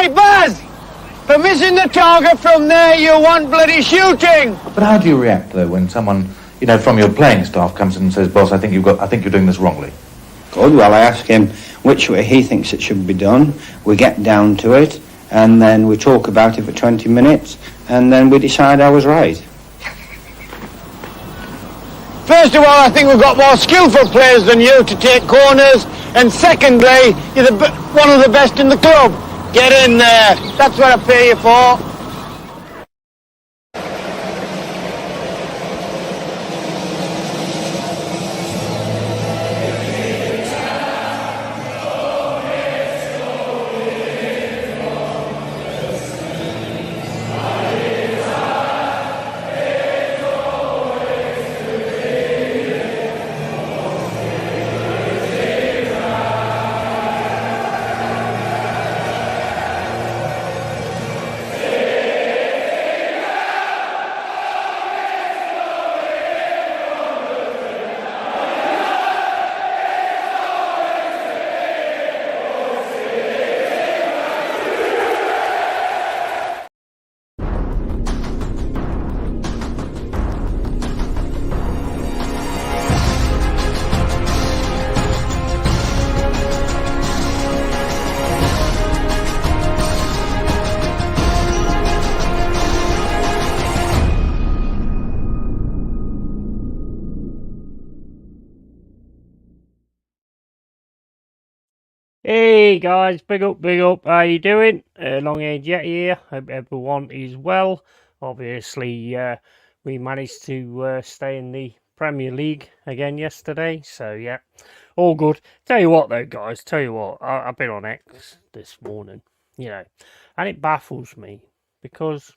Hey, Buzz! For missing the target from there, you want bloody shooting! But how do you react, though, when someone, from your playing staff comes in and says, boss, I think you're doing this wrongly? Good. Well, I ask him which way he thinks it should be done. We get down to it, and then we talk about it for 20 minutes, and then we decide I was right. First of all, I think we've got more skillful players than you to take corners, and secondly, you're one of the best in the club. Get in there. That's what I pay you for. Hey guys, big up, how you doing? Long-haired Yeti here, hope everyone is well. Obviously, we managed to stay in the Premier League again yesterday, so yeah, all good. Tell you what though guys, I've been on X this morning, and it baffles me, because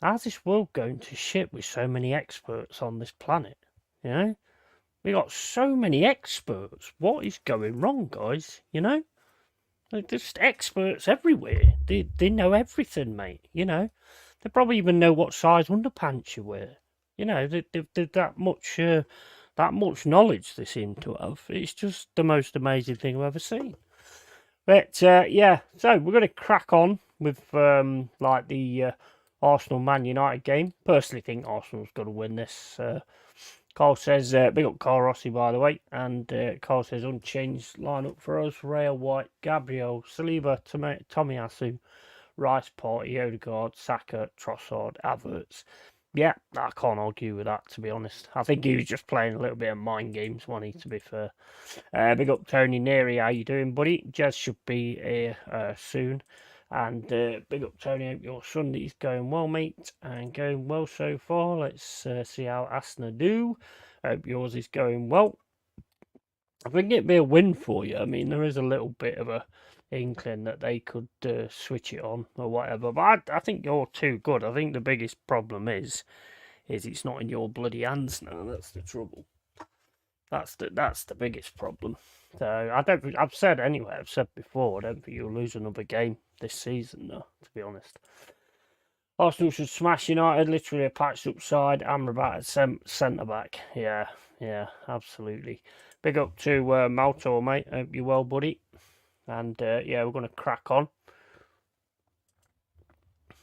how's this world going to shit with so many experts on this planet, We got so many experts. What is going wrong, guys? Like, there's just experts everywhere. They know everything, mate. They probably even know what size underpants you wear. They've that much knowledge they seem to have. It's just the most amazing thing I've ever seen. But yeah, so we're gonna crack on with the Arsenal Man United game. Personally, think Arsenal's got to win this. Carl says, big up Carl Rossi, by the way, and Carl says, unchanged lineup for us: Raya, White, Gabriel, Saliba, Tomiyasu, Rice, Partey, Odegaard, Saka, Trossard, Havertz. Yeah, I can't argue with that, to be honest. I think he was just playing a little bit of mind games, wasn't he, to be fair. Big up Tony Neary, how you doing, buddy? Jez should be here soon. And big up Tony, hope your Sunday's going well, mate, and going well so far. Let's see how Asna do. Hope yours is going well. I think it'd be a win for you. I mean, there is a little bit of a inkling that they could switch it on or whatever, but I think you're too good. I think the biggest problem is it's not in your bloody hands now. That's the trouble. That's the biggest problem. So I've said before, I don't think you'll lose another game this season, though, to be honest. Arsenal should smash United, literally a patched up side. Amrabat at centre-back. Yeah, absolutely. Big up to Maltor, mate. Hope you're well, buddy. And yeah, we're going to crack on.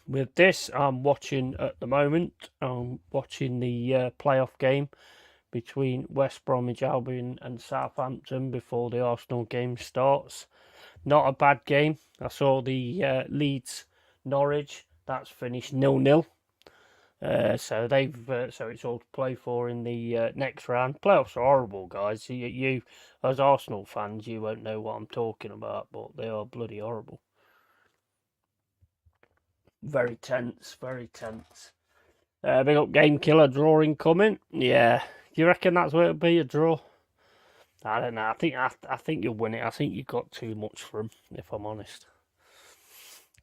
With this, I'm watching at the moment. I'm watching the playoff game between West Bromwich Albion and Southampton before the Arsenal game starts. Not a bad game. I saw the Leeds Norwich. That's finished 0-0. So it's all to play for in the next round. Playoffs are horrible, guys. You as Arsenal fans, you won't know what I'm talking about, but they are bloody horrible. Very tense, very tense. Big up Game Killer, draw incoming. Yeah. Do you reckon that's where it'll be, a draw? I don't know. I think you'll win it. I think you've got too much for him, if I'm honest.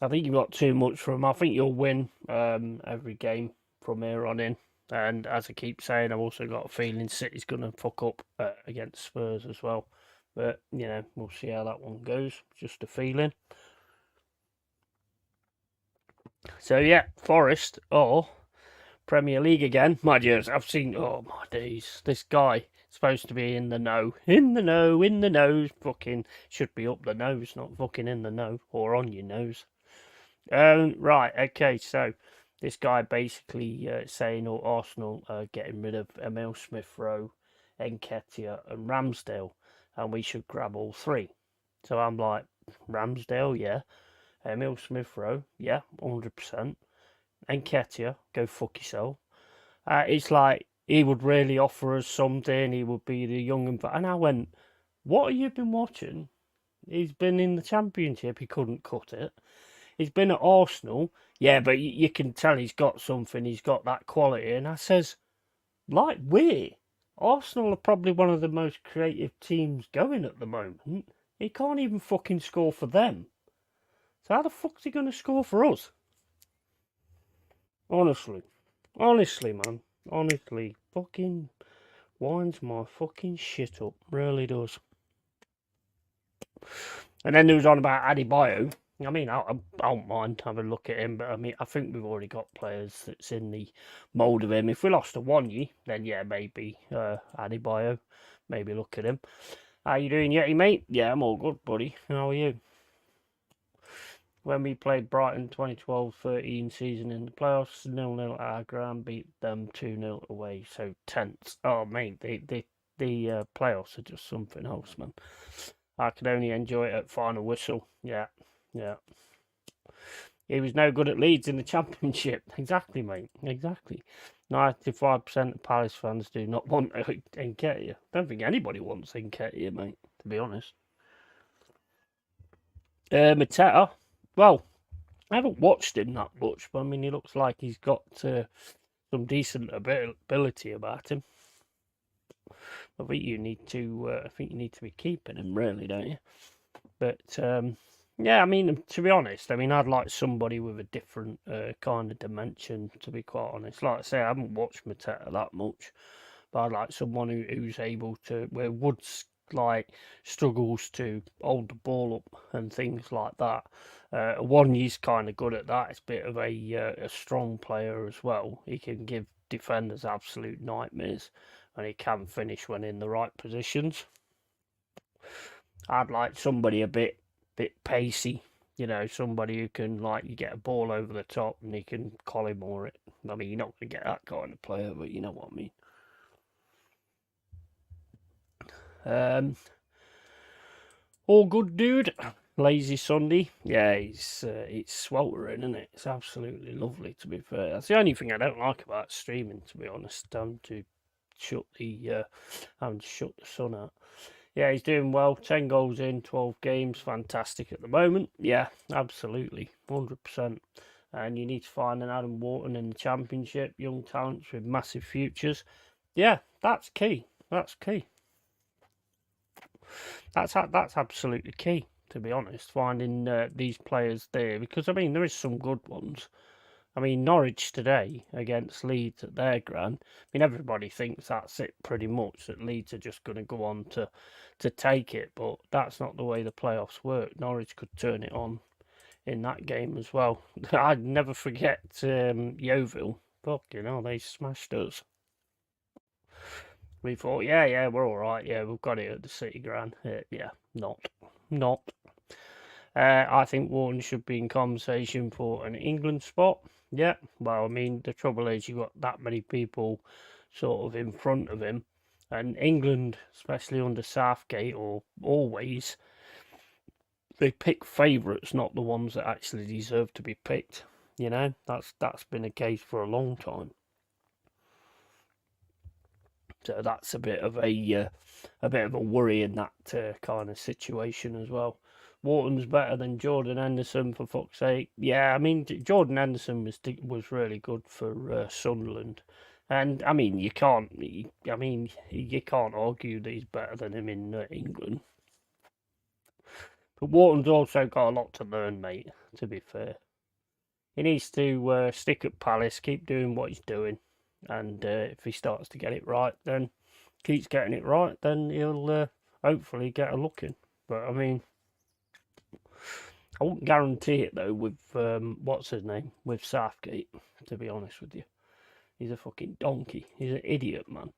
I think you've got too much for him. I think you'll win every game from here on in. And as I keep saying, I've also got a feeling City's going to fuck up against Spurs as well. But, we'll see how that one goes. Just a feeling. So, yeah, Forest or Premier League again. My dears, I've seen, oh my days, this guy supposed to be in the know. In the know, in the nose. Fucking should be up the nose, not fucking in the know or on your nose. Right, okay, so this guy basically saying Arsenal are getting rid of Emil Smith-Rowe, Nketiah and Ramsdale, and we should grab all three. So I'm like, Ramsdale, yeah. Emil Smith-Rowe, yeah, 100%. Nketiah, go fuck yourself. It's like he would really offer us something. He would be the young and I went, what have you been watching? He's been in the Championship. He couldn't cut it. He's been at Arsenal. Yeah, but you can tell he's got something. He's got that quality. And I says, like Arsenal are probably one of the most creative teams going at the moment. He can't even fucking score for them. So how the fuck's he going to score for us? Honestly, man. Honestly, fucking winds my fucking shit up. Really does. And then there was on about Adebayo. I mean, I don't mind having a look at him, but I mean, I think we've already got players that's in the mould of him. If we lost to Wanye, then yeah, maybe Adebayo, maybe look at him. How you doing, Yeti, mate? Yeah, I'm all good, buddy. How are you? When we played Brighton 2012-13 season in the playoffs, 0-0 at our ground, beat them 2-0 away, so tense. Oh, mate, the playoffs are just something else, man. I could only enjoy it at final whistle. Yeah. He was no good at Leeds in the Championship. Exactly, mate. Exactly. 95% of Palace fans do not want Nketiah. Don't think anybody wants Nketiah, mate, to be honest. Mateta, well, I haven't watched him that much, but I mean, he looks like he's got some decent ability about him. I think you need to be keeping him, really, don't you? But yeah, I mean, to be honest, I mean, I'd like somebody with a different kind of dimension. To be quite honest, like I say, I haven't watched Mateta that much, but I'd like someone who's able to, where Woods like struggles to hold the ball up and things like that. Wanye's kind of good at that. It's a bit of a strong player as well. He can give defenders absolute nightmares, and he can finish when in the right positions. I'd like somebody a bit pacey, somebody who can, like, you get a ball over the top and he can collymore it. I mean, you're not going to get that kind of player, but you know what I mean. All good, dude. Lazy Sunday. Yeah, it's sweltering, isn't it? It's absolutely lovely, to be fair. That's the only thing I don't like about streaming, to be honest. Having to shut the sun out. Yeah, he's doing well. 10 goals in, 12 games. Fantastic at the moment. Yeah, absolutely. 100%. And you need to find an Adam Wharton in the Championship. Young talents with massive futures. Yeah, that's key. That's key. That's absolutely key, to be honest. Finding these players there. Because, I mean, there is some good ones. I mean, Norwich today against Leeds at their ground. I mean, everybody thinks that's it pretty much, that Leeds are just going to go on to take it, but that's not the way the playoffs work. Norwich could turn it on in that game as well. I'd never forget Yeovil. Fucking hell, they smashed us. We thought, yeah, we're all right. Yeah, we've got it at the City ground. Yeah, not. I think Wharton should be in conversation for an England spot. Yeah, well, I mean, the trouble is you've got that many people sort of in front of him. And England, especially under Southgate, or always, they pick favourites, not the ones that actually deserve to be picked. That's been a case for a long time. So that's a bit of a worry in that kind of situation as well. Wharton's better than Jordan Henderson, for fuck's sake. Yeah, I mean, Jordan Henderson was really good for Sunderland, and I mean, you can't argue that he's better than him in England. But Wharton's also got a lot to learn, mate. To be fair, he needs to stick at Palace, keep doing what he's doing, and if he starts to get it right, then keeps getting it right, then he'll hopefully get a look in. But I mean, I wouldn't guarantee it though with what's his name, with Southgate, to be honest with you. He's a fucking donkey. He's an idiot, man.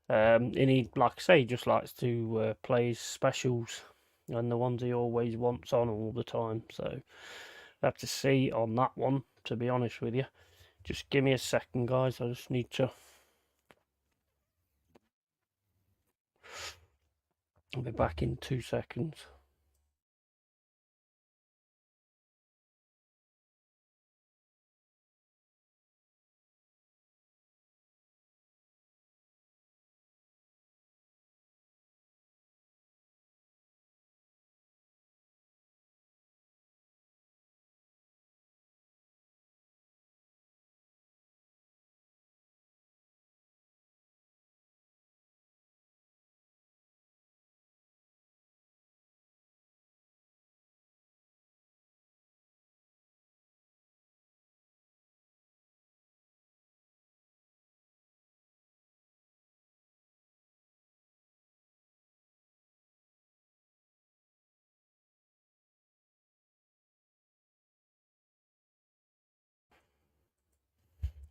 And he, like I say, just likes to play his specials and the ones he always wants on all the time. So have to see on that one, to be honest with you. Just give me a second, guys. I just need to... I'll be back in 2 seconds.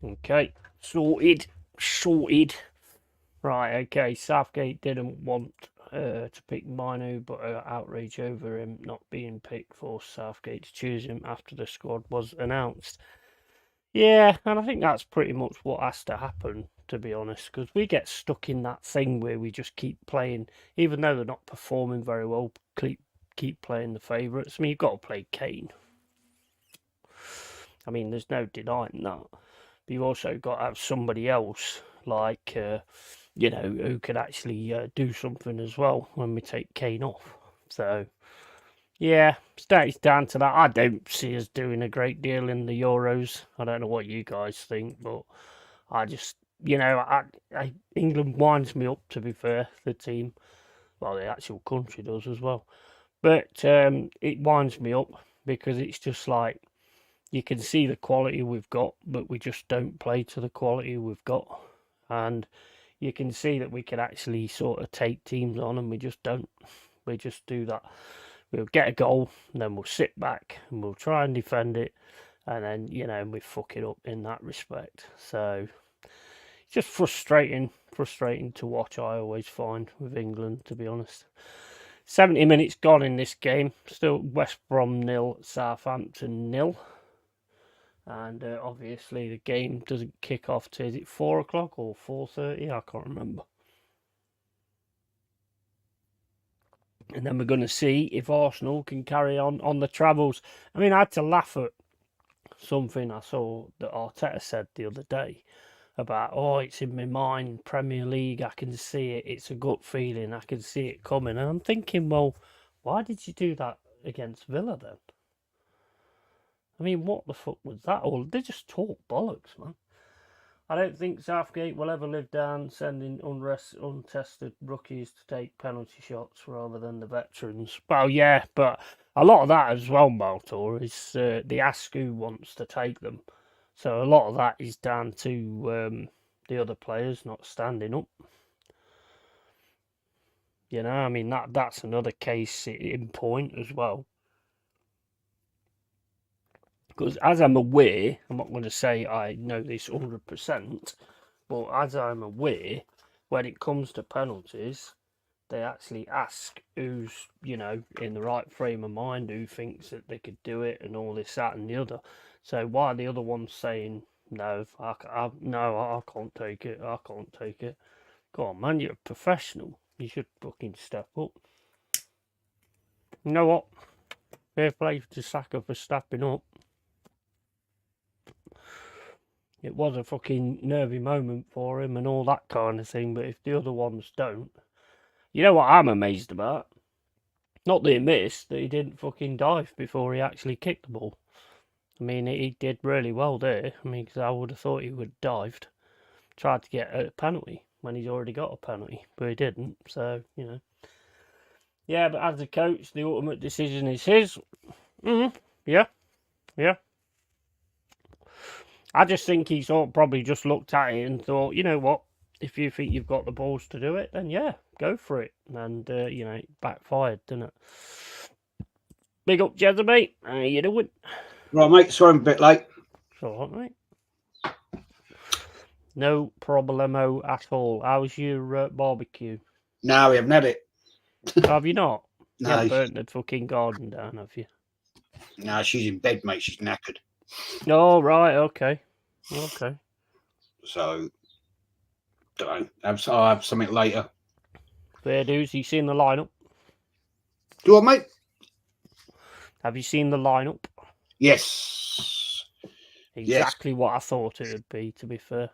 Okay, sorted. Right, okay, Southgate didn't want to pick Manu, but outrage over him not being picked forced Southgate to choose him after the squad was announced. Yeah, and I think that's pretty much what has to happen, to be honest, because we get stuck in that thing where we just keep playing, even though they're not performing very well, keep playing the favourites. I mean, you've got to play Kane. I mean, there's no denying that. But you've also got to have somebody else, like, who could actually do something as well when we take Kane off. So, yeah, it's down to that. I don't see us doing a great deal in the Euros. I don't know what you guys think, but I just, England winds me up, to be fair, the team. Well, the actual country does as well. But it winds me up because it's just like, you can see the quality we've got, but we just don't play to the quality we've got. And you can see that we can actually sort of take teams on, and we just don't. We just do that. We'll get a goal, and then we'll sit back, and we'll try and defend it, and then, we fuck it up in that respect. So, it's just frustrating to watch, I always find, with England, to be honest. 70 minutes gone in this game. Still West Brom 0, Southampton 0. And obviously the game doesn't kick off till, is it 4 o'clock or 4:30? I can't remember. And then we're going to see if Arsenal can carry on the travels. I mean, I had to laugh at something I saw that Arteta said the other day about, it's in my mind, Premier League, I can see it, it's a gut feeling, I can see it coming. And I'm thinking, well, why did you do that against Villa then? I mean, what the fuck was that? Or they just talk bollocks, man. I don't think Southgate will ever live down sending untested rookies to take penalty shots rather than the veterans. Well, yeah, but a lot of that as well, Maltor, is the ask who wants to take them. So a lot of that is down to the other players not standing up. I mean, that's another case in point as well. Because as I'm aware, I'm not going to say I know this 100%, but as I'm aware, when it comes to penalties, they actually ask who's, in the right frame of mind, who thinks that they could do it, and all this, that, and the other. So why the other one's saying, no, I can't take it, I can't take it. Go on, man, you're a professional. You should fucking step up. You know what? Fair play to Saka for stepping up. It was a fucking nervy moment for him and all that kind of thing, but if the other ones don't... You know what I'm amazed about? Not that he missed, that he didn't fucking dive before he actually kicked the ball. I mean, he did really well there. I mean, because I would have thought he would have dived. Tried to get a penalty when he's already got a penalty, but he didn't, so, Yeah, but as a coach, the ultimate decision is his. Yeah. I just think he probably just looked at it and thought, you know what, if you think you've got the balls to do it, then yeah, go for it. And, it backfired, didn't it? Big up, Jezza, mate. How you doing? Right, mate, sorry I'm a bit late. It's all right, mate. No problemo at all. How's your barbecue? No, we haven't had it. Have you not? No. You haven't burnt the fucking garden down, have you? No, she's in bed, mate. She's knackered. Oh, right, okay. Okay. So, don't know. I'll have something later. Fair dues. You seen the lineup? Do you want, mate? Have you seen the lineup? Yes. Exactly what I thought it would be, to be fair.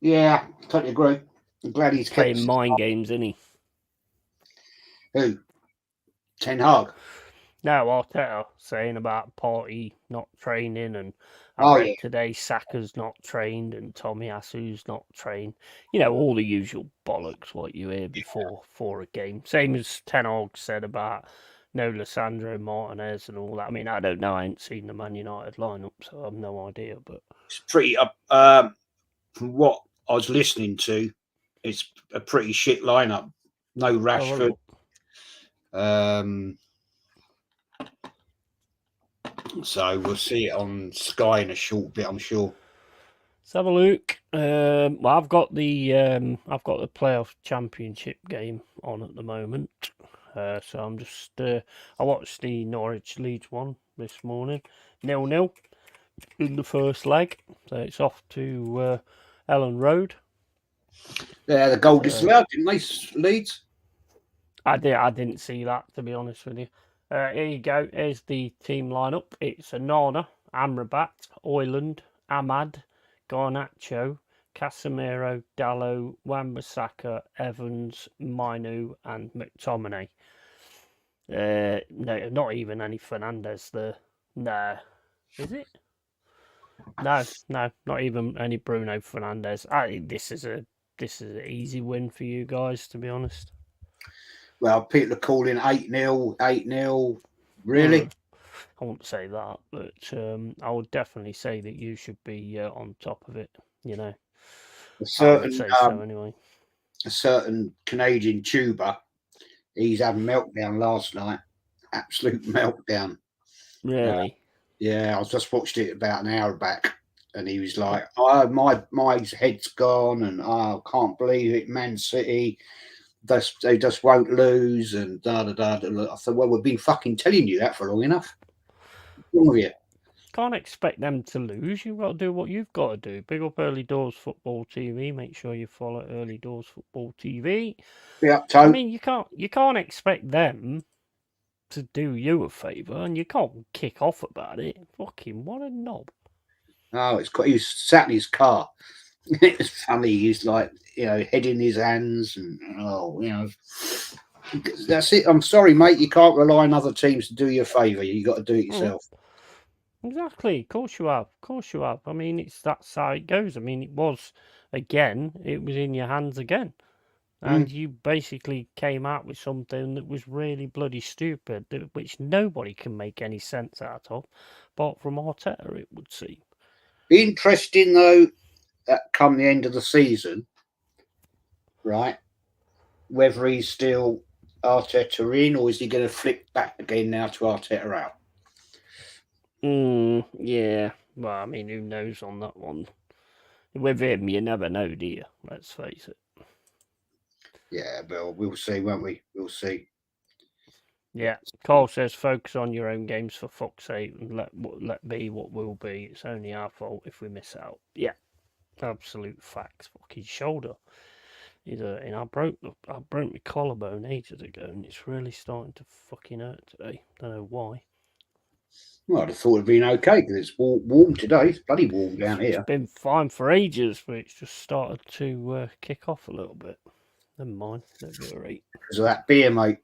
Yeah, totally agree. I'm glad he's kept Playing mind games, isn't he? Who? Ten Hag. No, Arteta saying about Party not training, and I Oh, read yeah. today Saka's not trained and Tomiyasu's not trained. You know, all the usual bollocks what you hear before for a game. Same as Ten Hag said about no Lissandro Martinez and all that. I mean, I don't know. I ain't seen the Man United lineup, so I have no idea. But It's pretty from what I was listening to, it's a pretty shit lineup. No Rashford. So we'll see it on Sky in a short bit, I'm sure. let's have a look. Well, I've got the playoff championship game on at the moment. So I'm just I watched the Norwich Leeds one this morning, 0-0 in the first leg. So it's off to Ellen Road. Yeah, the goal disallowed, didn't they, Leeds? I didn't see that, to be honest with you. Here you go. Here's the team lineup. It's Anana, Amrabat, Oyland, Ahmad, Garnacho, Casemiro, Dallo, Wan-Bissaka, Evans, Mainu, and McTominay. No, not even any Fernandez there. No, is it? No, not even any Bruno Fernandez. This is an easy win for you guys, to be honest. Well, people are calling 8-0, 8-0. Really? I won't say that, but I would definitely say that you should be on top of it. You know, I would say so anyway. A certain Canadian tuber, he's had a meltdown last night. Absolute meltdown. Really? Yeah, I just watched it about an hour back, and he was like, "Oh, my head's gone, and I can't believe it, Man City. They just won't lose," and da da da. I said, "Well, we've been fucking telling you that for long enough. What's wrong with you?" Can't expect them to lose. You've got to do what you've got to do. Big up Early Doors Football TV. Make sure you follow Early Doors Football TV. Yeah, I mean, you can't expect them to do you a favour, and you can't kick off about it. Fucking what a knob! Oh, he was sat in his car. It was funny. He's like, head in his hands, and that's it. I'm sorry, mate. You can't rely on other teams to do you a favour. You got to do it yourself. Exactly. Of course you have. Of course you have. I mean, that's how it goes. I mean, it was in your hands again. And you basically came out with something that was really bloody stupid, which nobody can make any sense out of, apart from Arteta, it would seem. Interesting, though, that come the end of the season, right, whether he's still Arteta in, or is he going to flip back again now to Arteta out? Yeah. Well, I mean, who knows on that one? With him, you never know, do you? Let's face it. Yeah, well, we'll see, won't we? We'll see. Yeah. Carl says, focus on your own games for fuck's sake, and let be what will be. It's only our fault if we miss out. Yeah. Absolute facts. Fucking shoulder. I broke my collarbone ages ago, and it's really starting to fucking hurt today. Don't know why. Well, I'd have thought it'd been okay because it's warm today. It's bloody warm down here. It's been fine for ages, but it's just started to kick off a little bit. Never mind. Don't be alright. Because of that beer, mate.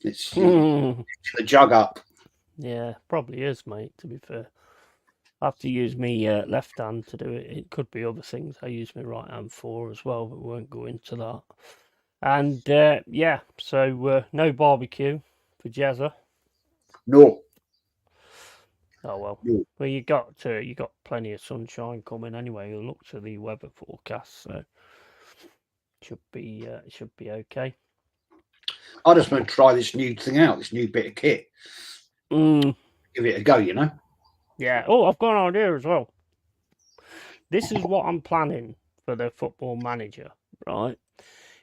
It's the jug up. Yeah, probably is, mate. To be fair, I have to use me left hand to do it. It could be other things I use my right hand for as well, but we won't go into that. And yeah, so no barbecue for Jazza. No. Oh well. No. Well, you got plenty of sunshine coming anyway. You look to the weather forecast, so should be okay. I just want to try this new thing out, this new bit of kit. Give it a go, Yeah. Oh, I've got an idea as well. This is what I'm planning for the Football Manager, right?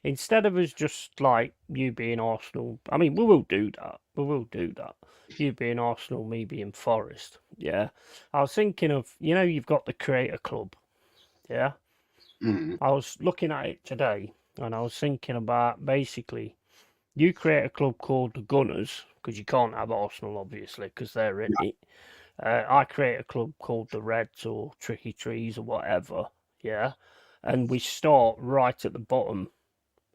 instead of us just like you being Arsenal, I mean, we will do that. We will do that. You being Arsenal, me being Forest. Yeah. I was thinking of, you've got the Creator Club. Yeah. Mm. I was looking at it today and I was thinking about basically you create a club called the Gunners because you can't have Arsenal obviously because they're in it. I create a club called the Reds or Tricky Trees or whatever. Yeah. And we start right at the bottom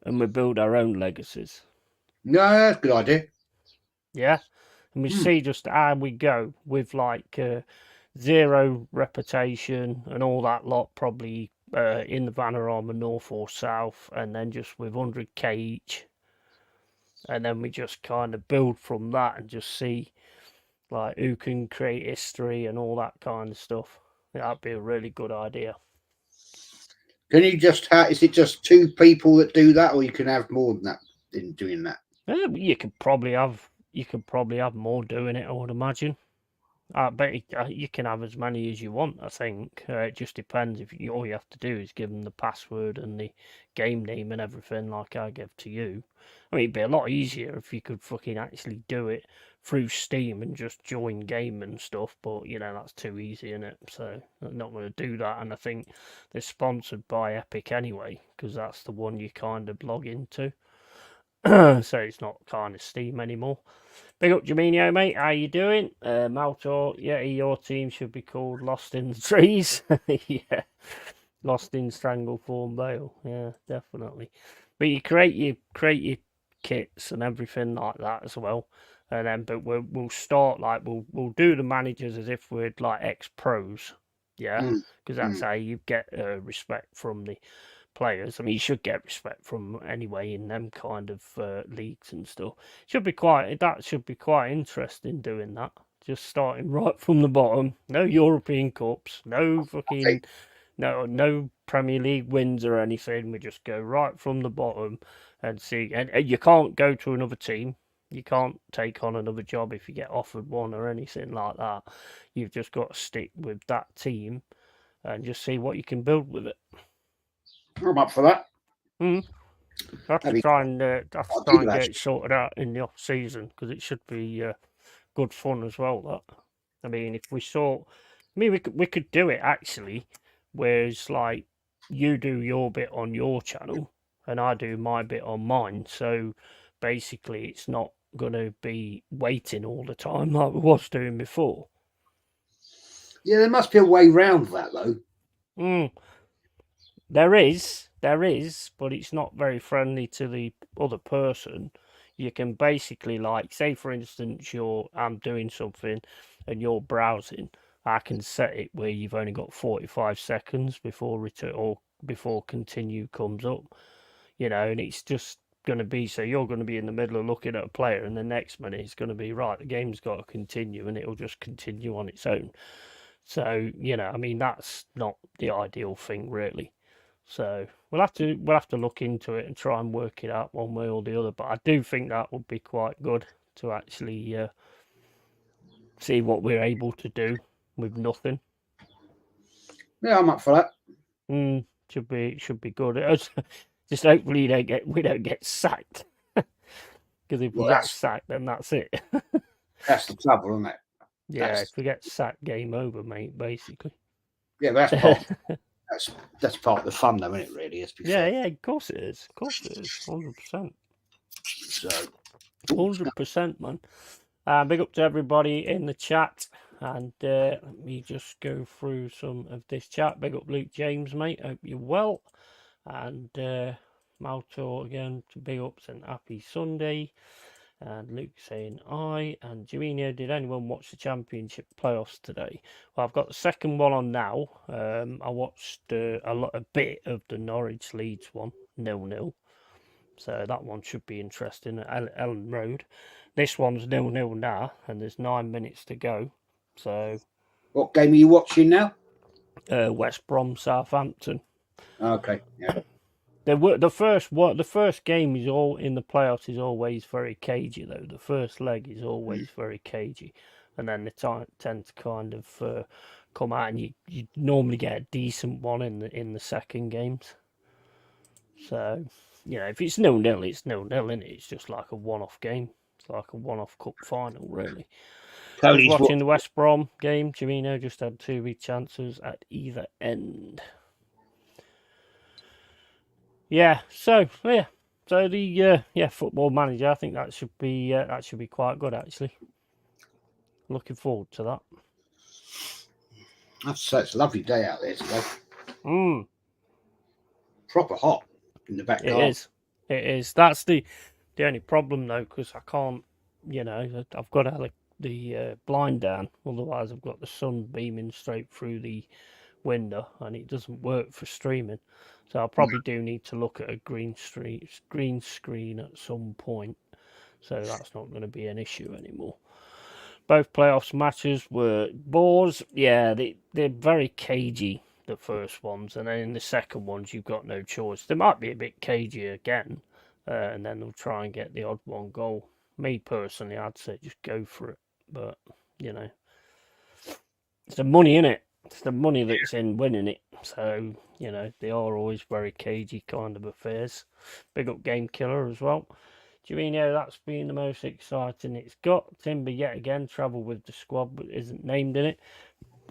and we build our own legacies. No, that's a good idea. Yeah. And we see just how we go with like zero reputation and all that lot, probably in the Vanarama North or South, and then just with 100k each. And then we just kind of build from that and just see like who can create history and all that kind of stuff. That'd be a really good idea. Can you just is it just 2 people that do that, or you can have more than that in doing that? You could probably have more doing it, I would imagine. But you can have as many as you want, I think. It just depends. If all you have to do is give them the password and the game name and everything, like I give to you. I mean, it'd be a lot easier if you could fucking actually do it through Steam and just join game and stuff. But that's too easy, isn't it? So I'm not going to do that. And I think they're sponsored by Epic anyway, because that's the one you kind of log into. So it's not kind of Steam anymore. Big up Jaminio, mate. How you doing? Maltor, your team should be called Lost in the Trees. Yeah. Lost in Stranglethorn Vale. Yeah, definitely. But you create your kits and everything like that as well. And then but we'll start like we'll do the managers as if we're like ex-pros. Yeah. Because that's how you get respect from the players. I mean, you should get respect from anyway in them kind of leagues and stuff. That should be quite interesting doing that. Just starting right from the bottom. No European Cups. No fucking no Premier League wins or anything. We just go right from the bottom and see. And you can't go to another team. You can't take on another job if you get offered one or anything like that. You've just got to stick with that team and just see what you can build with it. I'm up for that. I have to try and get it sorted out in the off season because it should be good fun as well. That I mean, if we saw, we could do it actually, whereas like you do your bit on your channel and I do my bit on mine. So basically, it's not going to be waiting all the time like we was doing before. Yeah, there must be a way round that though. There is, but it's not very friendly to the other person. You can basically, like, say for instance, I'm doing something and you're browsing. I can set it where you've only got 45 seconds before return or before continue comes up. And it's just going to be so you're going to be in the middle of looking at a player, and the next minute it's going to be right. The game's got to continue, and it'll just continue on its own. So I mean, that's not the ideal thing, really. So we'll have to look into it and try and work it out one way or the other. But I do think that would be quite good to actually see what we're able to do with nothing. Yeah, I'm up for that. Should be good. Just hopefully we don't get sacked. Because if we get sacked, then that's it. That's the trouble, isn't it? Yeah, if we get sacked, game over, mate. Basically. Yeah, but that's part. That's part of the fun, though, isn't it? Really, yeah. Of course it is. 100%. So, 100%, man. Big up to everybody in the chat. And let me just go through some of this chat. Big up Luke James, mate. Hope you're well. And Malto again, big ups and happy Sunday. And Luke saying aye. And Jaminio, did anyone watch the Championship playoffs today? Well, I've got the second one on now. I watched a bit of the Norwich Leeds one, 0-0. So that one should be interesting at Ellen Road. This one's 0-0 now, and there's 9 minutes to go. So, what game are you watching now? West Brom Southampton. Okay, yeah. The first game is all in the playoffs is always very cagey though. The first leg is always very cagey, and then they tend to kind of come out, and you normally get a decent one in the second games. So if it's 0-0, it's 0-0, isn't it? It's just like a one-off game. It's like a one-off cup final, really. I was watching the West Brom game. Firmino just had 2 big chances at either end. Yeah, so the Football Manager, I think that should be quite good, actually. Looking forward to that. It's a lovely day out there today. Proper hot in the back garden. It is. That's the only problem, though, because I can't, I've got to have the blind down. Otherwise, I've got the sun beaming straight through the window, and it doesn't work for streaming. So I probably do need to look at a green screen at some point. So that's not going to be an issue anymore. Both playoffs matches were bores. Yeah, they're very cagey, the first ones, and then in the second ones you've got no choice. They might be a bit cagey again, and then they'll try and get the odd one goal. Me personally, I'd say just go for it, but it's the money in it. It's the money that's in winning it. So they are always very cagey kind of affairs. Big up Game Killer as well. Jorginho, that's been the most exciting it's got. Timber yet again travelled with the squad but isn't named in it.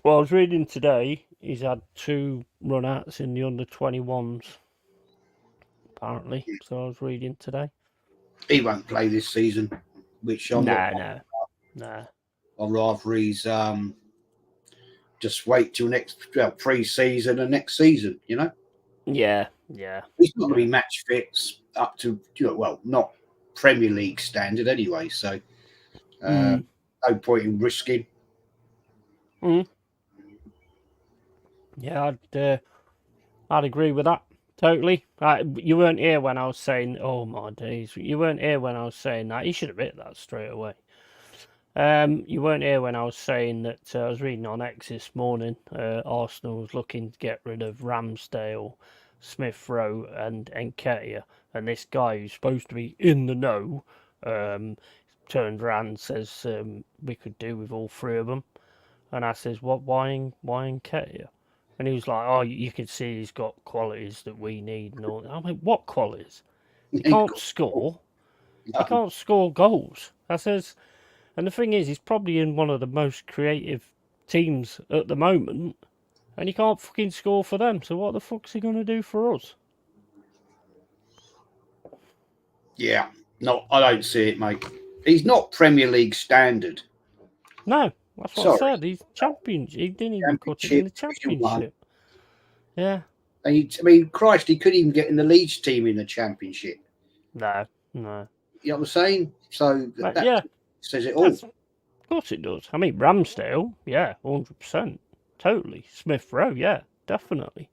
Well, I was reading today, he's had 2 run-outs in the under-21s, apparently. So I was reading today. He won't play this season, which I'm No. I'd rather he's just wait till next pre-season and next season, Yeah. He's not going to be match fits up to, not Premier League standard anyway, so no point in risking. Yeah, I'd agree with that totally. You weren't here when I was saying, oh my days, you weren't here when I was saying that. You should have hit that straight away. You weren't here when I was saying that. I was reading on X this morning. Arsenal was looking to get rid of Ramsdale, Smith Rowe, and Nketiah, and this guy who's supposed to be in the know turned around and says we could do with all 3 of them. And I says, what? Why Nketiah? And he was like, oh, you can see he's got qualities that we need and all. I went, what qualities? He can't score. No. He can't score goals. I says, and the thing is, he's probably in one of the most creative teams at the moment, and he can't fucking score for them. So what the fuck's he going to do for us? Yeah, no, I don't see it, mate. He's not Premier League standard. No, that's what I said. He's championship. He didn't even cut it in the championship. Yeah. Christ, he couldn't even get in the Leeds team in the championship. No. You know what I'm saying? So that says it all. Of course it does. I mean, Ramsdale, 100%. Totally. Smith Rowe, definitely.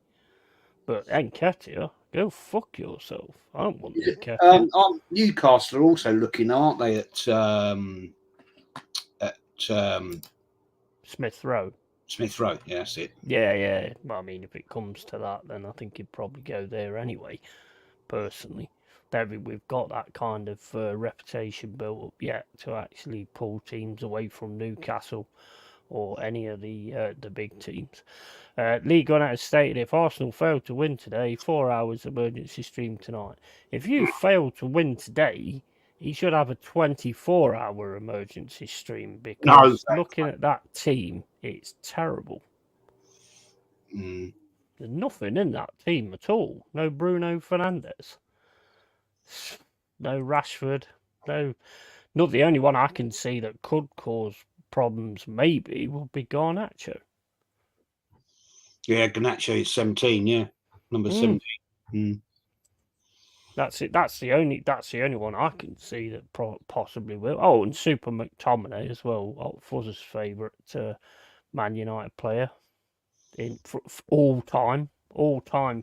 But Nketiah, go fuck yourself. I don't want Nketiah. Newcastle are also looking, aren't they, at Smith Rowe. Smith Rowe, yeah, that's it. Yeah. Well, I mean, if it comes to that, then I think he'd probably go there anyway, personally. We've got that kind of reputation built up yet to actually pull teams away from Newcastle or any of the big teams. League One has stated if Arsenal fail to win today, 4 hours emergency stream tonight. If you fail to win today, he should have a 24-hour emergency stream because looking at that team, it's terrible. There's nothing in that team at all. No Bruno Fernandes. No Rashford. Not the only one I can see that could cause problems maybe would be Garnacho. Yeah, Garnacho is 17, number 17. That's it. That's the only one I can see that possibly will. Oh, and Super McTominay as well. Fuzz's favourite Man United player in all-time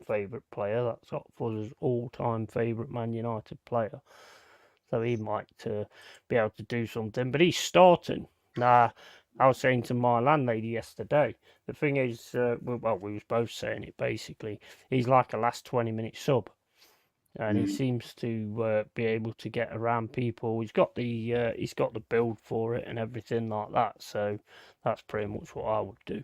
favourite player. That's Fuzz's all-time favourite Man United player. So he might be able to do something, but he's starting. I was saying to my landlady yesterday, the thing is, we was both saying it basically, he's like a last 20-minute sub. and he seems to be able to get around people. He's got the build for it and everything like that. So that's pretty much what I would do.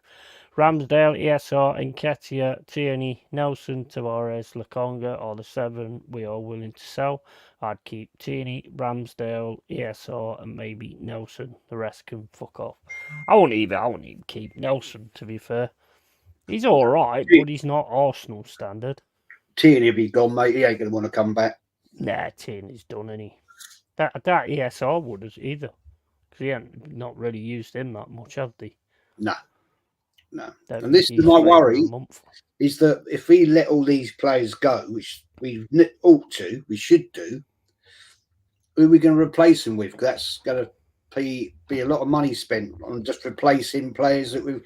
Ramsdale, ESR, Nketiah, Tierney, Nelson, Tavares, Lokonga are the 7 we are willing to sell. I'd keep Tierney, Ramsdale, ESR, and maybe Nelson. The rest can fuck off. I wouldn't even keep Nelson, to be fair. He's all right, but he's not Arsenal standard. Tierney will be gone, mate. He ain't going to want to come back. Nah, Tierney's done, any. That ESR would as either, because he ain't not really used him that much, have they? No. Don't And this think is he's my played for a worry, month. is that if we let all these players go, which we ought to, we should do, who are we going to replace them with? 'Cause that's going to be a lot of money spent on just replacing players that we've.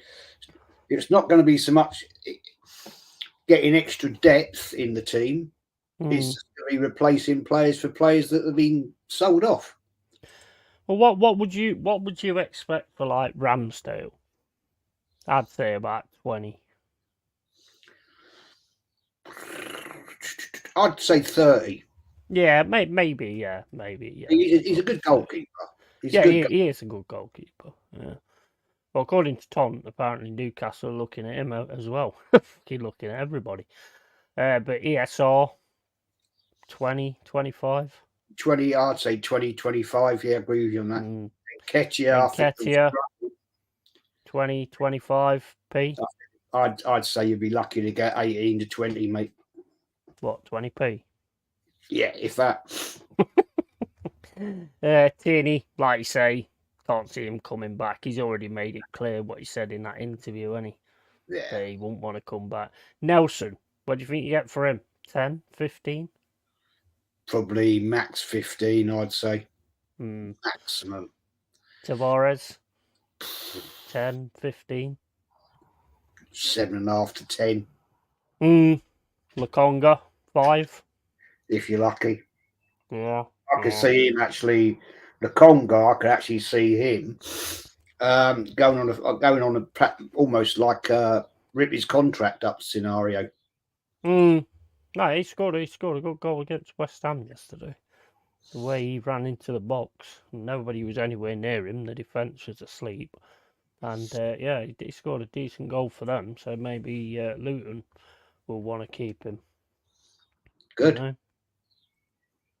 It's not going to be so much getting extra depth in the team. It's just going to be replacing players for players that have been sold off. Well, what would you expect for like Ramsdale? I'd say about 20. I'd say 30. Yeah, maybe. Yeah. He's a good goalkeeper. He is a good goalkeeper. Yeah. Well, according to Tom, apparently Newcastle are looking at him as well. Keep looking at everybody. But ESR, 20, 25. 20, I'd say 20, 25. Yeah, I agree with you on that. Nketiah, 20, 25p. I'd say you'd be lucky to get 18 to 20, mate. What, 20p? Yeah, if that. Tierney, like you say, can't see him coming back. He's already made it clear what he said in that interview, hasn't he? Yeah. That he wouldn't want to come back. Nelson, what do you think you get for him? 10, 15? Probably max 15, I'd say. Maximum. Tavares, 10, 15? 7.5 to 10. Lokonga, 5? If you're lucky. Yeah. I could see him actually, the Conga, I could actually see him going on a almost like rip his contract up scenario. No, he scored a good goal against West Ham yesterday. The way he ran into the box, nobody was anywhere near him. The defence was asleep, and he scored a decent goal for them. So maybe Luton will want to keep him. Good. You know?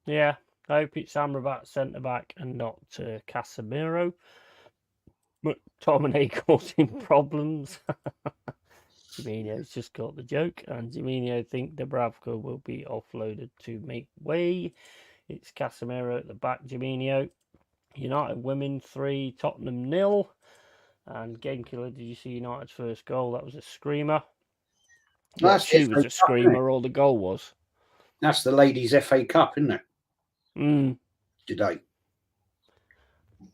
Yeah, I hope it's Amrabat centre back and not Casemiro. But Tomine causing problems. Jimenez just got the joke, and Jimenez think Dubravka will be offloaded to make way. It's Casemiro at the back, Jimenez. United women 3, Tottenham 0. And Game Killer, did you see United's first goal? That was a screamer. Well, she was a screamer, or the goal was. That's the ladies' FA Cup, isn't it? Today.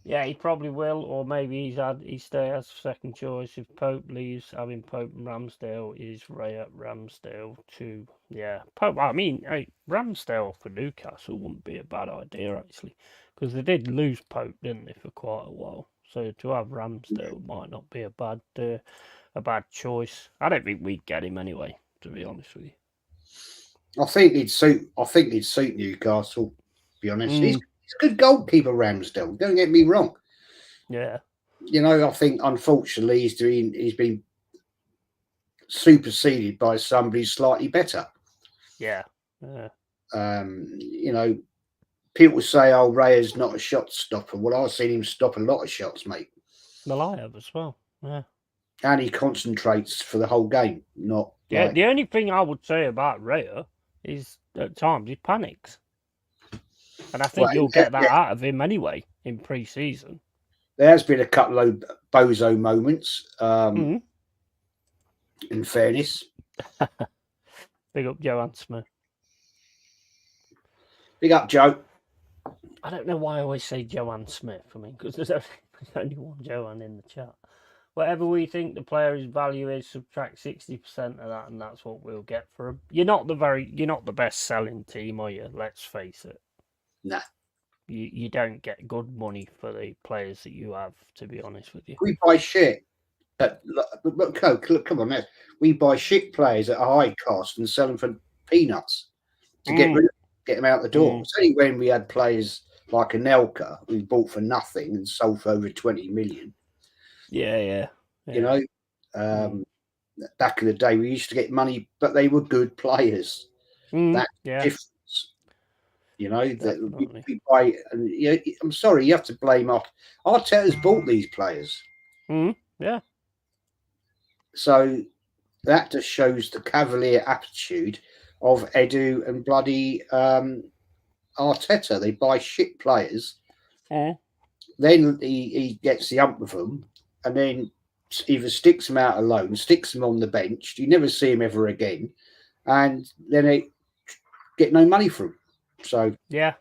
Yeah, he probably will, or maybe he stays as second choice if Pope leaves. Having Pope and Ramsdale is Raya Ramsdale too. Yeah, Pope. I mean, Ramsdale for Newcastle wouldn't be a bad idea actually, because they did lose Pope, didn't they, for quite a while. So to have Ramsdale might not be a bad choice. I don't think we'd get him anyway, to be honest with you. I think he'd suit Newcastle. To be honest, he's a good goalkeeper, Ramsdale. Don't get me wrong. Yeah. You know, I think unfortunately he's been superseded by somebody slightly better. Yeah. You know, people say, "Oh, Raya's not a shot stopper." Well, I've seen him stop a lot of shots, mate. Well, I have as well. Yeah. And he concentrates for the whole game. Not The only thing I would say about Raya is at times he panics. And I think you'll get that out of him anyway in pre-season. There has been a couple of bozo moments, in fairness. Big up Joanne Smith. Big up, Joe. I don't know why I always say Joanne Smith. I mean, because there's only one Joanne in the chat. Whatever we think the player's value is, subtract 60% of that, and that's what we'll get for him. You're not the best selling team, are you? Let's face it. Nah. You don't get good money for the players that you have, to be honest with you. We buy shit. Look, come on, we buy shit players at a high cost and sell them for peanuts to get rid of them. get them out the door. It's only when we had players like Anelka who bought for nothing and sold for over 20 million. Yeah. You know, back in the day, we used to get money, but they were good players. That's the difference. You know, that we buy, and I'm sorry, you have to blame Arteta's bought these players. Yeah. So that just shows the cavalier attitude of Edu and bloody Arteta. They buy shit players. Then he gets the ump of them, and then either sticks them out alone, sticks them on the bench. You never see him ever again, and then they get no money from him. So yeah,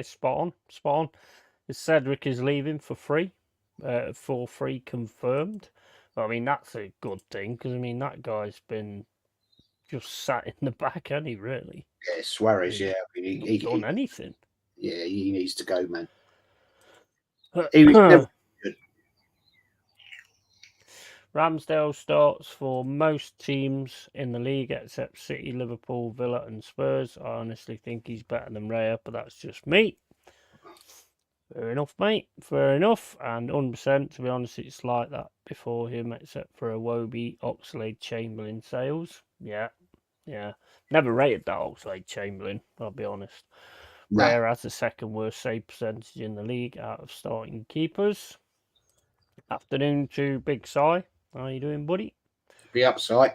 spot on. Cedric is leaving for free, confirmed. Well, I mean, that's a good thing because I mean that guy's been just sat in the back, hasn't he? Really? Yeah, Suarez. Yeah, I mean, he done anything. Yeah, he needs to go, man. He was never good. Ramsdale starts for most teams in the league except City, Liverpool, Villa, and Spurs. I honestly think he's better than Raya, but that's just me. Fair enough, mate. Fair enough. And 100%, to be honest, it's like that before him, except for Iwobi, Oxlade, Chamberlain, Sales. Yeah. Never rated that Oxlade Chamberlain, I'll be honest. Rare has the second worst save percentage in the league out of starting keepers. Afternoon to Big Si. How you doing, buddy? Be upside.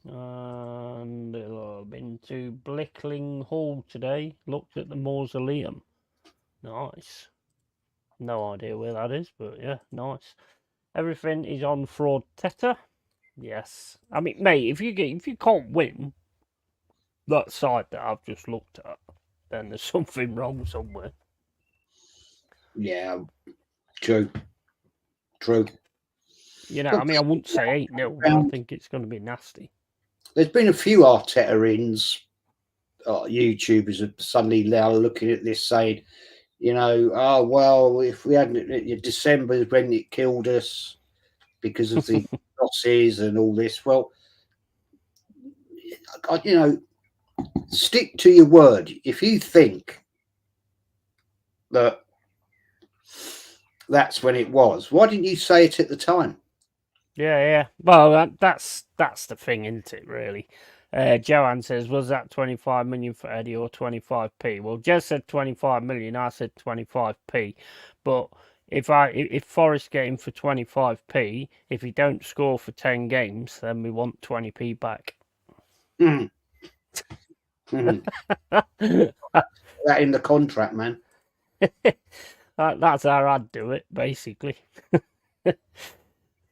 And I've been to Blickling Hall today. Looked at the mausoleum. Nice. No idea where that is, but yeah, nice. Everything is on Fraud Teta. Yes. I mean, mate, if you can't win that side that I've just looked at, then there's something wrong somewhere. Yeah, true. You know, I mean, I wouldn't say 8-0, but I think it's going to be nasty. There's been a few Arteta-ins, YouTubers are suddenly now looking at this saying, you know, oh, well, if we hadn't, December when it killed us because of the losses and all this. Well, you know, stick to your word. If you think that that's when it was, why didn't you say it at the time? Yeah. Well, that's the thing, isn't it, really? Joanne says, was that 25 million for Eddie or 25p? Well, Jez said 25 million, I said 25p. But if Forrest get him for 25p, if he don't score for 10 games, then we want 20p back. That in the contract, man. That's how I'd do it, basically.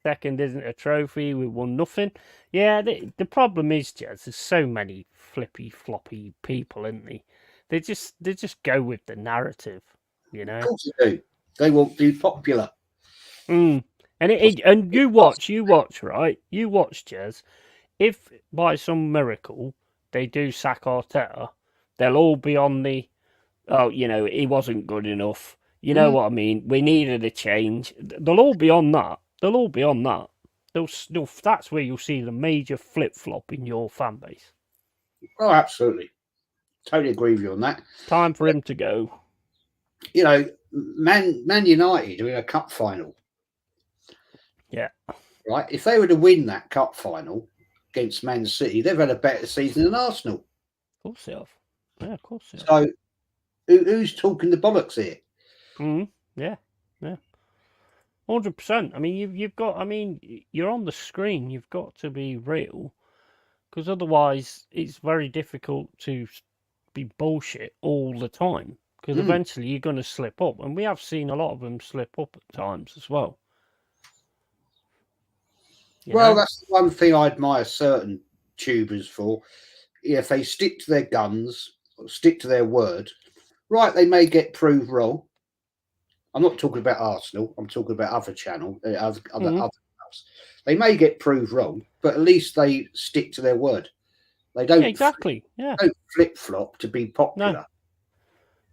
Second isn't a trophy. We won nothing. Yeah, the problem is, Jez, there's so many flippy floppy people, isn't they? They just go with the narrative, you know. Of course they do. They won't be popular. And you watch, right? You watch, Jez. If by some miracle they do sack Arteta, they'll all be on the, oh, you know, he wasn't good enough. You know what I mean? We needed a change. They'll all be on that. That's where you'll see the major flip-flop in your fan base. Oh, absolutely. Totally agree with you on that. Time for him to go. You know, Man United are in a cup final. Yeah. Right? If they were to win that cup final against Man City, they've had a better season than Arsenal. Of course they have. Yeah, of course they have. So, who's talking the bollocks here? Yeah. 100%. I mean, you've got. I mean, you're on the screen. You've got to be real, because otherwise, it's very difficult to be bullshit all the time. Because eventually, you're going to slip up, and we have seen a lot of them slip up at times as well. Well, that's the one thing I admire certain tubers for. If they stick to their guns, or stick to their word, right? They may get proved wrong. I'm not talking about Arsenal. I'm talking about other other clubs. They may get proved wrong, but at least they stick to their word. They don't don't flip flop to be popular. No.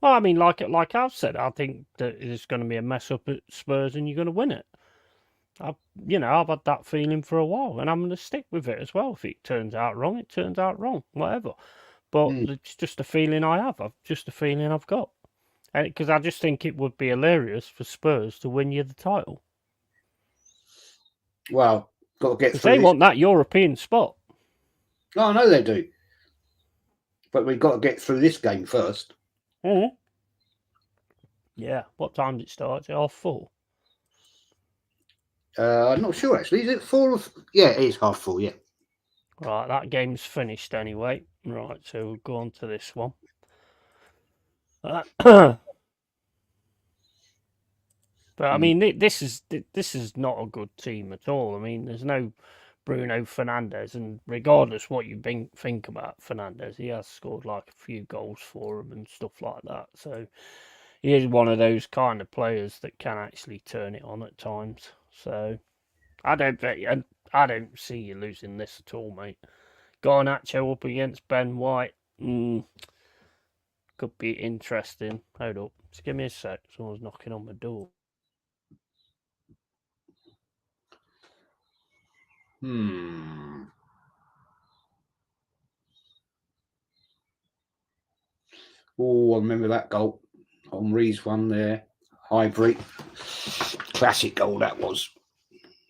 Well, I mean, like I've said, I think that it's going to be a mess up at Spurs, and you're going to win it. I've had that feeling for a while, and I'm going to stick with it as well. If it turns out wrong, it turns out wrong, whatever. But it's just a feeling I have. Just a feeling I've got. Because I just think it would be hilarious for Spurs to win you the title. Well, got to get Because through they this. want that European spot. No, I know they do. But we've got to get through this game first. Mm-hmm. Yeah. What time does it start? It's 4:30. I'm not sure, actually. Is it 4? Yeah, it is 4:30, yeah. Right, that game's finished anyway. Right, so we'll go on to this one. But I mean, this is not a good team at all. I mean, there's no Bruno Fernandes, and regardless what you think about Fernandes, he has scored like a few goals for him and stuff like that. So he is one of those kind of players that can actually turn it on at times. So I don't see you losing this at all, mate. Garnacho up against Ben White. Could be interesting. Hold up. Just give me a sec. Someone's knocking on my door. Oh, I remember that goal. Henri's one there. Highbury. Classic goal that was.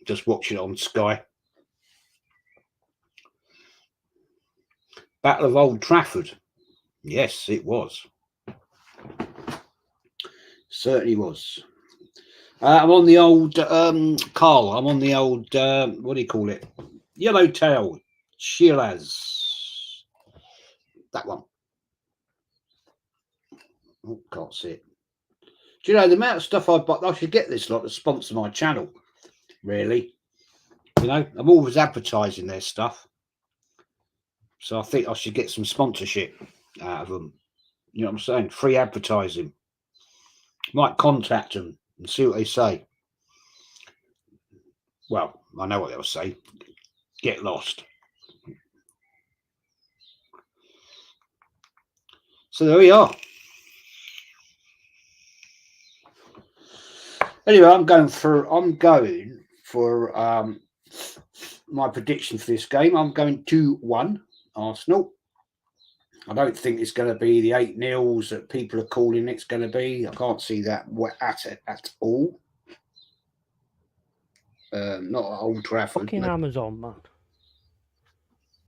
Just watching it on Sky. Battle of Old Trafford. Yes, it was. Certainly was. I'm on the old Carl. I'm on the old what do you call it? Yellowtail Shiraz. That one. Oh, can't see it. Do you know the amount of stuff I bought? I should get this lot to sponsor my channel. Really, I'm always advertising their stuff, so I think I should get some sponsorship out of them. You know what I'm saying? Free advertising. Might contact them and see what they say. Well, I know what they'll say. Get lost. So there we are. Anyway, I'm going for my prediction for this game. I'm going 2-1 Arsenal. I don't think it's going to be the 8-0s that people are calling it's going to be. I can't see that at all. Not at Old Trafford. Fucking Amazon, man.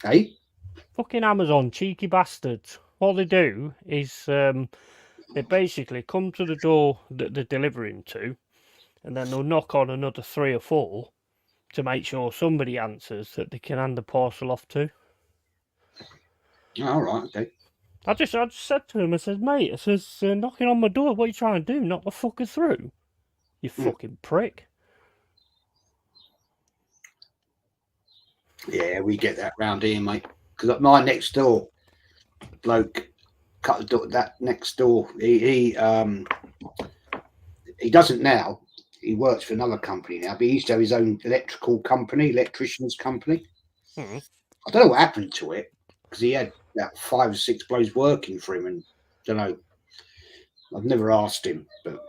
Hey? Fucking Amazon, cheeky bastards. What they do is they basically come to the door that they're delivering to, and then they'll knock on another 3 or 4 to make sure somebody answers that they can hand the parcel off to. Oh, all right, okay. I just said to him, I said, mate, I says, knocking on my door, what are you trying to do? Knock the fucker through? You fucking prick. Yeah, we get that round here, mate. Because my next door bloke, cut the door. That next door, he doesn't now. He works for another company now, but he used to have his own electrician's company. Mm-hmm. I don't know what happened to it because he had about 5 or 6 blokes working for him, and don't know. I've never asked him, but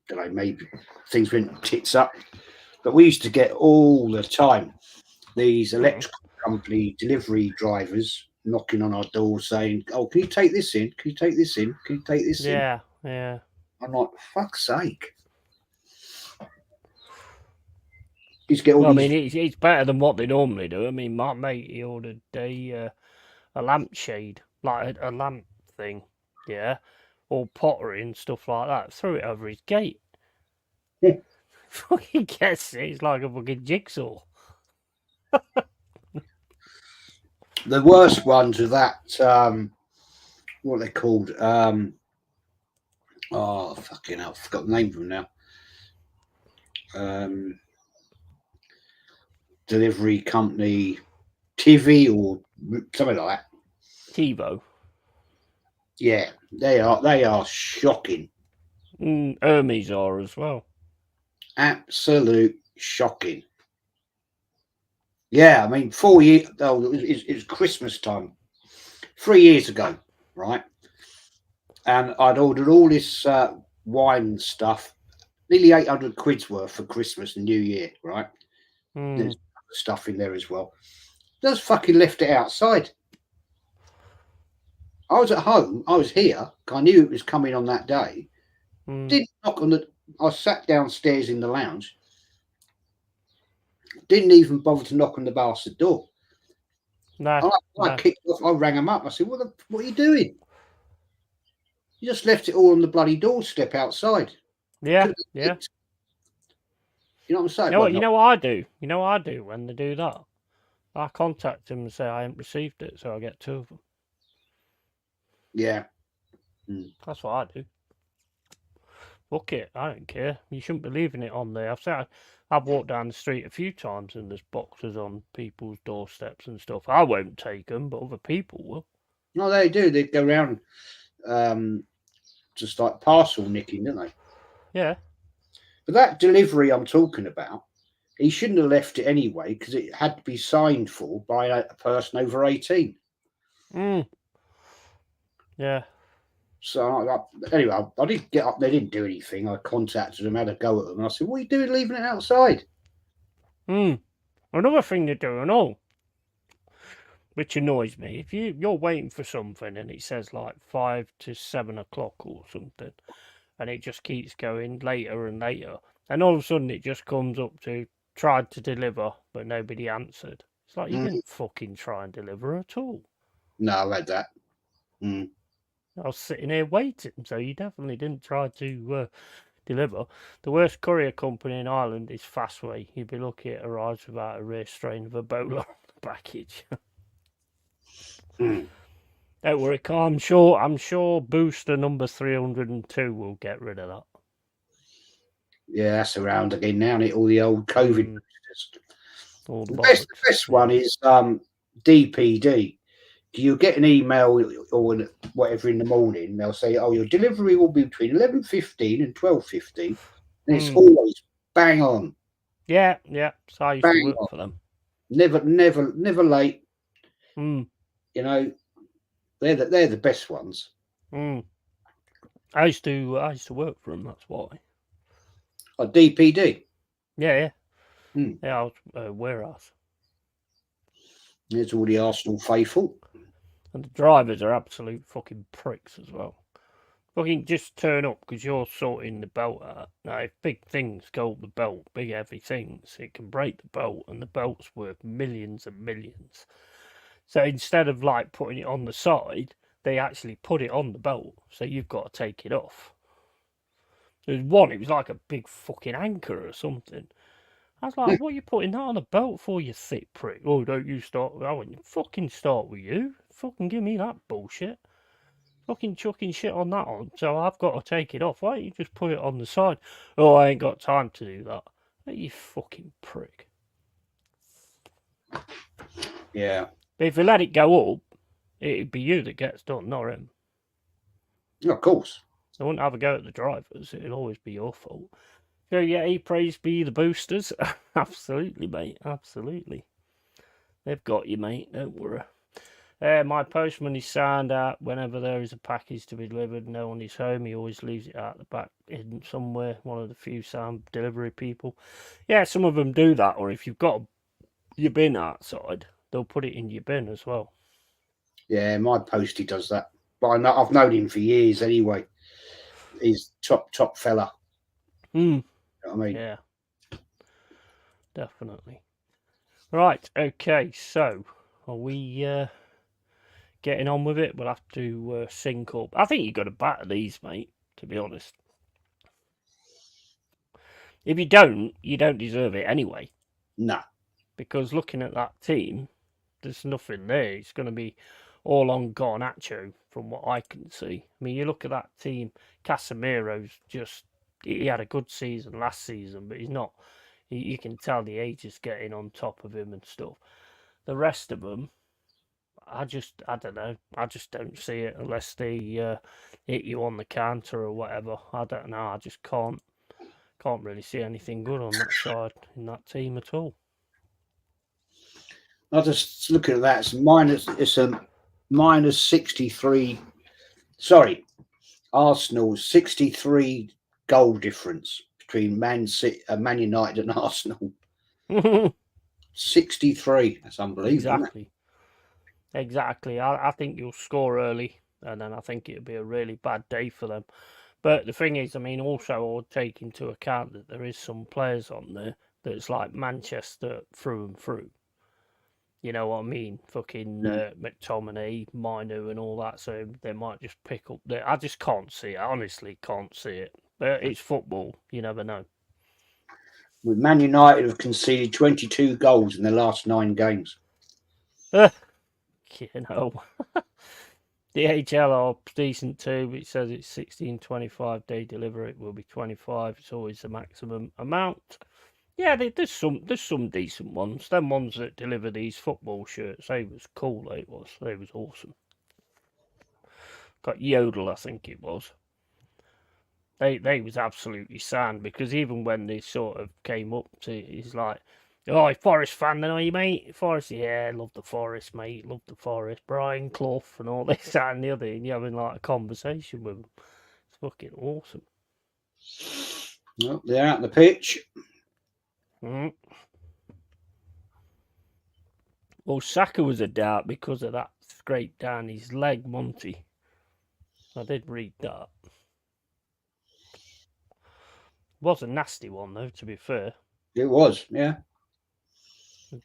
don't know. Maybe things went tits up. But we used to get all the time these electrical company delivery drivers knocking on our door saying, "Oh, can you take this in? Can you take this in? Can you take this in?" Yeah. I'm like, fuck's sake. He's get all Well, these... I mean, it's better than what they normally do. I mean, my mate, he ordered a lampshade, like a lamp thing, yeah, all pottery and stuff like that. Threw it over his gate. Fucking gets it. It's like a fucking jigsaw. The worst ones are that, what are they called? Oh, fucking hell, I forgot the name of them now. Delivery company, TV or something like that. TiVo. Yeah, they are shocking. Hermes are as well. Absolute shocking. Yeah, I mean, 4 years. Oh, it was Christmas time, 3 years ago, right? And I'd ordered all this wine stuff, nearly 800 quid's worth for Christmas and New Year, right? Mm. There's stuff in there as well. Just fucking left it outside. I was at home. I was here. I knew it was coming on that day. Didn't knock on the. I sat downstairs in the lounge. Didn't even bother to knock on the bastard door. No, I kicked off. I rang him up. I said, "What are you doing? You just left it all on the bloody doorstep outside." Yeah, yeah. You know what I'm saying? You know what I do? You know what I do when they do that? I contact them and say I haven't received it, so I get 2 of them. Yeah. That's what I do. Fuck it, I don't care. You shouldn't be leaving it on there. I've walked down the street a few times and there's boxes on people's doorsteps and stuff. I won't take them, but other people will. No, they do. They go around just like parcel nicking, don't they? Yeah. But that delivery I'm talking about, he shouldn't have left it anyway because it had to be signed for by a person over 18. Yeah. So anyway, I didn't get up. They didn't do anything. I contacted them, had a go at them, and I said, "What are you doing, leaving it outside?" Another thing they're doing, which annoys me, if you're waiting for something and it says like 5 to 7 o'clock or something, and it just keeps going later and later, and all of a sudden it just comes up to tried to deliver, but nobody answered. It's like you didn't fucking try and deliver at all. No, I read that. I was sitting here waiting, so you definitely didn't try to deliver. The worst courier company in Ireland is Fastway. You'd be lucky it arrives without a rare strain of Ebola on the package. Don't worry, Carl. I'm sure booster number 302 will get rid of that. Yeah, that's around again now, isn't it? All the old COVID boosters. All the best one is DPD. You get an email or whatever in the morning, they'll say, "Oh, your delivery will be between 11:15 and 12:15," and it's always bang on. Yeah. So I used to work for them. Never late. You know, they're the best ones. I used to work for them. That's why. DPD. Yeah. Yeah, I was warehouse. There's all the Arsenal faithful. And the drivers are absolute fucking pricks as well. Fucking just turn up because you're sorting the belt out. Now, if big things go up the belt, big heavy things, it can break the belt, and the belt's worth millions and millions. So instead of like putting it on the side, they actually put it on the belt, so you've got to take it off. There was one, it was like a big fucking anchor or something. I was like, what are you putting that on a belt for, you thick prick? Oh, don't you start. I wouldn't fucking start with you. Fucking give me that bullshit. Fucking chucking shit on that on, so I've got to take it off. Why don't you just put it on the side? Oh, I ain't got time to do that. You fucking prick. Yeah. But if you let it go up, it'd be you that gets done, not him. Of course. I wouldn't have a go at the drivers. It'll always be your fault. So yeah, praise be the boosters. Absolutely, mate. Absolutely. They've got you, mate. Don't worry. My postman is signed out whenever there is a package to be delivered. No one is home. He always leaves it out the back, hidden somewhere. One of the few sound delivery people. Yeah, some of them do that. Or if you've got your bin outside, they'll put it in your bin as well. Yeah, my postie does that. But I've known him for years anyway. He's top fella. You know what I mean? Yeah, definitely. Right, okay, so are we getting on with it? We'll have to sync up. I think you've got to batter these, mate, to be honest. If you don't deserve it anyway. No. Because looking at that team, there's nothing there. It's going to be all on Garnacho from what I can see. I mean, you look at that team, Casemiro's just... He had a good season last season, but he's not... You can tell the age is getting on top of him and stuff. The rest of them, I don't know. I just don't see it unless they hit you on the counter or whatever. I don't know. I just can't really see anything good on that side in that team at all. I just looking at that. It's a minus 63. Sorry, Arsenal's 63 goal difference between Man United and Arsenal. 63. That's unbelievable. Exactly. I think you'll score early, and then I think it'll be a really bad day for them. But the thing is, I mean, also I'll take into account that there is some players on there that's like Manchester through and through. You know what I mean? Fucking McTominay, Minu, and all that. So they might just pick up there. I just can't see it. I honestly can't see it. But it's football. You never know. With Man United have conceded 22 goals in the last 9 games. You know. DHL are decent too, but it says it's 16.25. They deliver it will be 25. It's always the maximum amount. Yeah, there's some decent ones. Them ones that deliver these football shirts, they was cool. They was awesome. Got Yodel, I think it was. They was absolutely sound, because even when they sort of came up to, he's like, "Oh, Forest fan, then are you, mate? Forest, yeah, love the Forest, mate. Love the Forest. Brian Clough and all this, that, and the other." And you're having like a conversation with them. It's fucking awesome. Well, they're out on the pitch. Well, Saka was a doubt because of that scrape down his leg, Monty. I did read that. It was a nasty one, though, to be fair. It was, yeah.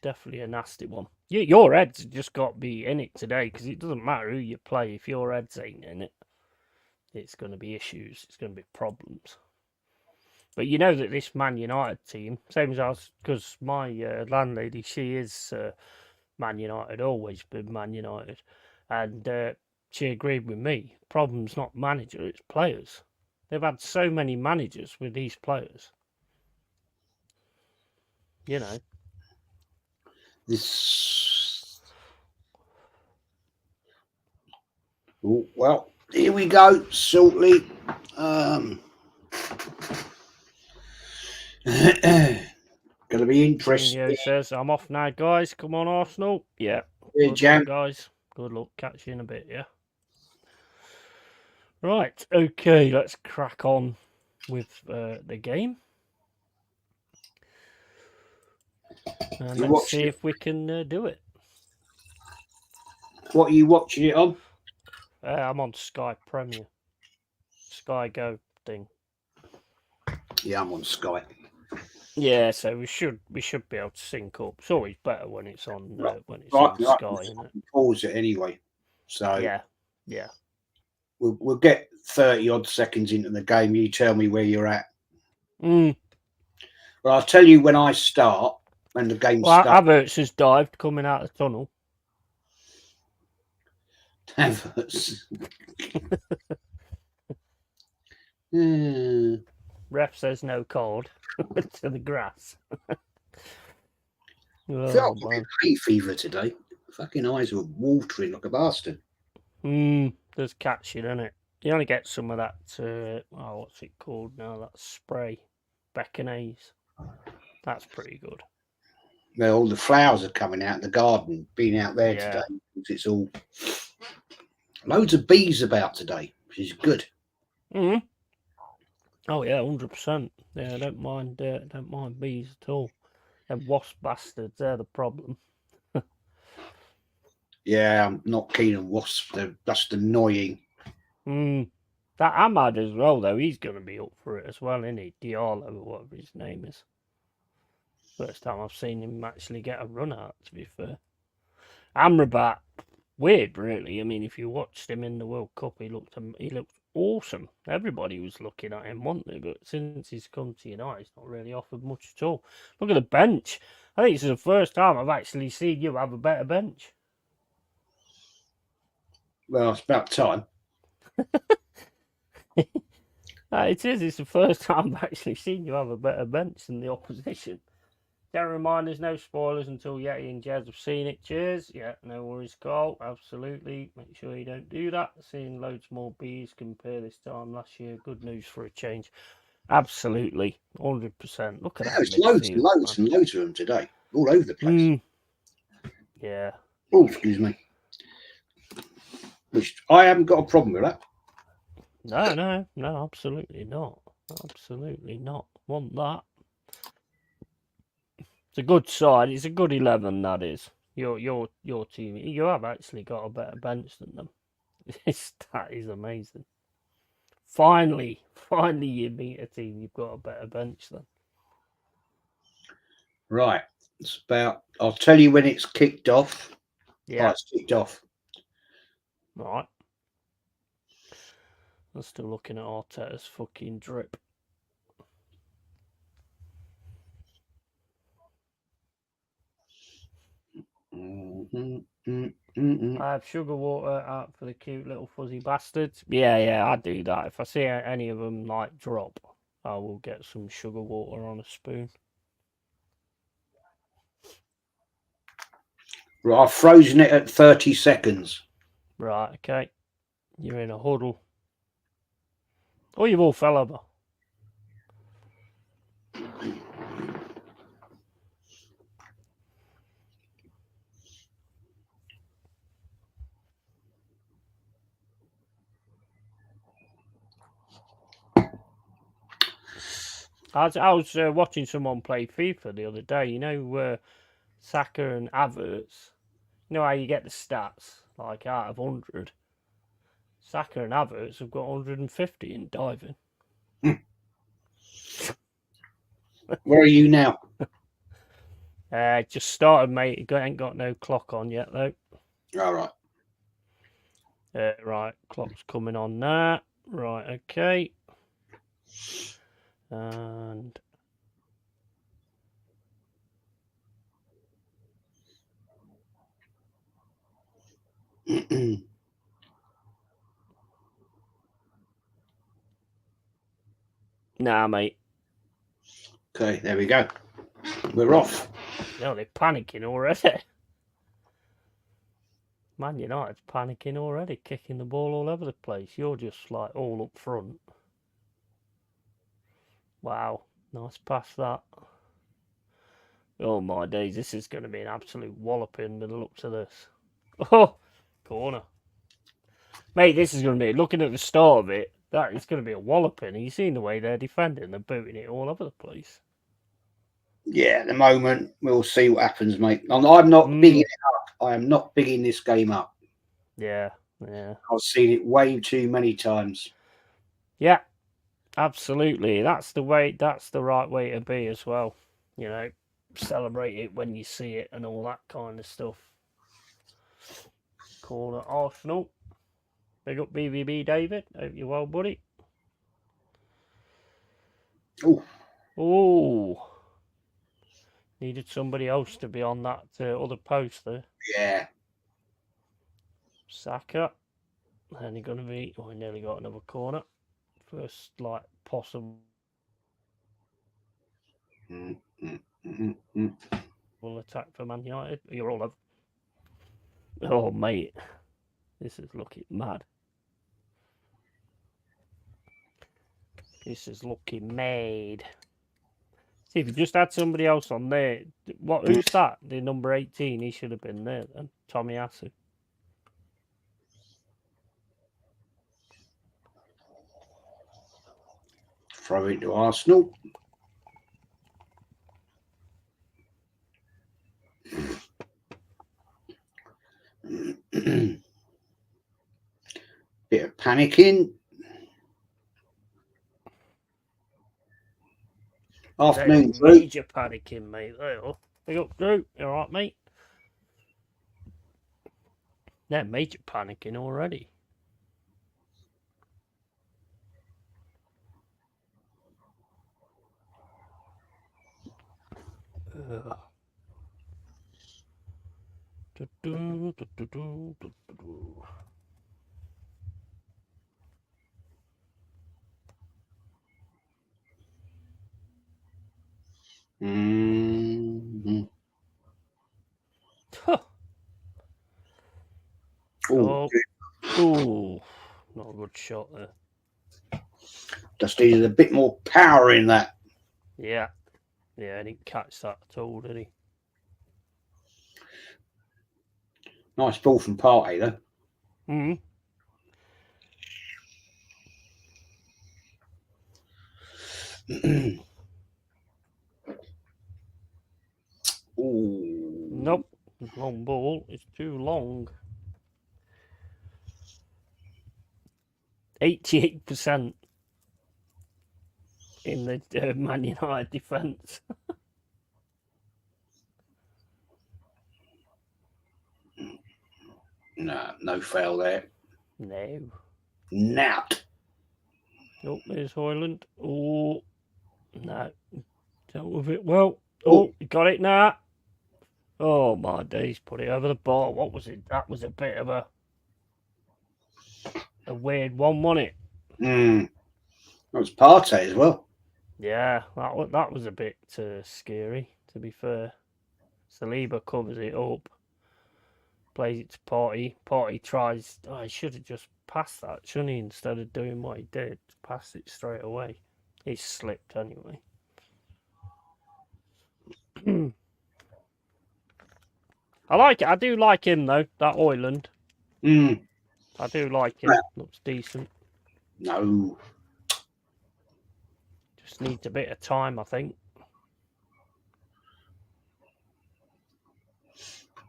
Definitely a nasty one. Your head's just got to be in it today, because it doesn't matter who you play. If your head's ain't in it, it's going to be issues. It's going to be problems. But you know that this Man United team, same as us, because my landlady, she is Man United, always been Man United. And she agreed with me. Problem's not manager, it's players. They've had so many managers with these players. You know. This. Oh, well, here we go, shortly. Gonna be interesting. Mourinho says, "I'm off now, guys. Come on, Arsenal." Yeah. Good luck, guys. Good luck. Catch you in a bit, yeah? Right, okay, let's crack on with the game. And let's see if we can do it. What are you watching it on? I'm on Sky Premier. Sky Go thing. Yeah, I'm on Sky. Yeah, so we should be able to sync up. It's always better when it's on on Sky, isn't it? Pause it anyway. So yeah. We'll get 30 odd seconds into the game. You tell me where you're at. Well, I'll tell you when I start, when the game starts. Havertz has dived coming out of the tunnel. Havertz. Ref says no card to the grass. I felt like hay fever today. Fucking eyes were watering like a bastard. Does catch you, doesn't it? You only get some of that, what's it called now? That spray. Beckinase. That's pretty good. Well, all the flowers are coming out in the garden, being out there today. It's all loads of bees about today, which is good. Oh yeah, 100%. Yeah, I don't mind bees at all. Them wasp bastards, they're the problem. Yeah, I'm not keen on wasps. They're just annoying. That Ahmad as well, though, he's going to be up for it as well, isn't he? Diallo, or whatever his name is. First time I've seen him actually get a run out, to be fair. Amrabat, weird, really. I mean, if you watched him in the World Cup, he looked awesome. Everybody was looking at him, wasn't they? But since he's come to United, he's not really offered much at all. Look at the bench. I think this is the first time I've actually seen you have a better bench. Well, it's about time. It is. It's the first time I've actually seen you have a better bench than the opposition. Don't remind us, no spoilers until Yeti and Jez have seen it. Cheers. Yeah, no worries, Carl. Absolutely. Make sure you don't do that. Seeing loads more bees compare this time last year. Good news for a change. Absolutely. 100%. Look at that. There's loads and loads and loads of them today. All over the place. Yeah. Oh, excuse me. Which I haven't got a problem with that. No, absolutely not. Absolutely not. Want that? It's a good side. It's a good 11. That is your team. You have actually got a better bench than them. That is amazing. Finally, you meet a team you've got a better bench than. Right. It's about. I'll tell you when it's kicked off. Yeah. Oh, it's kicked off. Right. I'm still looking at Arteta's fucking drip. I have sugar water out for the cute little fuzzy bastards. Yeah, I do that. If I see any of them like drop, I will get some sugar water on a spoon. Right, I've frozen it at 30 seconds. Right, okay. You're in a huddle. Oh, you've all fell over. I was watching someone play FIFA the other day. You know, Saka and Havertz. You know how you get the stats, like out of 100. Saka and Havertz have got 150 in diving. Where are you now? Just started, mate. Ain't got no clock on yet, though. All right. Right, clock's coming on now. Right, okay. And nah, mate. Okay, there we go. We're off. No, they're panicking already. Man United's panicking already, kicking the ball all over the place. You're just like all up front. Wow, nice pass that. Oh my days, this is going to be an absolute walloping middle up to this. Oh, corner. Mate, this is going to be, looking at the start of it, that is going to be a walloping. Are you seeing the way they're defending? They're booting it all over the place. Yeah, at the moment, we'll see what happens, mate. I'm not bigging it up. I am not bigging this game up. Yeah. I've seen it way too many times. Yeah, absolutely. That's the right way to be as well. You know, celebrate it when you see it and all that kind of stuff. Corner Arsenal. Big up BVB, David. Hope you're well, buddy. Oh. Needed somebody else to be on that other post there. Yeah. Saka. And you're going to be... Oh, we nearly got another corner. First, like, possible attack for Man United. You're all over. Oh, mate. This is looking mad. This is looking mad. See, if you just had somebody else on there. Who's that? The number 18. He should have been there then. Tommy Asu. Throw it to Arsenal. Bit of panicking. Afternoon, Drew. Major panicking, mate. There. Big up, Drew. You alright, mate? They're major panicking already. Mm-hmm. Oh, not a good shot there. Just needed a bit more power in that. Yeah, I didn't catch that at all, did he? Nice ball from Partey, though. Mm-hmm. Long ball. It's too long. 88% in the Man United defence. No foul there. No. Nat. Oh, there's Hoyland. Oh, no. Dealt with it well. Oh, you got it now. Oh, my days. Put it over the bar. What was it? That was a bit of a weird one, wasn't it? That was Partey as well. Yeah, that was a bit scary, to be fair. Saliba covers it up. Plays it to Partey. Partey tries. Oh, he should have just passed that, shouldn't he? Instead of doing what he did, passed it straight away. He slipped anyway. I like it. I do like him though. That Hoyland. I do like him. Looks decent. No. Just needs a bit of time, I think.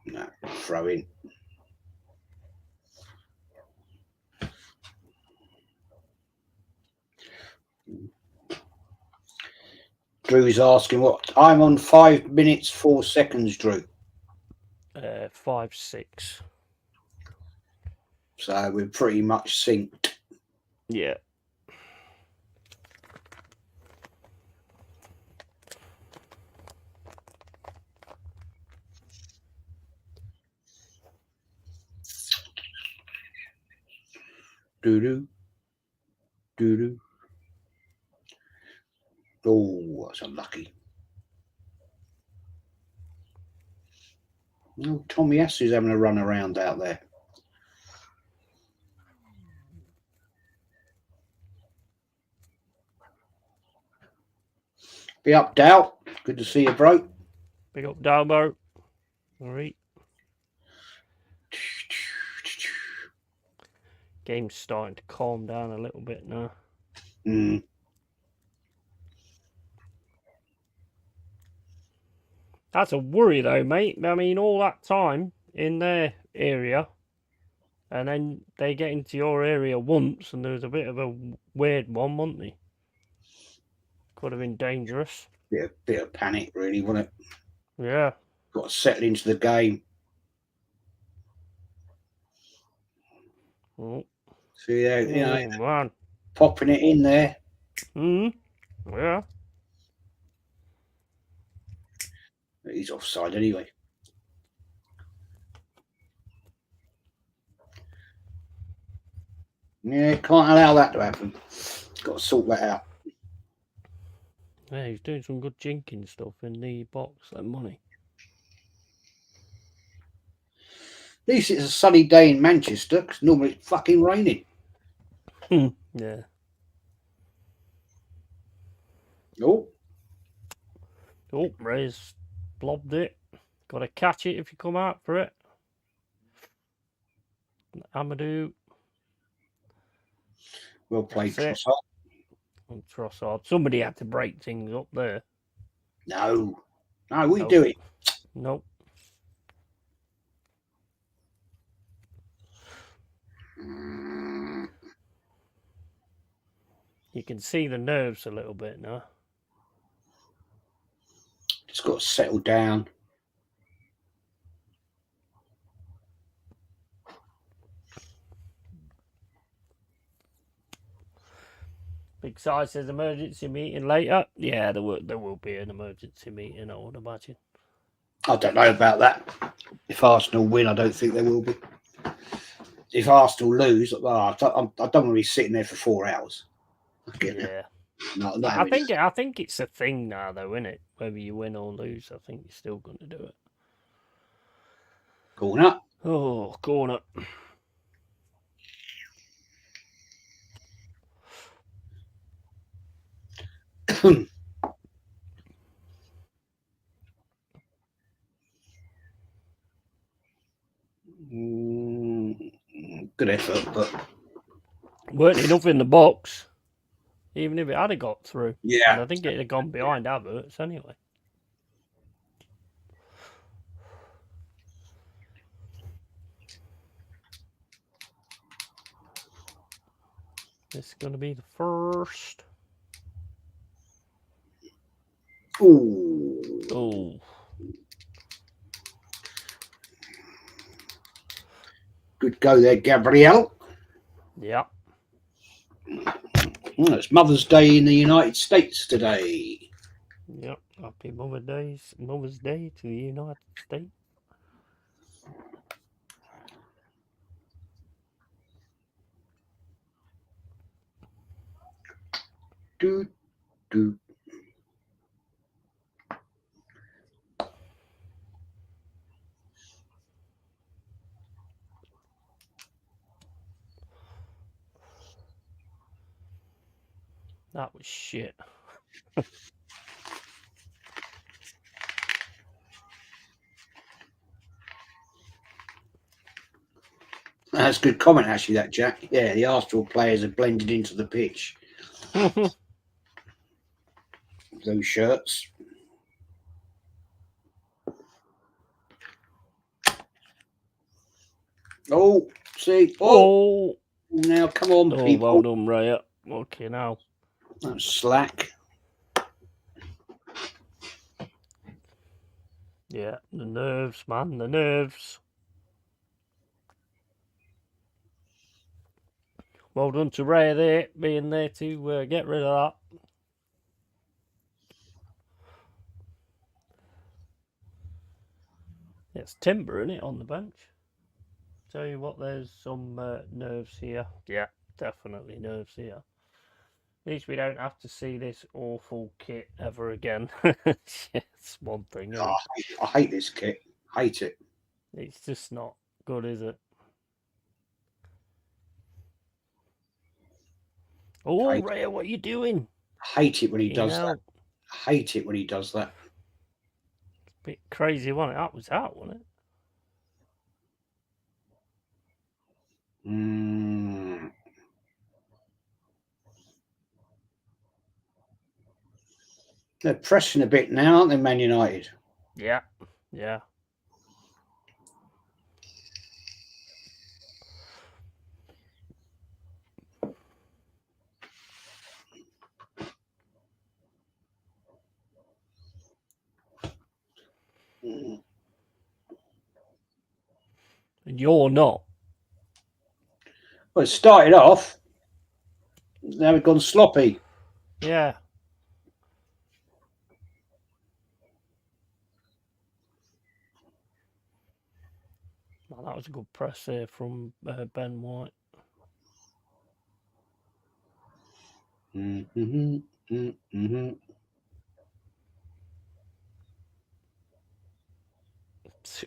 No. Throw in. Drew's asking what I'm on 5 minutes 4 seconds, Drew. 5-6. So we're pretty much synced. Yeah. Doo-doo. Doo-doo. Oh, that's unlucky. Oh, Tommy S is having a run around out there. Be up, Dow. Good to see you, bro. Big up, Dalbo. All right. Game's starting to calm down a little bit now. That's a worry, though, mate. I mean, all that time in their area, and then they get into your area once, and there was a bit of a weird one, wasn't they? Could have been dangerous. Bit of panic, really, wasn't it? Yeah. Got to settle into the game. Oh. So, yeah, you know, Man. popping it in there. Yeah. He's offside anyway. Yeah, can't allow that to happen. Got to sort that out. Yeah, he's doing some good jinking stuff in the box, that money. At least it's a sunny day in Manchester, because normally it's fucking raining. Yeah. Oh, Ray's blobbed it. Got to catch it if you come out for it. Amadou. well played, That's Trossard. Trossard. Somebody had to break things up there. No, we do it. Nope. You can see the nerves a little bit now. Just got to settle down. Big Si says emergency meeting later. Yeah, there will be an emergency meeting, I would imagine. I don't know about that. If Arsenal win, I don't think there will be. If Arsenal lose, I don't want to be sitting there for 4 hours. Yeah. No, I think it's a thing now, though, isn't it? Whether you win or lose, I think you're still going to do it. Corner. Oh, corner. Good effort, but weren't enough in the box. Even if it had got through. Yeah. And I think it had gone behind Havertz anyway. This is going to be the first. Ooh. Oh. Good go there, Gabrielle. Yeah. It's Mother's Day in the United States today. Yep. Happy Mother's Day to the United States. Do, do. That was shit. That's a good comment, actually, that, Jack. Yeah, the Arsenal players have blended into the pitch. Those shirts. Oh, see. Oh. Now, come on, Oh, people. well done, Raya. Okay, now. That's slack. Yeah, the nerves, man, the nerves. Well done to Raya there, being there to get rid of that. It's timber, isn't it, on the bench? Tell you what, there's some nerves here. Yeah, definitely nerves here. At least we don't have to see this awful kit ever again. It's one thing, isn't it? I hate this kit. Hate it. It's just not good, is it? Oh, Hate Raya, what are you doing? Hate it when he You does know, that. Hate it when he does that. bit crazy, wasn't it? That was out, wasn't it? They're pressing a bit now, aren't they, Man United? Yeah, yeah. And you're not. Well, it started off. Now we've gone sloppy. Yeah. Well, that was a good press there from Ben White.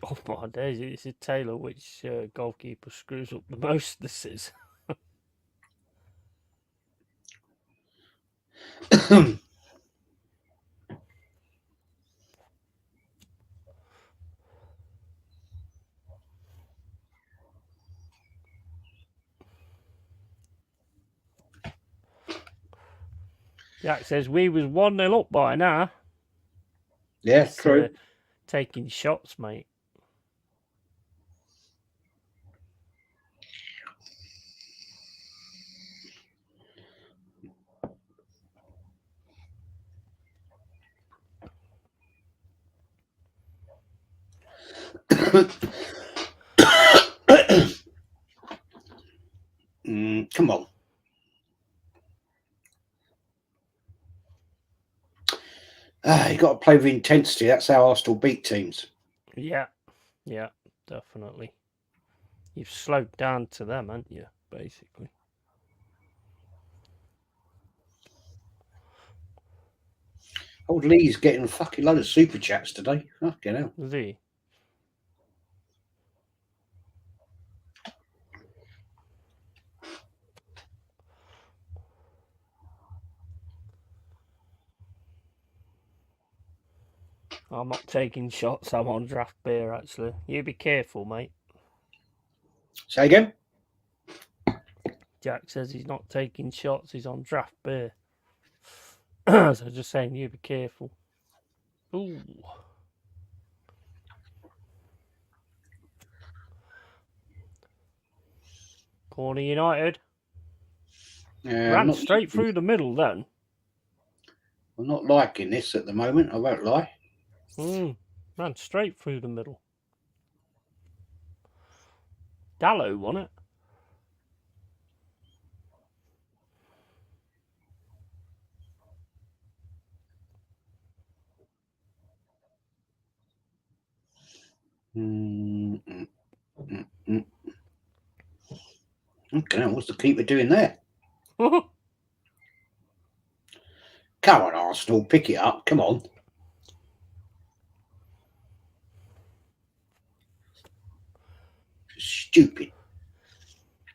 Oh my days, it's a Taylor which goalkeeper screws up the most. This is. Jack says we was 1-0 up by now. Yeah, It's, true. Taking shots, mate. Come on. You got to play with intensity. That's how Arsenal beat teams. Yeah, definitely. You've slowed down to them, haven't you? Basically. Old Lee's getting a fucking load of super chats today. Fucking hell. Is he? I'm not taking shots. I'm on draft beer, actually. You be careful, mate. Say again? Jack says he's not taking shots. He's on draft beer. So just saying, you be careful. Ooh. Corner United. Ran straight through the middle then. I'm not liking this at the moment, I won't lie. Ran straight through the middle. Dallo won it. Okay, what's the keeper doing there? Come on, Arsenal, pick it up. Come on. Stupid.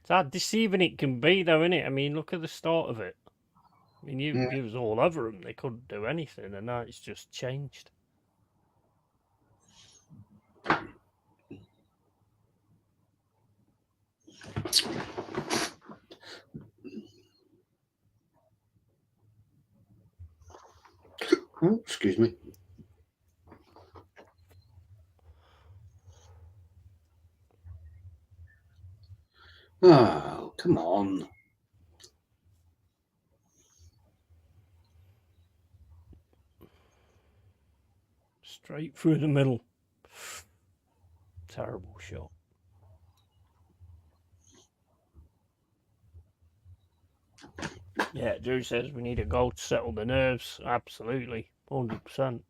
It's how deceiving it can be, though, isn't it? I mean, look at the start of it. I mean, you was all over them. They couldn't do anything, and now it's just changed. Oh, excuse me. Oh, come on. Straight through the middle. Terrible shot. Yeah, Drew says we need a goal to settle the nerves. Absolutely. 100%.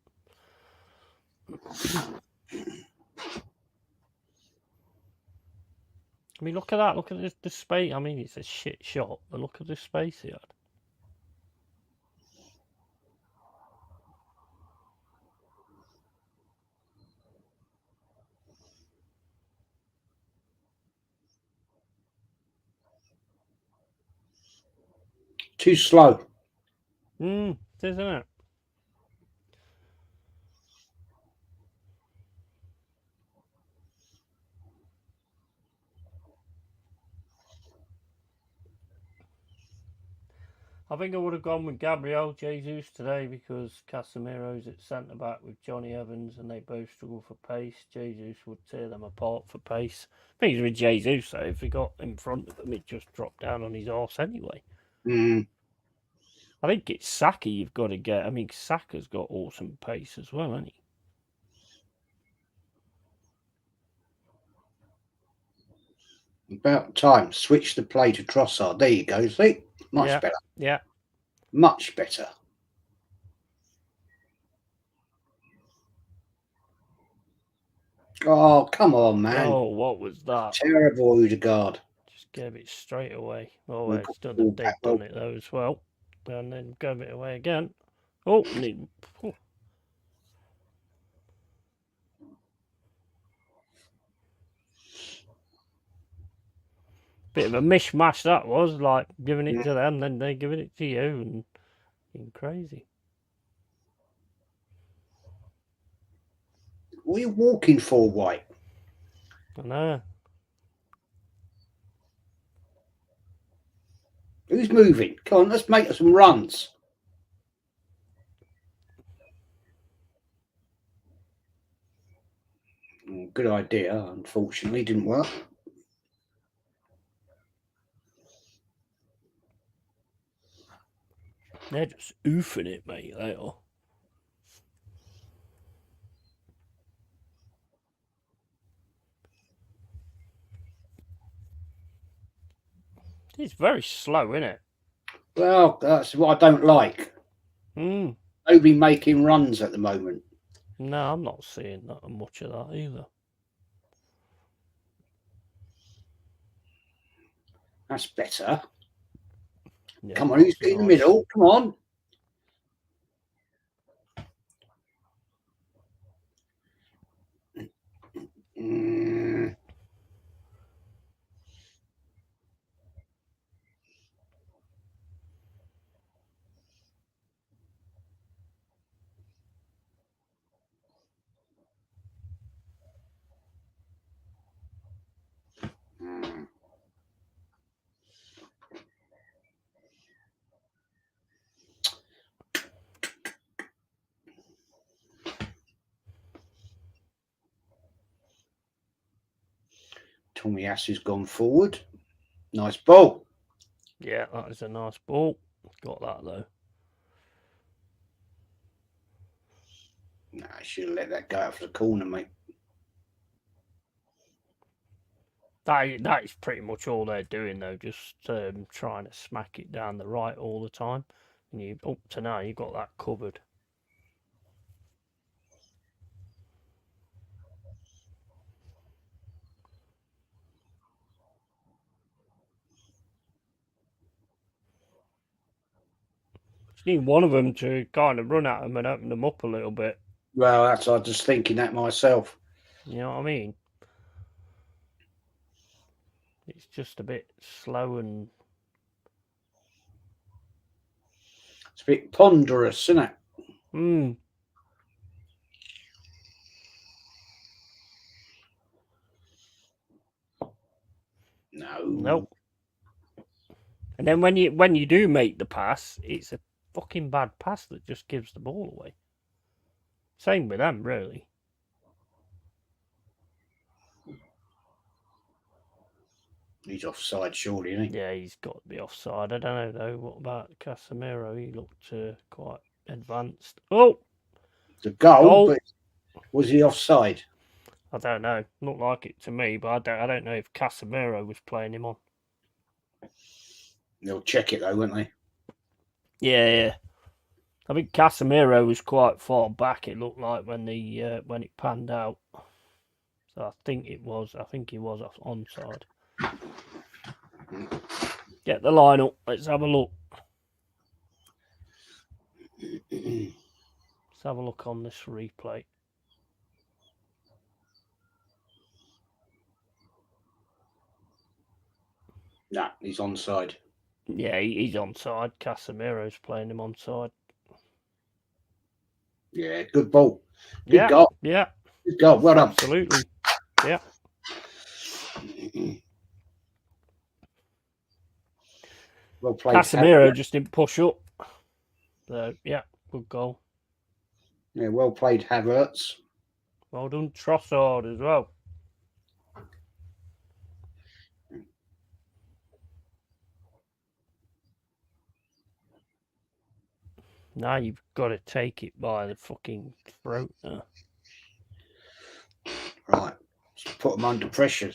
I mean, look at that. Look at the space. I mean, it's a shit shot, but look at the space he had. Too slow. Isn't it? I think I would have gone with Gabriel Jesus today because Casemiro's at centre back with Johnny Evans and they both struggle for pace. Jesus would tear them apart for pace. I think with Jesus, though, if he got in front of him, he'd just drop down on his arse anyway. I think it's Saka you've got to get. I mean, Saka's got awesome pace as well, hasn't he? About time. Switch the play to Trossard. There you go. See? Much better. Yeah. Much better. Oh, come on, man. Oh, what was that? Terrible Odegaard. Just gave it straight away. Oh, it's done a dig on it, though, as well. And then gave it away again. Oh, bit of a mishmash that was, like giving it to them, then they giving it to you, and being crazy. What are you walking for, White? I know. Who's moving? Come on, let's make some runs. Good idea. Unfortunately, didn't work. They're just oofing it, mate. They are. It's very slow, isn't it? Well, that's what I don't like. Nobody making runs at the moment. No, I'm not seeing that much of that either. That's better. Yeah, come on, who's in the middle? Come on. Tommy Ass has gone forward. Nice ball. Yeah, that is a nice ball. Got that though. Nah, I should have let that go out for the corner, mate. That is pretty much all they're doing though, just trying to smack it down the right all the time. And you up to now, you got that covered. Just need one of them to kind of run at them and open them up a little bit. Well, I was just thinking that myself. You know what I mean? It's just a bit slow and It's a bit ponderous, isn't it? No. Nope. And then when you do make the pass, it's a fucking bad pass that just gives the ball away. Same with them, really. He's offside, surely, isn't he? Yeah, he's got to be offside. I don't know though. What about Casemiro? He looked quite advanced. Oh, The goal, but was he offside? I don't know. Looked like it to me, but I don't know if Casemiro was playing him on. They'll check it though, won't they? Yeah. I think Casemiro was quite far back. It looked like when it panned out. So I think he was onside. Get the line up. Let's have a look. Let's have a look on this replay. Nah, he's onside. Yeah, he's onside. Casemiro's playing him onside. Yeah, good ball. Good goal. Yeah. Good goal. Well done. Absolutely. Yeah. Well played. Casemiro just didn't push up. So, yeah, good goal. Yeah, well played, Havertz. Well done, Trossard as well. Now you've got to take it by the fucking throat now. Right. Let's put them under pressure.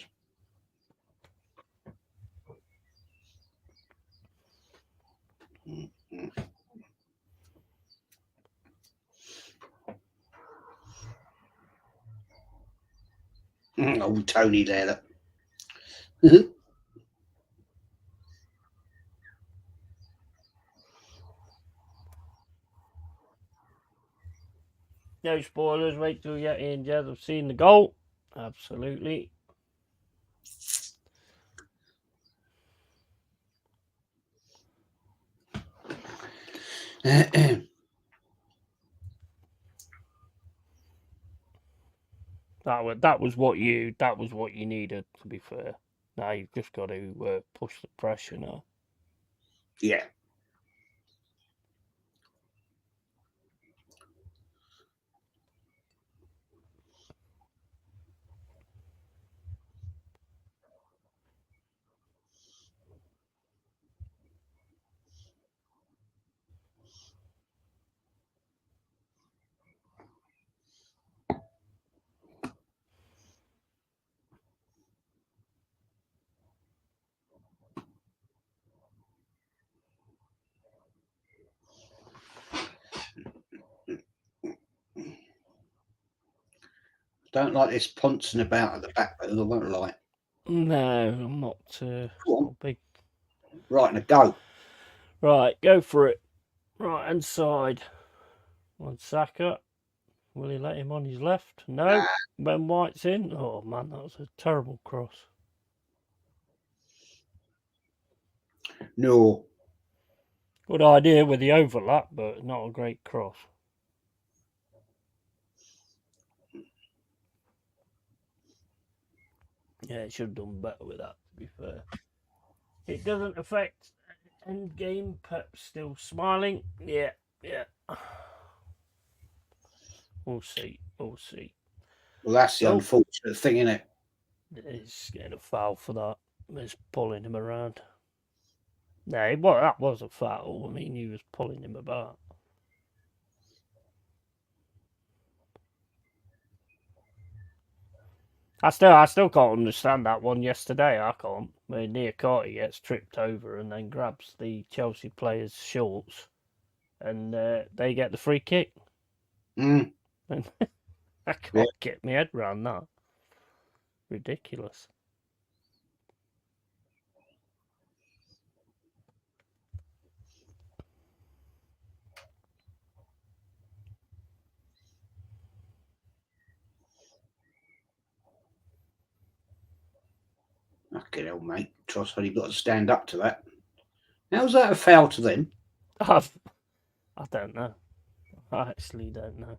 Oh, Tony there. No spoilers. Wait till Yeti and Jez have seen the goal. Absolutely. That was what you needed, to be fair. Now you've just got to push the pressure now. Yeah. Don't like this pouncing about at the back, but I won't lie. No, I'm not. Not big. Right, and a go. Right, go for it. Right hand side. Wan-Bissaka. Will he let him on his left? No. Ben White's in. Oh man, that was a terrible cross. No. Good idea with the overlap, but not a great cross. Yeah, it should have done better with that, to be fair. It doesn't affect end game. Pep's still smiling. Yeah. We'll see. Well, that's the unfortunate thing, isn't it? He's getting a foul for that. He's pulling him around. No, well, that was a foul. I mean, he was pulling him about. I still can't understand that one yesterday. I can't. Where Niakate gets tripped over and then grabs the Chelsea player's shorts, and they get the free kick. Mm. And I can't get my head around that. Ridiculous. Fucking hell, mate. Trossard, you've got to stand up to that. How's that a foul to them? I don't know. I actually don't know.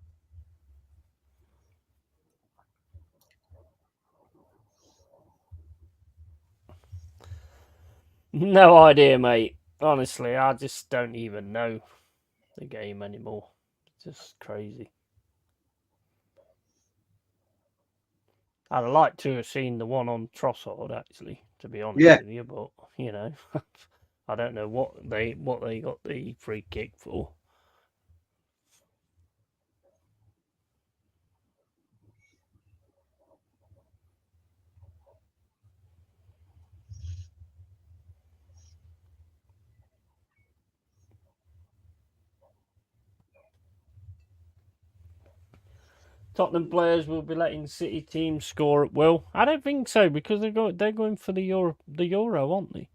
No idea, mate. Honestly, I just don't even know the game anymore. It's just crazy. I'd have liked to have seen the one on Trossard, actually, to be honest with you, but you know, I don't know what they got the free kick for. Tottenham players will be letting City teams score at will. I don't think so because they're going for the Euro, aren't they?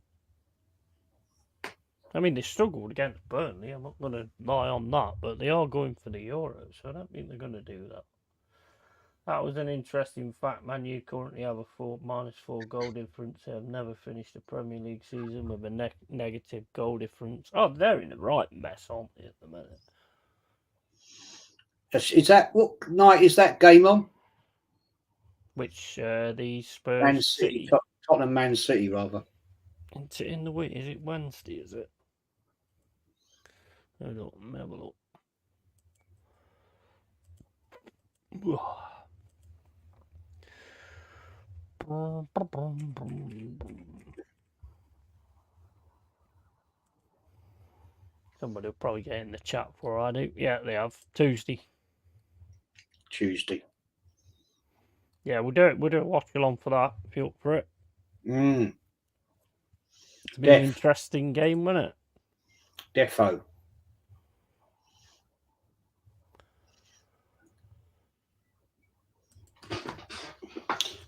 I mean, they struggled against Burnley. I'm not going to lie on that, but they are going for the Euro, so I don't think they're going to do that. That was an interesting fact. Man U currently have a -4 goal difference. They have never finished a Premier League season with a negative goal difference. Oh, they're in the right mess, aren't they, at the minute? Is that what night is that game on? Which the Spurs Man City, Tottenham Man City, rather. Is it in the week? Is it Wednesday? Is it? Hold on, have a look. Somebody will probably get in the chat before I do. Yeah, they have Tuesday. Yeah, we'll do it. We'll do a watch along for that. If you're up for it. Mm. It's been an interesting game, wasn't it? Defo.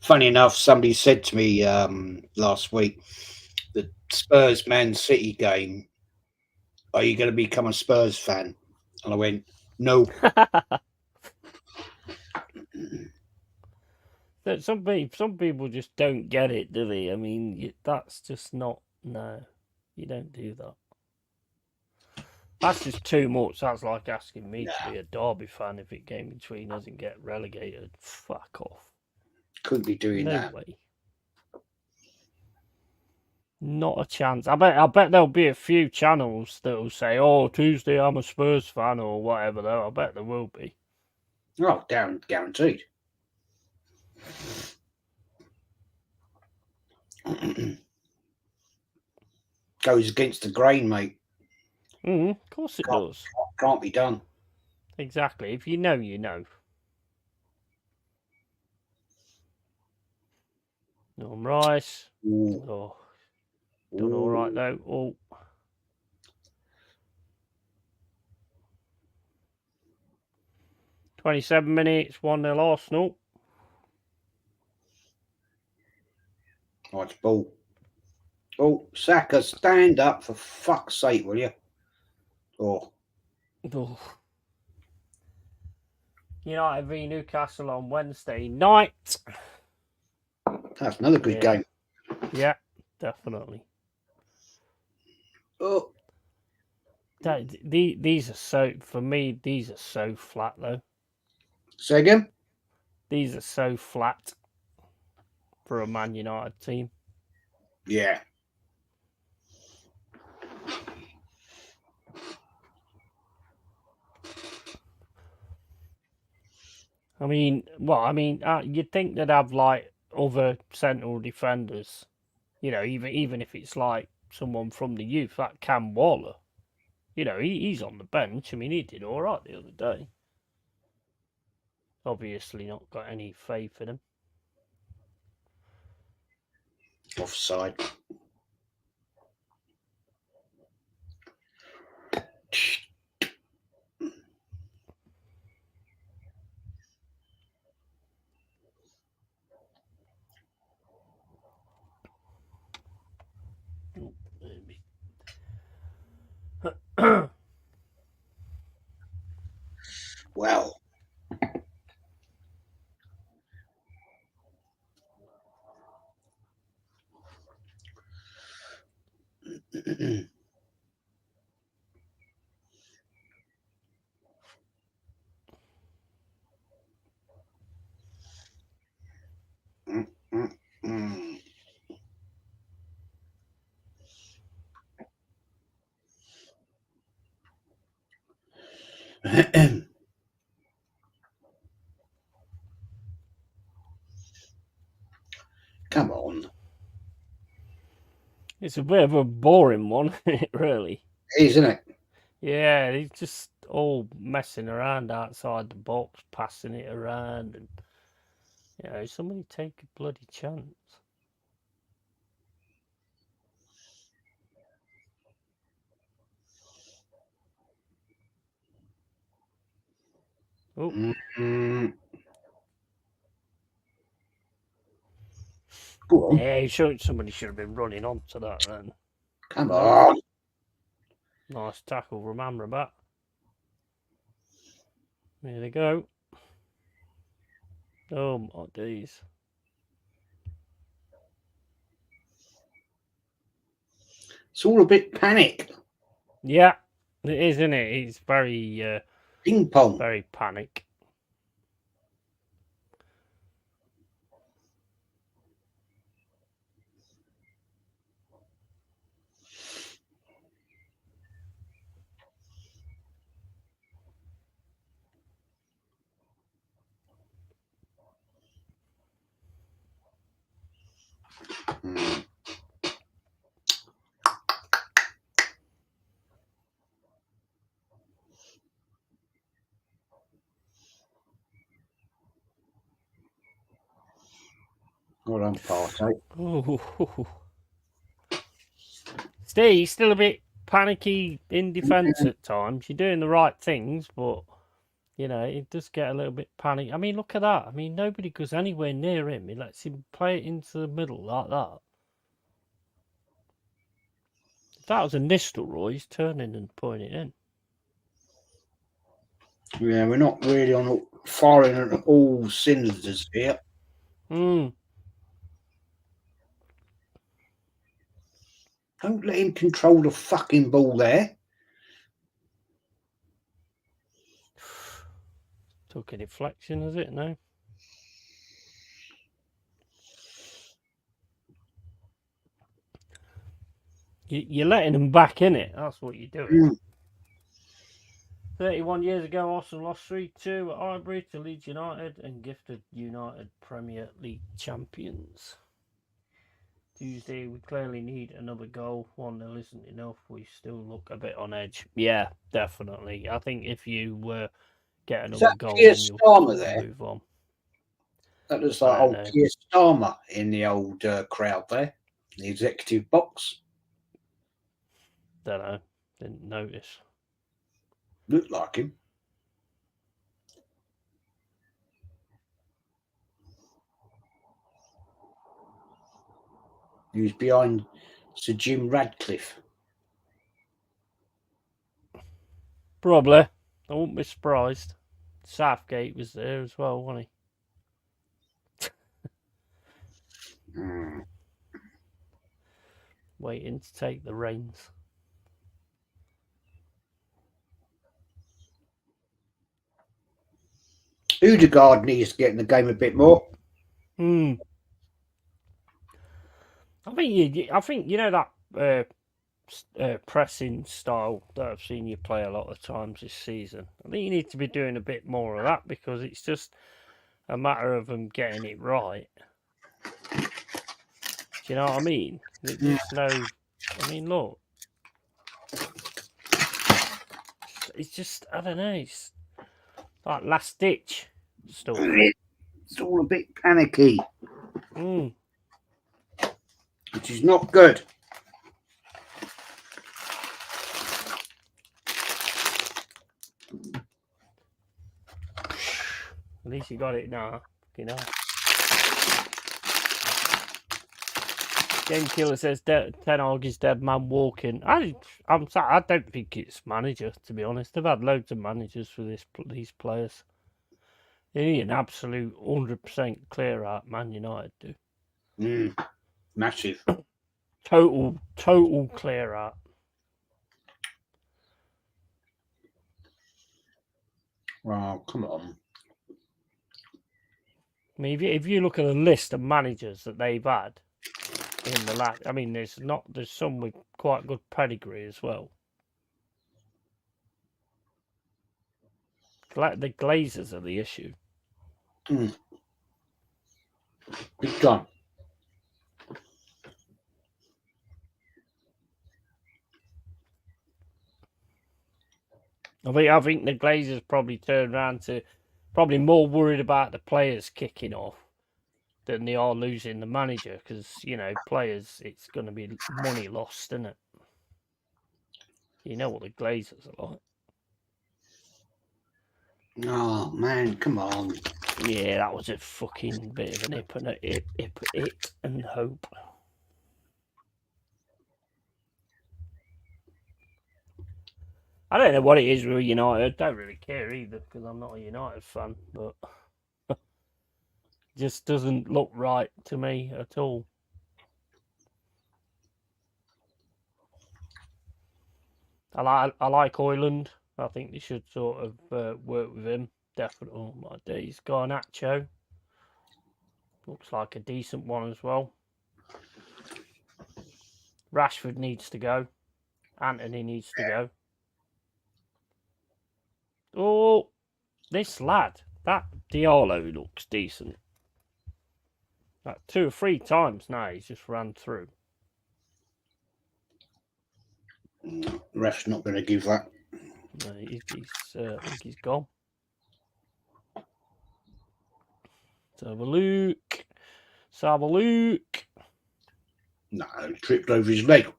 Funny enough, somebody said to me last week, the Spurs Man City game, are you going to become a Spurs fan? And I went, no. Some people just don't get it, do they? I mean, that's just not. No, you don't do that. That's just too much. That's like asking me to be a Derby fan if it came between us and get relegated. Fuck off. Couldn't be doing that. No way. Not a chance. I bet there'll be a few channels that'll say, "Oh, Tuesday I'm a Spurs fan" or whatever. Though I bet there will be. Oh, guaranteed. Goes against the grain, mate. Of course it does. Can't be done. Exactly. If you know, you know. Norm Rice. Ooh. Oh, done all right though. Oh. "27 minutes, 1-0 Arsenal." Oh, it's ball. Oh, Saka, stand up for fuck's sake, will you? Oh. United v Newcastle on Wednesday night. That's another good game. Yeah, definitely. Oh. These are so, for me, these are so flat though. Say again? These are so flat for a Man United team. Yeah. I mean, you'd think they'd have like other central defenders, you know, even if it's like someone from the youth, that Cam Waller. You know, he's on the bench. I mean, he did all right the other day. Obviously not got any faith in him. Offside. Well. Come on. It's a bit of a boring one, really. Isn't it? Yeah, he's just all messing around outside the box, passing it around, and you know, somebody take a bloody chance. Oh. Yeah, somebody should have been running onto that then. Come on. Nice tackle from Amrabat. There they go. Oh my days. It's all a bit panic. Yeah, it is, isn't it? It's very ping pong. Very panic. Well done, Partey. Oh. He's still a bit panicky in defence at times. You're doing the right things, but you know, it does get a little bit panic. I mean, look at that. I mean, nobody goes anywhere near him. He lets him play it into the middle like that. If that was a Nistelrooy, he's turning and putting it in. Yeah, we're not really firing at all cylinders here. Don't let him control the fucking ball there. Took a deflection, is it? No. You're letting them back in it. That's what you're doing. 31 years ago, Arsenal lost 3-2 at Highbury to Leeds United and gifted United Premier League champions. Tuesday, we clearly need another goal. 1-0 isn't enough. We still look a bit on edge. Yeah, definitely. I think if you get another goal, then you'll move on. That looks like old Keir Starmer in the old crowd there, the executive box. Don't know. Didn't notice. Looked like him. He was behind Sir Jim Radcliffe. Probably. I wouldn't be surprised. Southgate was there as well, wasn't he? Waiting to take the reins. Odegaard needs to get in the game a bit more. I think you know that pressing style that I've seen you play a lot of times this season. I think you need to be doing a bit more of that because it's just a matter of them getting it right. Do you know what I mean? There's no I mean, look. It's just, I don't know, it's like last ditch stuff. It's all a bit panicky, Mm. which is not good. At least you got it now. You know. Game Killer says Ten Hag is dead man walking. I'm sorry, I don't think it's manager, to be honest. They've had loads of managers for these players. They need an absolute 100% clear out, Man United do. Massive. Total clear out. Well, come on. I mean, if you look at the list of managers that they've had in the last, I mean, there's some with quite good pedigree as well. The Glazers are the issue. Big time. I think the Glazers probably turned around to probably more worried about the players kicking off than they are losing the manager, because, you know, players, it's going to be money lost, isn't it? You know what the Glazers are like. Oh, man, come on. Yeah, that was a fucking bit of an hip and hope. I don't know what it is with United. I don't really care either, because I'm not a United fan, but just doesn't look right to me at all. I like Højlund. I think they should sort of work with him. Definitely. Oh my days. Garnacho looks like a decent one as well. Rashford needs to go. Anthony needs to go. Oh, this lad, that Diallo looks decent. Like 2 or 3 times now he's just ran through. The ref's not going to give that. No, I think he's gone. Let's have a look. No, he tripped over his leg.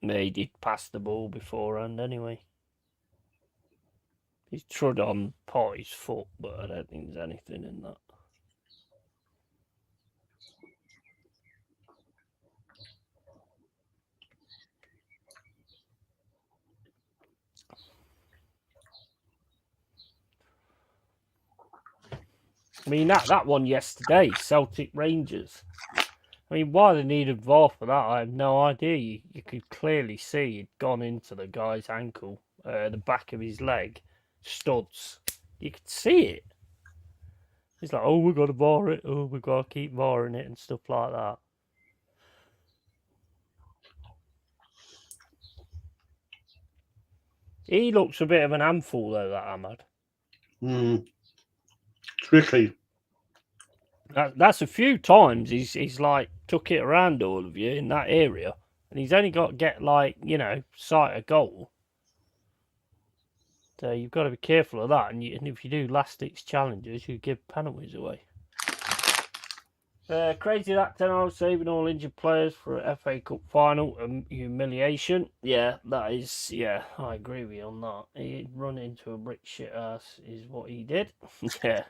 No, he did pass the ball beforehand anyway. He's trod on Partey's foot, but I don't think there's anything in that. I mean, that one yesterday, Celtic Rangers. I mean, why they needed VAR for that, I have no idea. You could clearly see he'd gone into the guy's ankle, the back of his leg, studs. You could see it. He's like, oh, we've got to VAR it. Oh, we've got to keep VARing it and stuff like that. He looks a bit of an handful, though, that Ahmad. Tricky. That's a few times he's like took it around all of you in that area, and he's only got to get, like, you know, sight a goal. So you've got to be careful of that, and if you do last-ditch challenges, you give penalties away. Crazy that Ten Hag saving all injured players for an FA Cup final, humiliation. Yeah, that is, yeah, I agree with you on that. He'd run into a brick shit ass is what he did. yeah.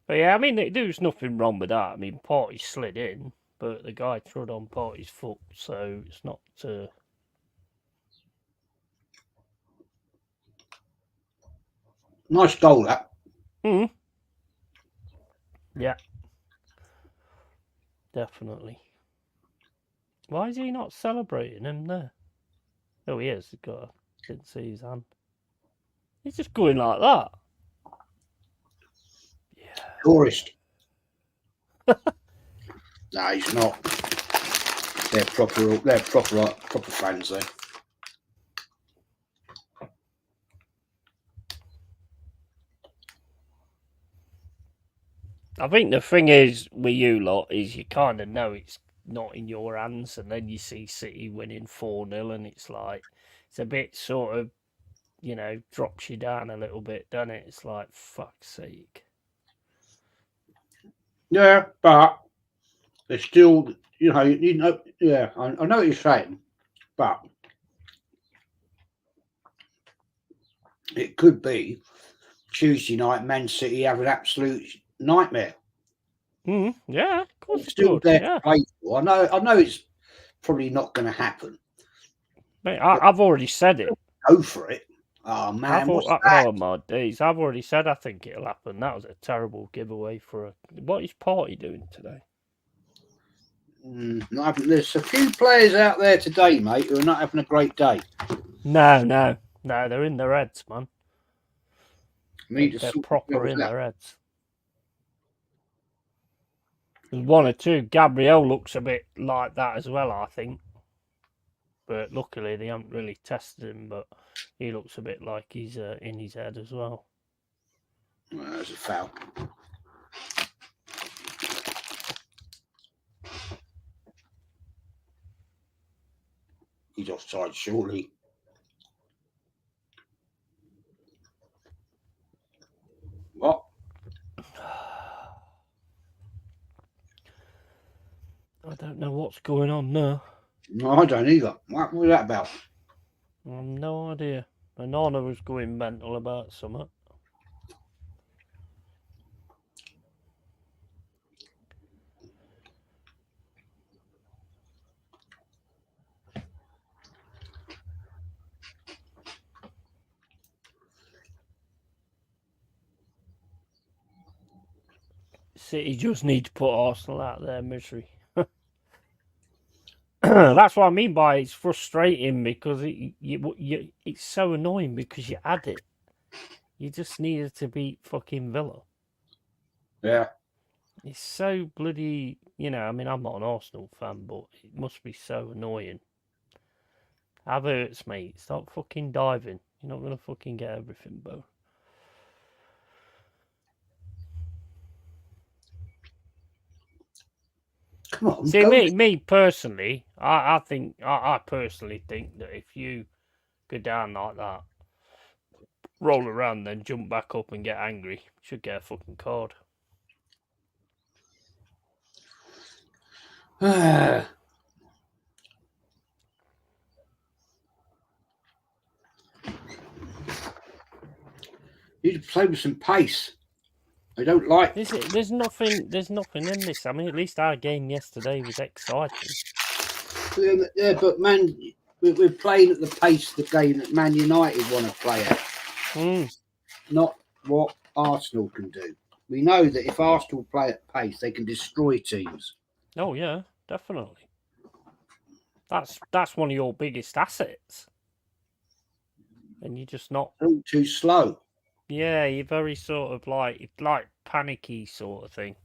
But yeah, I mean, there's nothing wrong with that. I mean, Partey slid in, but the guy trod on Partey's foot, so it's not... Nice goal, that. Yeah. Definitely. Why is he not celebrating him there? Oh, he is. Didn't see his hand. He's just going like that. Yeah. Tourist. No, he's not. They're proper fans, though. I think the thing is with you lot is you kind of know it's not in your hands, and then you see City winning 4-0, and it's like it's a bit sort of, you know, drops you down a little bit, doesn't it? It's like, fuck's sake. Yeah, but it's still, you know, yeah, I know what you're saying, but it could be Tuesday night, Man City have an absolute nightmare. Yeah, of course It's it still could. there Yeah. to play for. I know it's probably not going to happen. Mate, I've already said it. Go for it. Oh man, what's that? Oh my days! I've already said I think it'll happen. That was a terrible giveaway for a. What is Party doing today? There's a few players out there today, mate, who are not having a great day. No, they're in their heads, man. They're proper in their heads. There's one or two. Gabriel looks a bit like that as well, I think. But luckily they haven't really tested him. But he looks a bit like he's in his head as well. Well, there's a foul. He's offside, surely. What? I don't know what's going on there. No, I don't either. What was that about? I have no idea. Anana was going mental about something. City just need to put Arsenal out of their misery. That's what I mean by it's frustrating because it's so annoying because you had it. You just needed to beat fucking Villa. Yeah. It's so bloody, you know, I mean, I'm not an Arsenal fan, but it must be so annoying. Havertz, mate, stop fucking diving. You're not going to fucking get everything, bro. Come on. See, me personally, I personally think that if you go down like that, roll around, then jump back up and get angry, you should get a fucking card. You need to play with some pace. I don't like. There's nothing in this. I mean, at least our game yesterday was exciting. Yeah, but man, we're playing at the pace of the game that Man United want to play at. Not what Arsenal can do. We know that if Arsenal play at pace, they can destroy teams. Oh yeah, definitely. That's one of your biggest assets, and you're just not too slow. Yeah, you're very sort of like panicky sort of thing.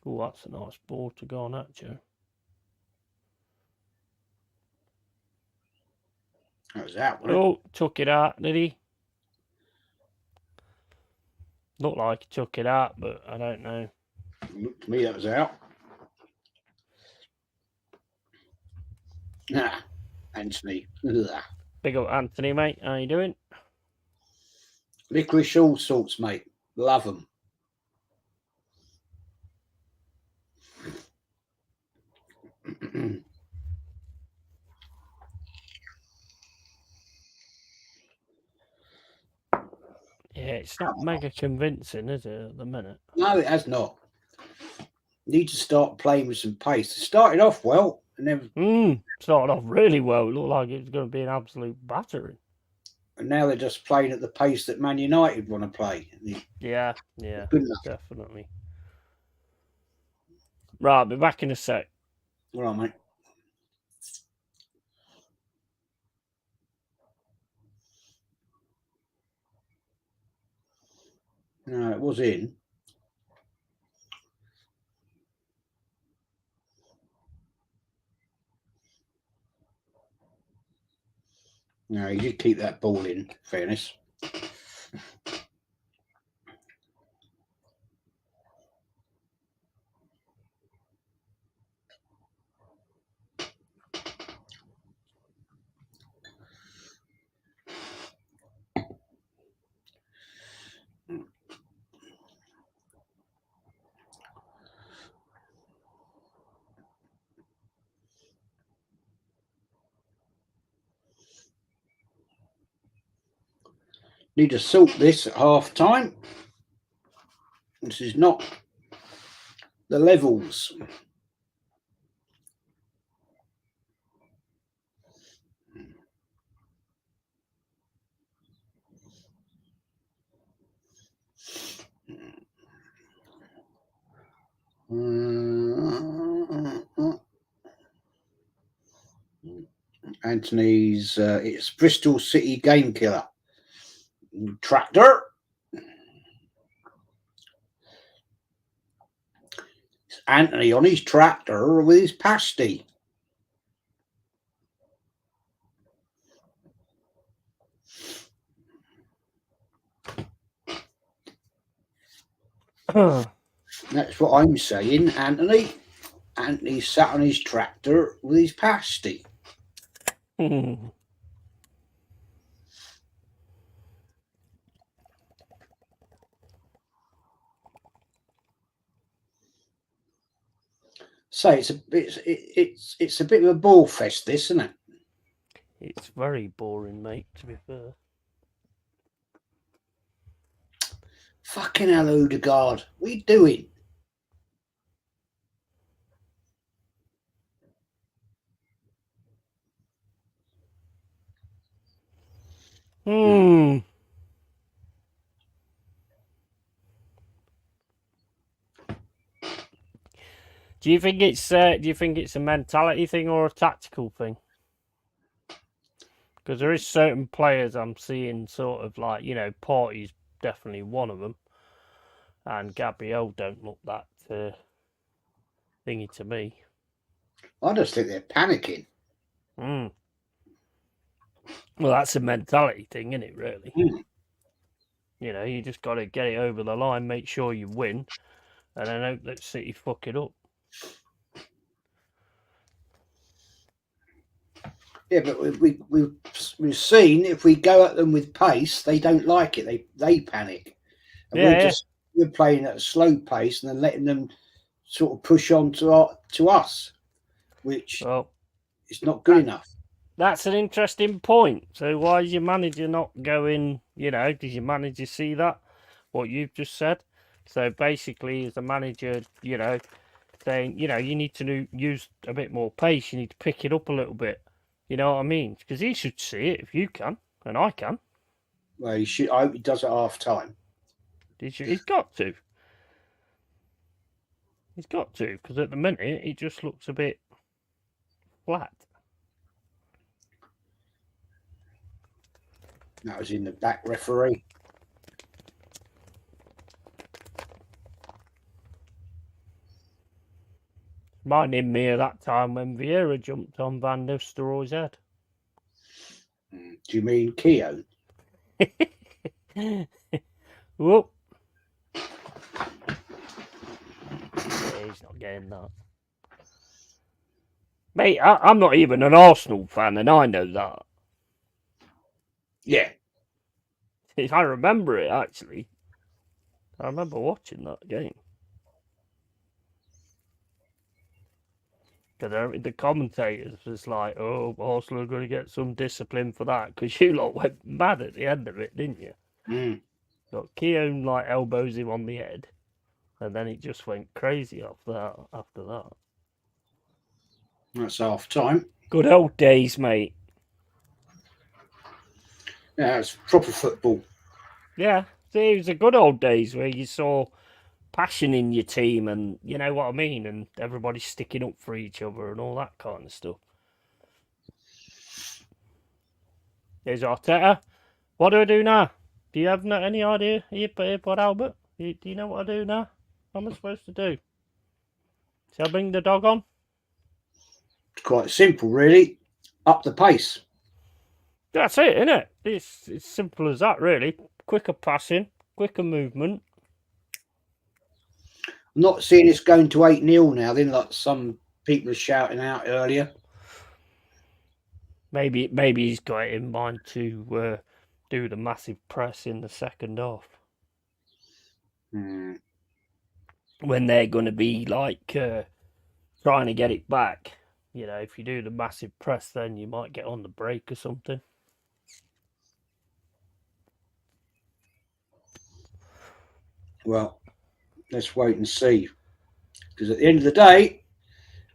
Oh, that's a nice ball to go on that, Joe. That was out, wasn't it? Took it out, did he? Looked like he took it out, but I don't know. Looked to me that was out. Anthony. Big up Anthony, mate. How you doing? Licorice all sorts, mate. Love them. Yeah, it's not mega convincing, is it, at the minute? No, it has not. Need to start playing with some pace. It started off well, and then started off really well. It looked like it was going to be an absolute battering. And now they're just playing at the pace that Man United want to play. Yeah, definitely. Right, I'll be back in a sec. All right, mate. No, it was in. No, he did keep that ball in fairness. Need to salt this at half time. This is not the levels. Anthony's it's Bristol City game killer. Tractor. It's Anthony on his tractor with his pasty. That's what I'm saying, Anthony. Anthony sat on his tractor with his pasty. So it's a bit of a ball fest, this, isn't it? It's very boring, mate, to be fair. Fucking hell, Odegaard. What are you doing? Do you think it's a mentality thing or a tactical thing? Because there is certain players I'm seeing sort of like, you know, Partey's definitely one of them, and Gabriel don't look that thingy to me. I just think they're panicking. Well, that's a mentality thing, isn't it? Really. You know, you just got to get it over the line, make sure you win, and then hope that City fuck it up. Yeah, but we've seen if we go at them with pace, they don't like it. They panic. And we're playing at a slow pace and then letting them sort of push on to us, which is not good enough. That's an interesting point. So why is your manager not going, you know, did your manager see that, what you've just said? So basically, as a manager, you know, saying, you know, you need to use a bit more pace, you need to pick it up a little bit. You know what I mean? Because he should see it if you can, and I can. Well, he should. I hope he does at half time. He's got to. He's got to, because at the minute, it just looks a bit flat. That was in the back, referee. Reminded me of that time when Vieira jumped on Van Nistelrooy's head. Do you mean Keown? Whoop. Yeah, he's not getting that. Mate, I'm not even an Arsenal fan, and I know that. Yeah. I remember it, actually. I remember watching that game. Because the commentators was like, oh, Arsenal are going to get some discipline for that, because you lot went mad at the end of it, didn't you? Got Keown like elbows him on the head, and then it just went crazy after that. That's half time. Good old days, mate. Yeah, it's proper football. Yeah, see, it was the good old days where you saw passion in your team, and you know what I mean, and everybody sticking up for each other and all that kind of stuff. There's Arteta. What do I do now? Do you have any idea, but Albert? Do you know what I do now? What am I supposed to do? Shall I bring the dog on? It's quite simple, really. Up the pace. That's it, isn't it? It's simple as that, really. Quicker passing, quicker movement. I'm not seeing it's going to 8-0 now, then, like some people are shouting out earlier. Maybe he's got it in mind to do the massive press in the second half. Hmm. When they're going to be like trying to get it back. You know, if you do the massive press, then you might get on the break or something. Well, let's wait and see. Because at the end of the day,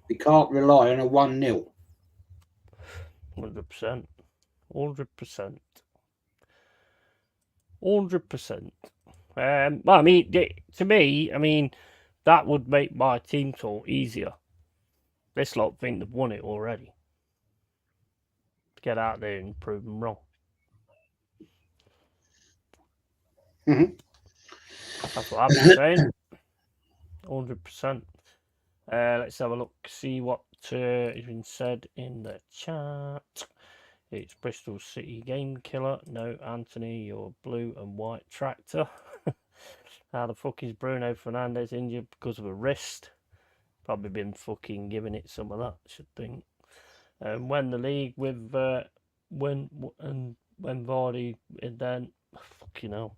we can't rely on a 1-0. 100%. 100%. 100%. Well, I mean, to me, I mean, that would make my team talk easier. This lot think they've won it already. Get out there and prove them wrong. Mm-hmm. That's what I've been saying. 100%. Let's have a look, see what has been said in the chat. It's Bristol City Game Killer. No, Anthony, your blue and white tractor. How the fuck is Bruno Fernandes injured because of a wrist? Probably been fucking giving it some of that, I should think. When the league with when Vardy and then fucking hell.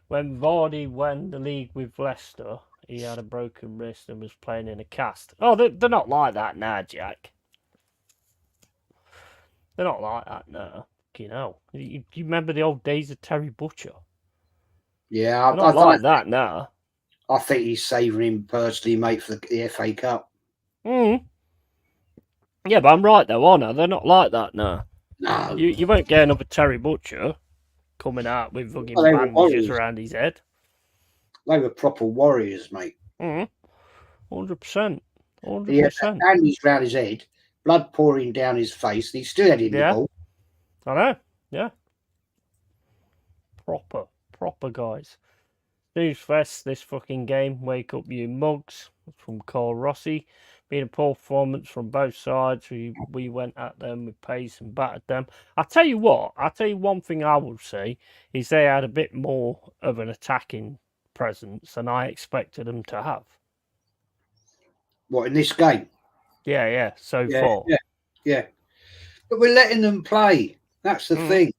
When Vardy won the league with Leicester, he had a broken wrist and was playing in a cast. Oh, they're not like that now, Jack. They're not like that now. You know, you remember the old days of Terry Butcher? Yeah, They're not like that now. I think he's saving him personally, mate, for the FA Cup. Yeah, but I'm right though, aren't I? They're not like that now. No. You won't get another Terry Butcher coming out with fucking bandages around his head. They were proper warriors, mate. 100%. 100%. He had bandages around his head, blood pouring down his face, and he still had it in the ball. I know, yeah. Proper guys. Snooze fest this fucking game. Wake up, you mugs. From Carl Rossi. Been a poor performance from both sides. We went at them with pace and battered them. I'll tell you one thing I will say is they had a bit more of an attacking presence than I expected them to have. What, in this game? Yeah, so far. Yeah. But we're letting them play. That's the thing.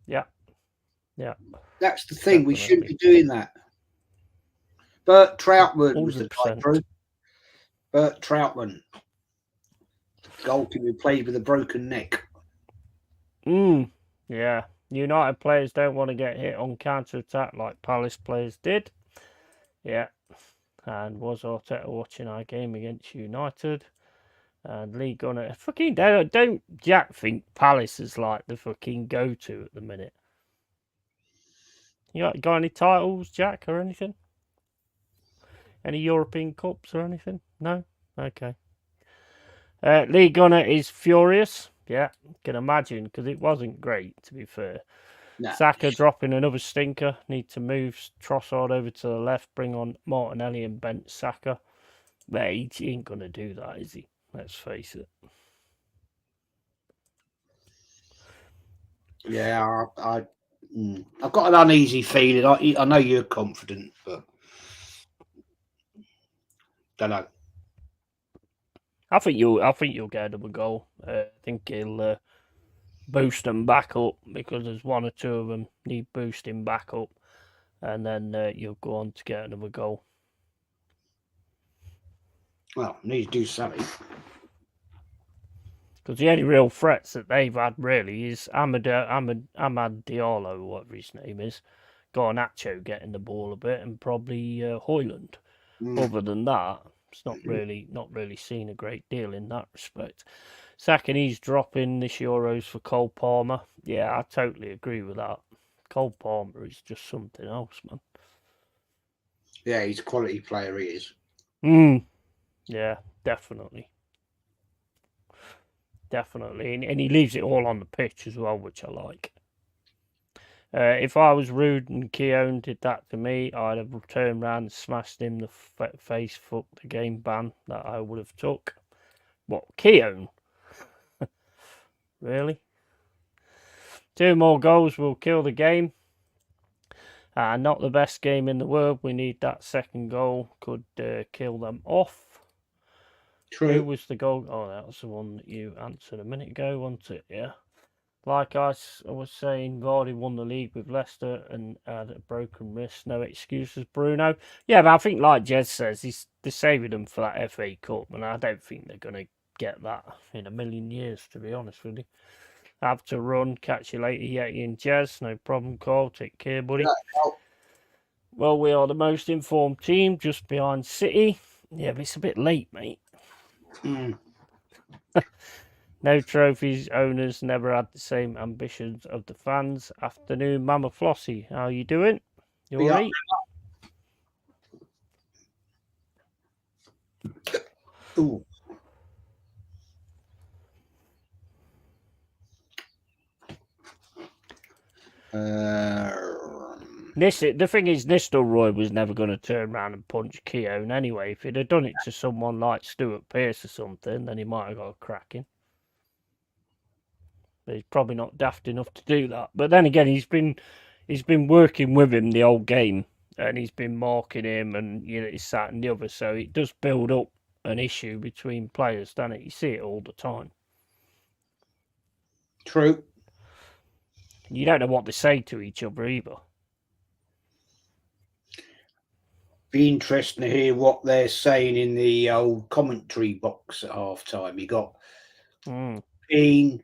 Yeah. That's the thing. We shouldn't be doing that. Bert Troutman was the guy through. Bert Troutman. Goalkeeper who played with a broken neck. Yeah. United players don't want to get hit on counter-attack like Palace players did. Yeah. And was Arteta watching our game against United? And League on it. Fucking don't Jack think Palace is like the fucking go-to at the minute. You got any titles, Jack, or anything? Any European Cups or anything? No? Okay. League on it is furious. Yeah, can imagine, because it wasn't great, to be fair. No. Saka dropping another stinker. Need to move Trossard over to the left, bring on Martinelli and bench Saka. But he ain't going to do that, is he? Let's face it. Yeah, I've got an uneasy feeling. I know you're confident, but don't know. I think you'll get another goal. I think he'll boost them back up, because there's one or two of them need boosting back up, and then you'll go on to get another goal. Well, need to do something. Because the only real threats that they've had really is Amad Diallo, whatever his name is, Garnacho getting the ball a bit, and probably Højlund. Other than that, it's not really seen a great deal in that respect. Second, he's dropping this Euros for Cole Palmer. Yeah, I totally agree with that. Cole Palmer is just something else, man. Yeah, he's a quality player, he is. Yeah, definitely. And he leaves it all on the pitch as well, which I like. If I was rude and Keown did that to me, I'd have turned around and smashed him the face, fuck the game ban that I would have took. What, Keown? Really? 2 more goals will kill the game. Not the best game in the world. We need that second goal. Could kill them off. True. Who was the goal? Oh, that was the one that you answered a minute ago, wasn't it? Yeah. Like I was saying, Vardy won the league with Leicester and had a broken wrist. No excuses, Bruno. Yeah, but I think, like Jez says, they're saving them for that FA Cup, and I don't think they're going to get that in a million years, to be honest with you. Have to run. Catch you later, Yeti and Jez. No problem, Carl. Take care, buddy. Yeah. Well, we are the most informed team, just behind City. Yeah, but it's a bit late, mate. No trophies, owners never had the same ambitions of the fans. Afternoon, Mama Flossie, how you doing? You Yeah. alright? Ooh. The thing is, Nistelrooy was never going to turn around and punch Keown anyway. If he'd have done it to someone like Stuart Pearce or something, then he might have got a cracking. But he's probably not daft enough to do that. But then again, he's been working with him the whole game, and he's been marking him, and it's that and the other. So it does build up an issue between players, doesn't it? You see it all the time. True. You don't know what they say to each other either. Be interesting to hear what they're saying in the old commentary box at half time. You got Keane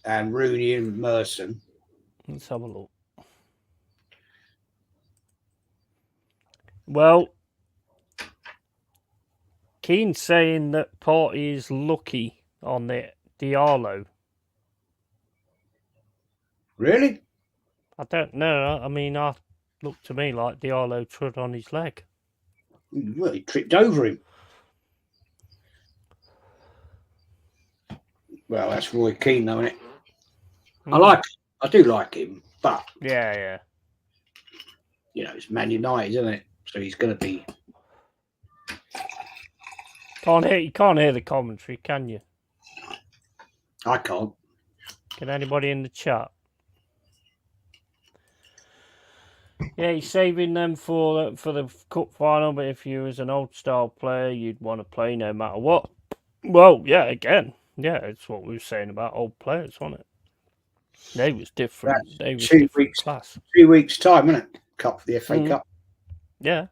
and Rooney and Merson. Let's have a look. Well, Keane's saying that Partey is lucky on the Diallo. Really? I don't know. I mean, I looked to me like Diallo trod on his leg. Well, he tripped over him. Well, that's Roy Keane, though, isn't it? I do like him, but yeah, it's Man United, isn't it? So he's going to be. You can't hear the commentary, can you? I can't. Can anybody in the chat? Yeah, he's saving them for the cup final. But if you was an old style player, you'd want to play no matter what. Well, yeah, again, yeah, it's what we were saying about old players, wasn't it? They was different. They was different class. 2 weeks time, isn't it? Cup for the FA Cup. Yeah.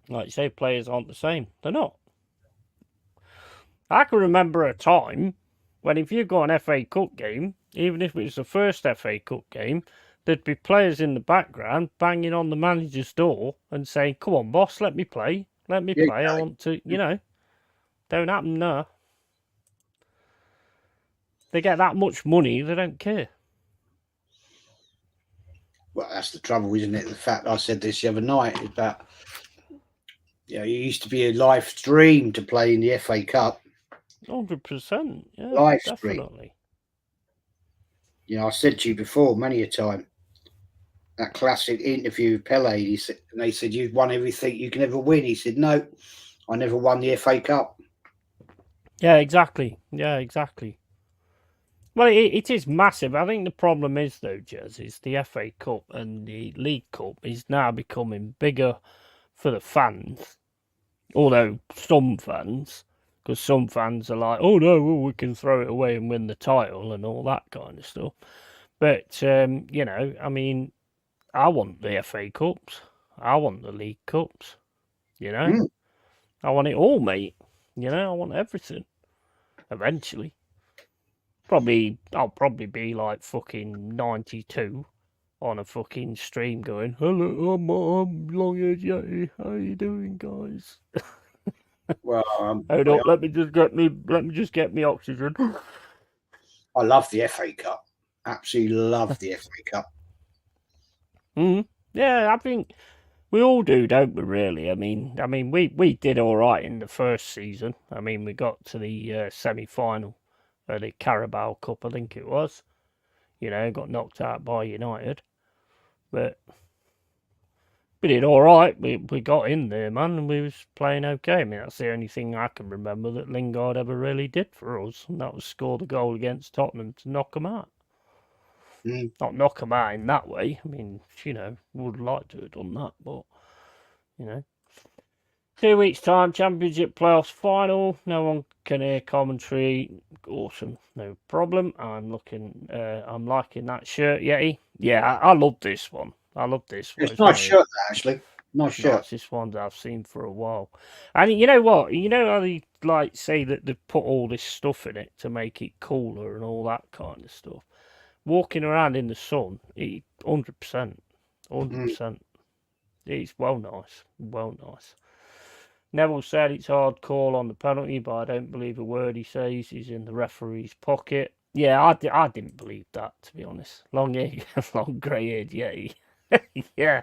Like you say, players aren't the same. They're not. I can remember a time when if you got an FA Cup game, even if it was the first FA Cup game, there'd be players in the background banging on the manager's door and saying, "Come on, boss, let me play. Let me play. I want to, Don't happen now. They get that much money, they don't care. Well, that's the trouble, isn't it? The fact I said this the other night is that it used to be a live stream to play in the FA Cup. 100%, yeah, live definitely. Stream. I said to you before many a time, that classic interview with Pele, they said, "You've won everything you can ever win." He said, "No, I never won the FA Cup." Yeah, exactly. Well, it is massive. I think the problem is, though, Jez, is the FA Cup and the League Cup is now becoming bigger for the fans. Although some fans, because some fans are like, "Oh no, we can throw it away and win the title" and all that kind of stuff. But, I mean, I want the FA Cups. I want the League Cups. I want it all, mate. I want everything. Eventually. I'll probably be like fucking 92 on a fucking stream going, "Hello, I'm LongHaired Yeti. How you doing, guys?" Well, hold up, let me just get me oxygen. I love the FA Cup. Absolutely love the FA Cup. Yeah, I think we all do, don't we? Really. I mean, we did all right in the first season. I mean, we got to the semi-final. The Carabao Cup, I think it was. Got knocked out by United. But we did all right. We got in there, man, and we was playing okay. I mean, that's the only thing I can remember that Lingard ever really did for us, and that was score the goal against Tottenham to knock them out. Mm. Not knock them out in that way. I mean, would like to have done that, but 2 weeks time, Championship playoffs final. No one can hear commentary. Awesome, no problem. I'm liking that shirt, Yeti. Yeah, I love this one. I love this one. It's a nice one of the shirt, that, actually. Nice shirt. nicest ones I've seen for a while. And you know what? You know how they say that they've put all this stuff in it to make it cooler and all that kind of stuff. Walking around in the sun, 100%, 100%. It's well nice, well nice. Neville said it's a hard call on the penalty, but I don't believe a word he says. He's in the referee's pocket. Yeah, I didn't believe that, to be honest. Long grey-haired Yeti. Yeah,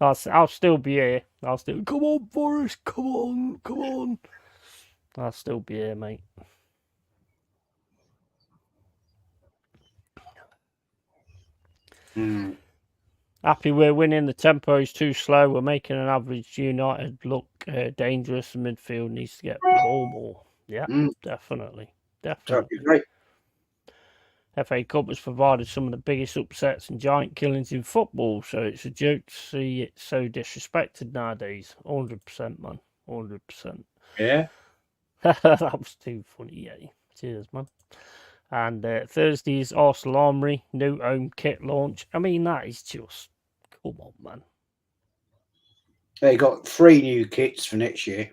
I'll still be here. Come on, Forrest, come on. I'll still be here, mate. Happy we're winning. The tempo is too slow. We're making an average United look dangerous. The midfield needs to get the ball more. Yeah, definitely. Totally great. FA Cup has provided some of the biggest upsets and giant killings in football, so it's a joke to see it so disrespected nowadays. 100%, man. 100%. Yeah. That was too funny, yeah. Cheers, man. And Thursday's Arsenal Armory new home kit launch. I mean, that is just, come on, man. They got 3 new kits for next year.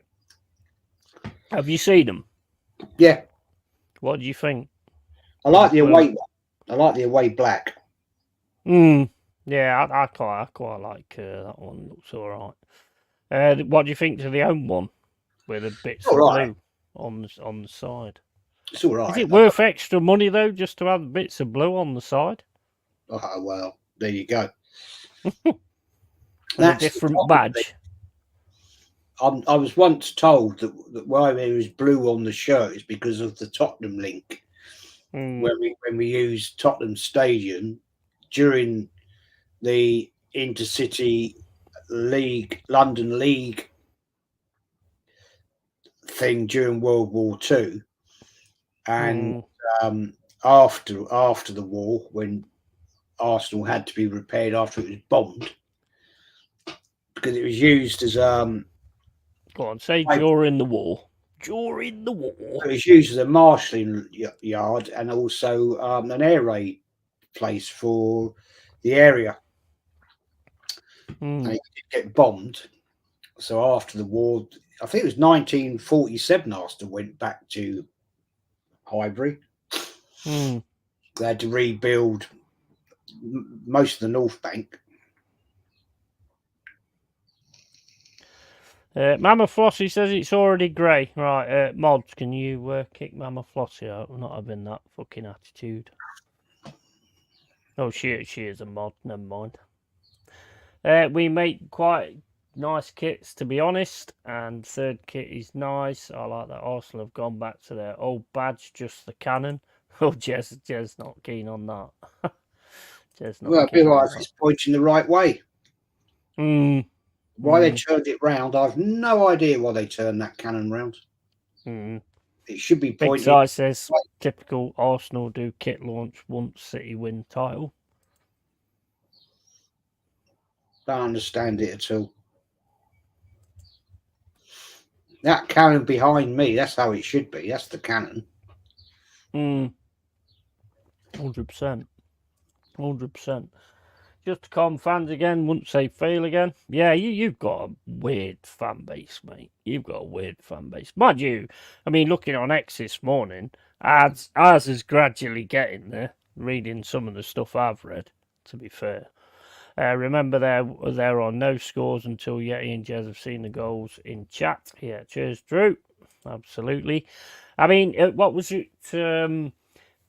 Have you seen them? Yeah. What do you think? I like the away one. I like the away black. Yeah, I quite like that one. Looks all right. What do you think to the home one with the bits of blue on the side? It's all right. Is it worth extra money though, just to have bits of blue on the side? Oh well, there you go. That's a different badge. I was once told that why there is blue on the shirt is because of the Tottenham link. When we used Tottenham Stadium during the Intercity League, London League thing during World War II, and after the war, when Arsenal had to be repaired after it was bombed, because it was used as Go on, say during the war. During the war. It was used as a marshalling yard and also an air raid place for the area. And it did get bombed. So after the war, I think it was 1947, Arsenal went back to Highbury. They had to rebuild most of the North Bank. Mama Flossie says it's already grey. Right, mods, can you kick Mama Flossie out? I'm not having that fucking attitude. Oh, she is a mod. Never mind. We make quite nice kits, to be honest, and third kit is nice. I like that Arsenal have gone back to their old badge, just the cannon. Oh, Jez not keen on that. Jez not. Well, I realise it's pointing the right way. Why they turned it round, I've no idea why they turned that cannon round. It should be pointing. Big Size says, typical Arsenal do kit launch once City win title. Don't understand it at all. That cannon behind me, that's how it should be. That's the cannon. 100%. 100%. Just to calm fans again, wouldn't say fail again. Yeah, you've got a weird fan base, mate. You've got a weird fan base. Mind you, I mean, looking on X this morning, ours is gradually getting there, reading some of the stuff I've read, to be fair. Remember, there are no scores until Yeti and Jez have seen the goals in chat. Yeah, cheers, Drew. Absolutely. I mean, what was it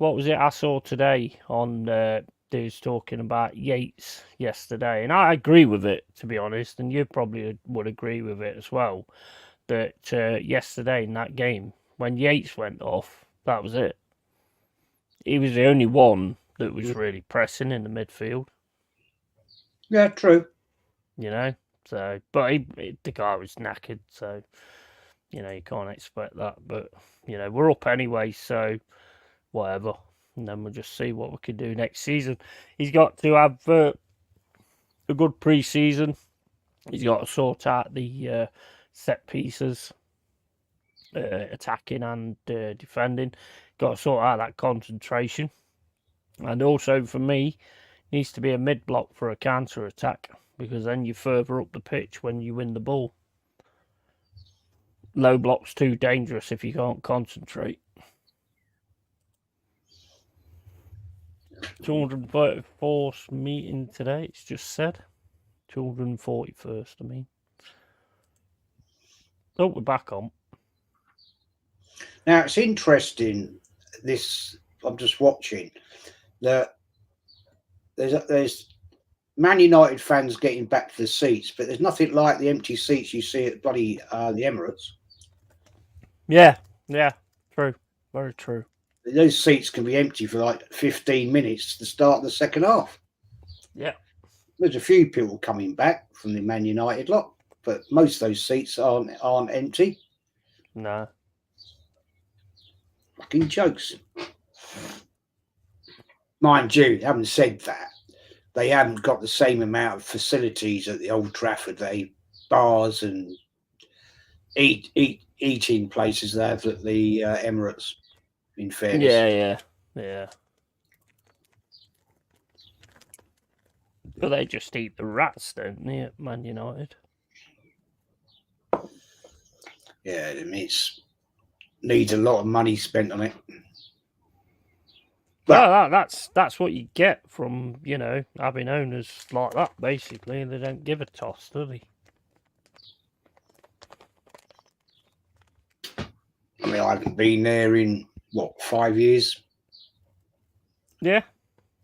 I saw today on... Dude's talking about Yates yesterday, and I agree with it, to be honest, and you probably would agree with it as well, that yesterday in that game, when Yates went off, that was it. He was the only one that was really pressing in the midfield. Yeah, true. You know, so, but the guy was knackered, so, you know, you can't expect that, but, you know, we're up anyway, so, whatever. and then we'll just see what we can do next season. He's got to have a good pre-season. He's got to sort out the set pieces, attacking and defending. Got to sort out that concentration, and also for me, needs to be a mid block for a counter attack, because then you're further up the pitch when you win the ball. Low block's too dangerous if you can't concentrate. 234th meeting today, it's just said. 241st, I mean. So we're back on. Now, it's interesting, I'm just watching, that there's Man United fans getting back to the seats, but there's nothing like the empty seats you see at bloody the Emirates. Yeah, true. Very true. Those seats can be empty for like 15 minutes to start the second half. Yeah. There's a few people coming back from the Man United lot, but most of those seats aren't empty. No. Fucking jokes. Mind you, having said that, they haven't got the same amount of facilities at the Old Trafford. Bars and eating places they have at the Emirates, in fairness. Yeah. But they just eat the rats, don't they, at Man United? Yeah, I mean, it needs a lot of money spent on it. Well, that's what you get from, having owners like that, basically. They don't give a toss, do they? I mean, I haven't been there in, 5 years? Yeah.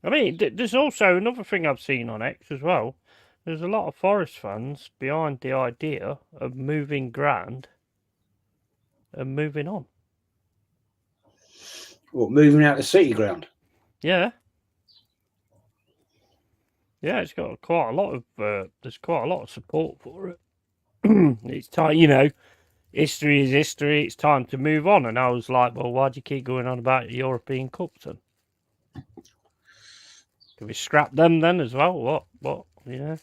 I mean, there's also another thing I've seen on X as well. There's a lot of Forest fans behind the idea of moving ground and moving on. What, moving out the City Ground? Yeah. Yeah, it's got quite a lot of, there's quite a lot of support for it. It's time, history is history, it's time to move on. And I was like, well, why do you keep going on about the European Cups then? Can we scrap them then as well? What, I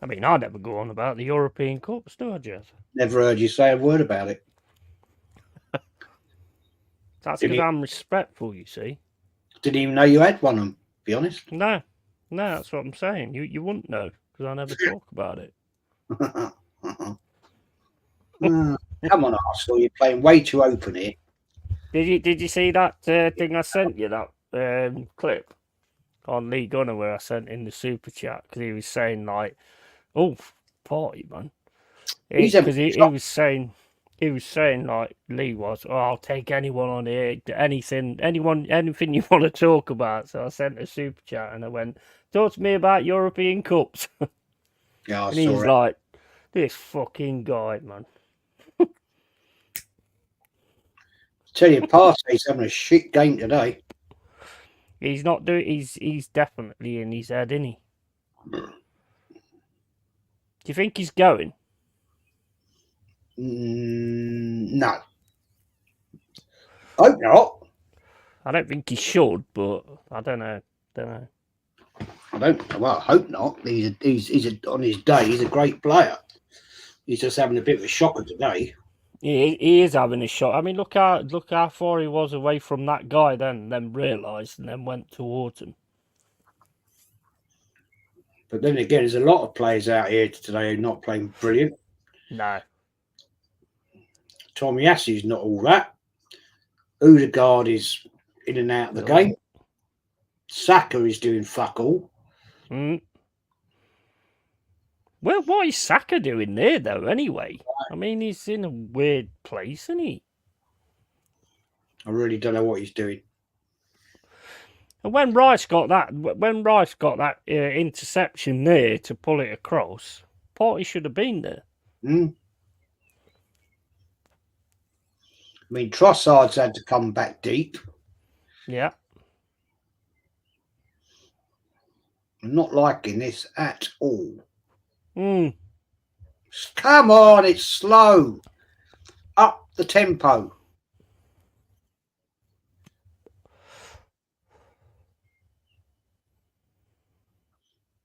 mean, I never go on about the European Cups, do I, Jez? Never heard you say a word about it. That's because I'm respectful, you see. Didn't even know you had one, to be honest. No, that's what I'm saying. You wouldn't know, because I never talk about it. Come on, Arsenal, you're playing way too open here. Did you see that thing I sent you, that clip on Lee Gunner where I sent in the super chat, because he was saying like, "Oh, party man," because he was saying like Lee was, "Oh, I'll take anyone on here, anything you want to talk about." So I sent a super chat and I went, "Talk to me about European Cups." Yeah, and he's like, "This fucking guy, man." Tell you, Partey's having a shit game today. He's not doing. He's definitely in his head, isn't he? Do you think he's going? No. Hope not. I don't think he should, but I don't know. I hope not. He's on his day. He's a great player. He's just having a bit of a shocker today. He is having a shot. I mean, look how far he was away from that guy. Then realised and then went towards him. But then again, there's a lot of players out here today who are not playing brilliant. No. Tomiyasu's not all that. Odegaard is in and out of the game. Saka is doing fuck all. Well, what is Saka doing there, though, anyway? I mean, he's in a weird place, isn't he? I really don't know what he's doing. And when Rice got that interception there to pull it across, Partey should have been there. I mean, Trossard's had to come back deep. Yeah. I'm not liking this at all. Come on, it's slow. the tempo.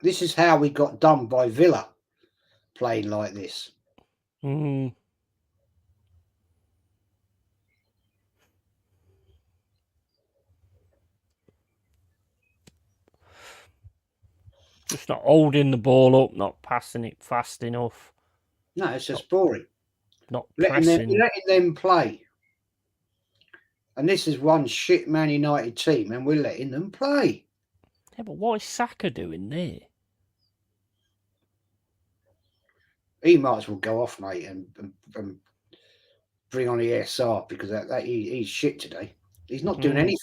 This is how we got done by Villa, playing like this. Mm. Just not holding the ball up, not passing it fast enough. No, it's just boring. Not Letting pressing. them play. And this is one shit Man United team, and we're letting them play. Yeah, but what is Saka doing there? He might as well go off, mate, and bring on the SR because he's shit today. He's not doing anything.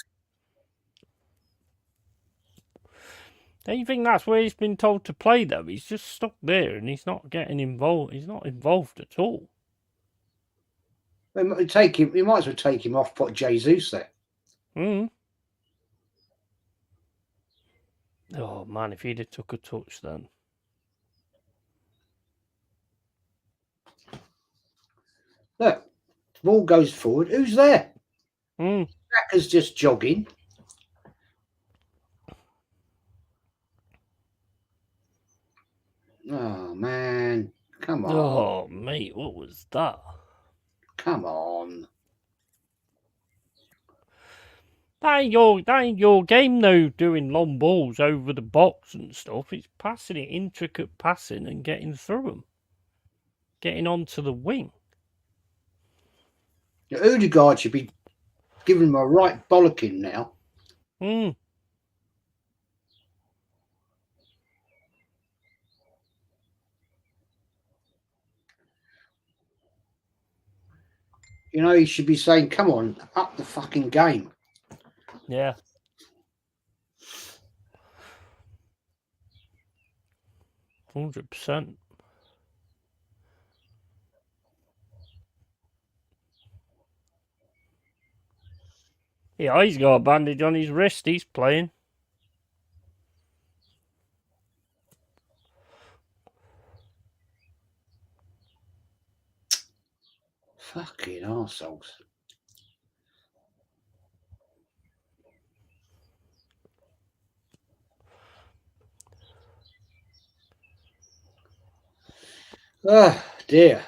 Don't you think that's where he's been told to play, though? He's just stuck there and he's not getting involved. He's not involved at all. We might take him. We might as well take him off. Put Jesus there. Oh man, if he'd have took a touch then. Look, the ball goes forward. Who's there? Saka's just jogging. Oh man, come on. Oh mate, what was that? Come on. That ain't your game though, doing long balls over the box and stuff. It's passing it, intricate passing and getting through them. Getting onto the wing. Odegaard should be giving him a right bollocking now. You know, he should be saying, come on, up the fucking game. Yeah. %. Yeah, he's got a bandage on his wrist. He's playing. Fucking arseholes. Oh, dear.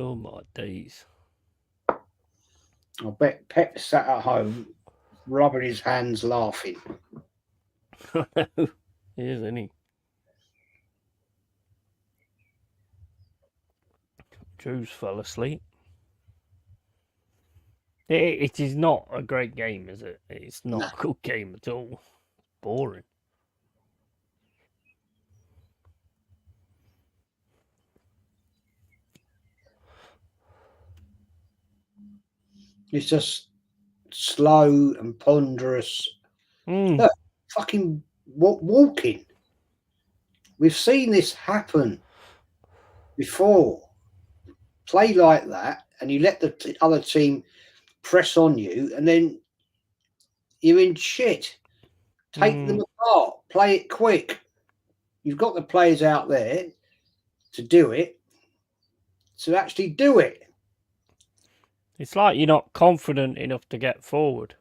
Oh, my days. I bet Pep sat at home rubbing his hands laughing. He is, isn't he? Drew's fell asleep. It is not a great game, is it? It's not a good game at all. Boring. It's just slow and ponderous. Look, fucking walking. We've seen this happen before. Play like that, and you let the other team press on you, and then you're in shit. Take them apart. Play it quick. You've got the players out there to do it, to actually do it. It's like you're not confident enough to get forward.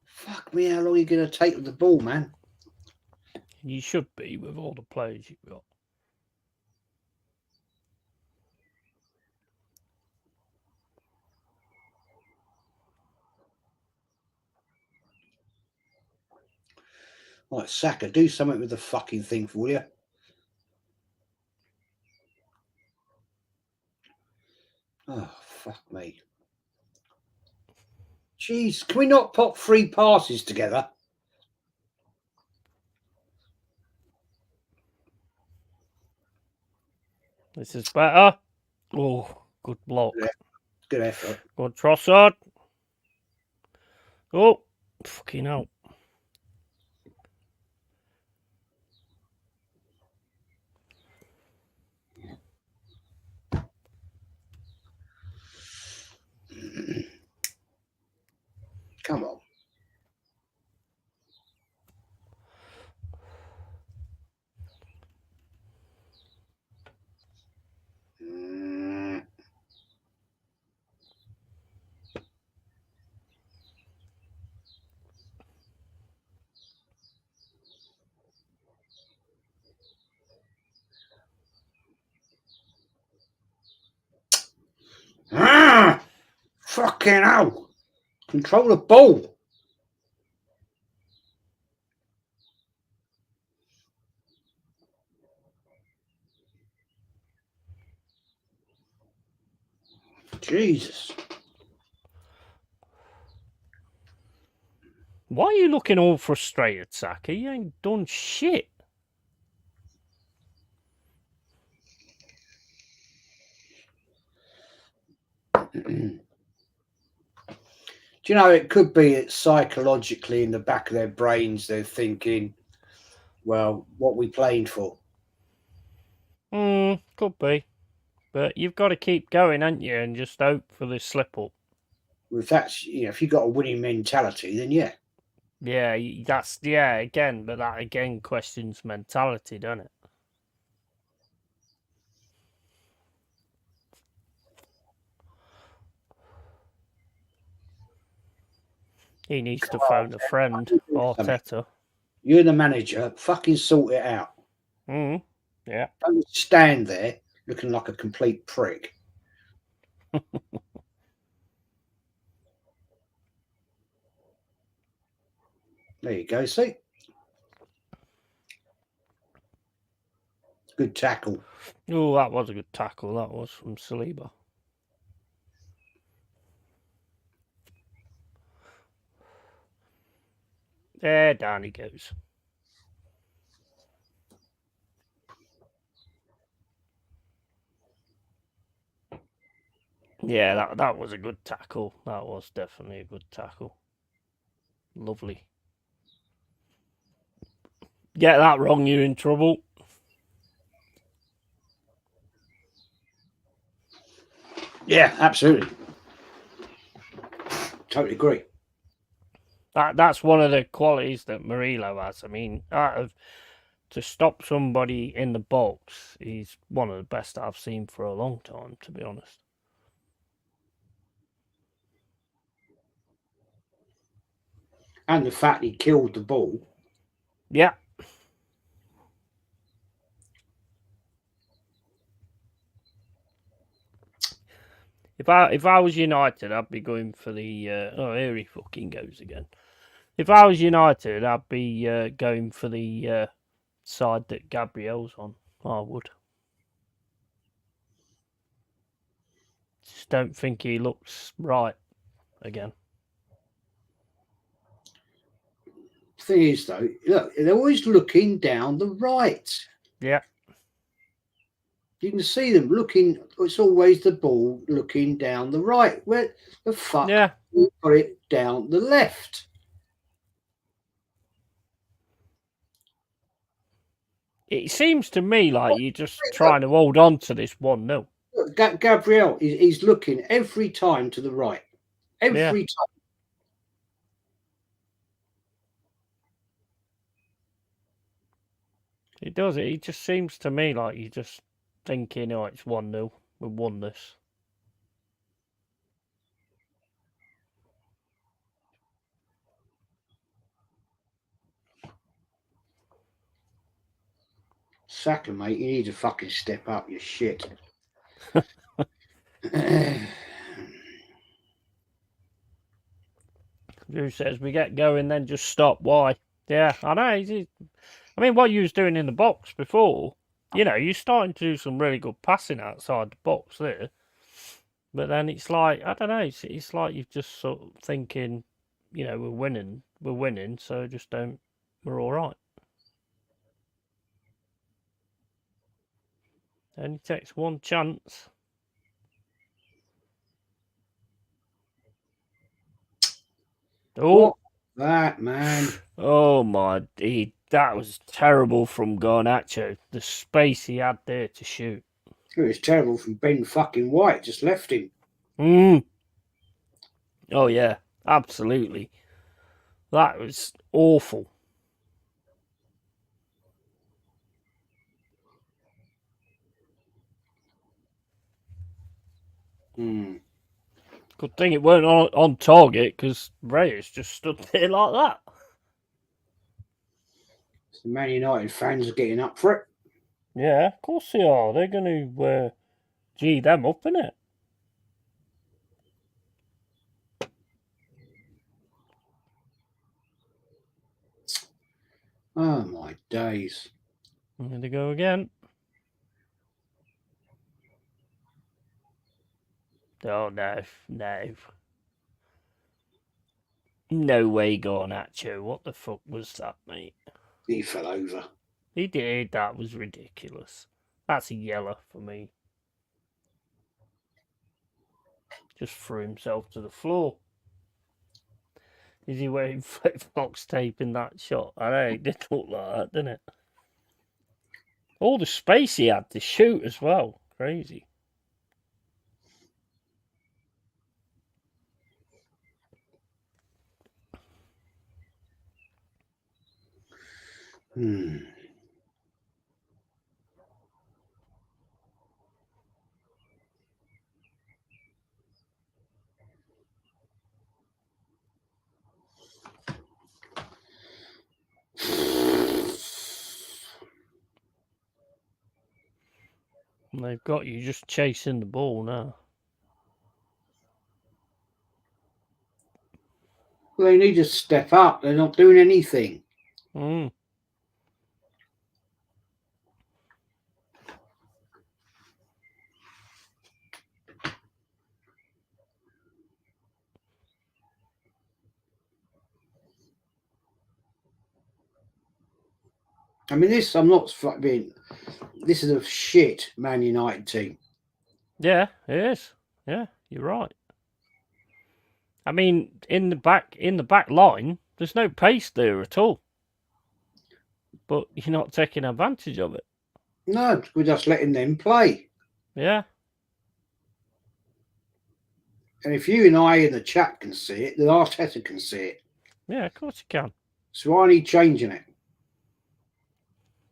Fuck me, how long are you going to take with the ball, man? You should be with all the players you've got. Right, Saka, do something with the fucking thing for you. Oh, fuck me. Jeez, can we not pop 3 passes together? This is better. Oh, good block. Yeah, good effort. Good Trossard. Oh, fucking hell. Come on. Fucking hell. Control the ball. Jesus. Why are you looking all frustrated, Saka? You ain't done shit. Do you know, it could be that psychologically in the back of their brains they're thinking, well, what we playing for? Could be. But you've got to keep going, haven't you, and just hope for the slip up. If that's, if you've got a winning mentality, then yeah. Yeah, again, but that again questions mentality, doesn't it? He needs to phone a friend, Arteta. You're the manager, fucking sort it out. Yeah. Don't stand there looking like a complete prick. There you go, see? Good tackle. Oh, that was a good tackle, that was, from Saliba. There, down he goes. Yeah, that was a good tackle. That was definitely a good tackle. Lovely. Get that wrong, you're in trouble. Yeah, absolutely. Totally agree. That's one of the qualities that Murillo has. I mean, to stop somebody in the box, he's one of the best I've seen for a long time, to be honest. And the fact he killed the ball. Yeah. If I was United, I'd be going for the... oh, here he fucking goes again. If I was United, I'd be going for the side that Gabriel's on. I would. Just don't think he looks right again. Thing is, though, look, they're always looking down the right. Yeah. You can see them looking. It's always the ball looking down the right. Where the fuck you got it down the left? It seems to me like you're just trying to hold on to this 1-0. Gabriel, he's looking every time to the right. Every time. It does. It just seems to me like you're just thinking, oh, it's 1-0. We won this. Saka, mate, you need to fucking step up your shit. Who says we get going, then just stop? Why? Yeah, I know. I mean, what you was doing in the box before, you're starting to do some really good passing outside the box there. But then it's like, I don't know, it's like you're just sort of thinking, we're winning, so just don't, we're all right. Only takes one chance. Oh, what that, man. Oh my, that was terrible from Garnacho. The space he had there to shoot. It was terrible from Ben fucking White. Just left him. Oh yeah, absolutely. That was awful. Good thing it weren't on target, because Reyes just stood there like that. The Man United fans are getting up for it. Yeah, of course they are. They're going to G them up, innit? Oh, my days. Here they go again. Oh, no. No. No way going at you. What the fuck was that, mate? He fell over. He did. That was ridiculous. That's a yellow for me. Just threw himself to the floor. Is he wearing flip-flops tape in that shot? I know, it did look like that, didn't it? All the space he had to shoot as well. Crazy. And they've got you just chasing the ball now. Well, they need to step up. They're not doing anything. Mm. I mean, this, I'm not being, this is a shit Man United team. Yeah, it is. Yeah, you're right. I mean, in the back line, there's no pace there at all. But you're not taking advantage of it. No, we're just letting them play. Yeah. And if you and I in the chat can see it, then Arteta can see it. Yeah, of course you can. So why are you changing it?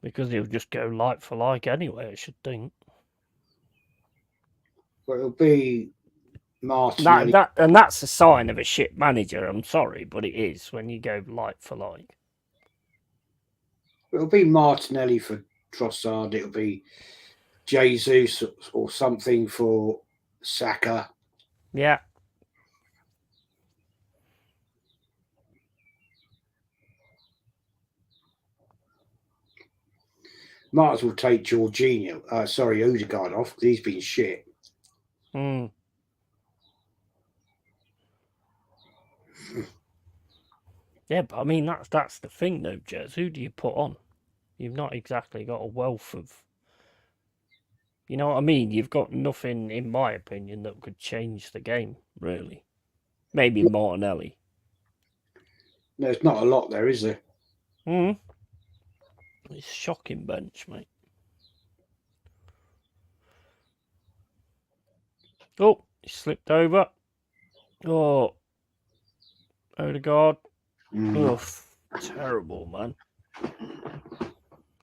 Because he'll just go like for like anyway, I should think. Well, it'll be Martinelli. And that's a sign of a shit manager, I'm sorry, but it is when you go like for like. It'll be Martinelli for Trossard. It'll be Jesus or something for Saka. Yeah. Might as well take Odegaard off because he's been shit. Mm. Yeah, but I mean that's the thing though, Jez. Who do you put on? You've not exactly got a wealth of, you know what I mean? You've got nothing, in my opinion, that could change the game, really. Maybe Martinelli. There's not a lot there, is there? Mm. It's a shocking bench, mate. Oh, he slipped over. Oh, Odegaard. Oh, terrible, man.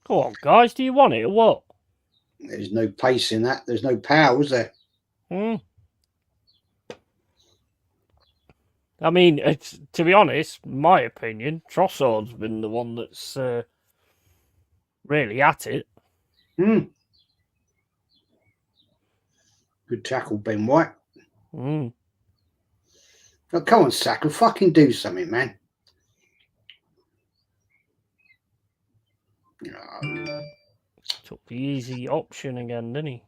Come on, guys. Do you want it or what? There's no pace in that. There's no power, is there? Hmm. I mean, to be honest, my opinion, Trossard's been the one that's really at it. Good tackle, Ben White. Oh, come on, Saka, fucking do something, man. Took the easy option again, didn't he?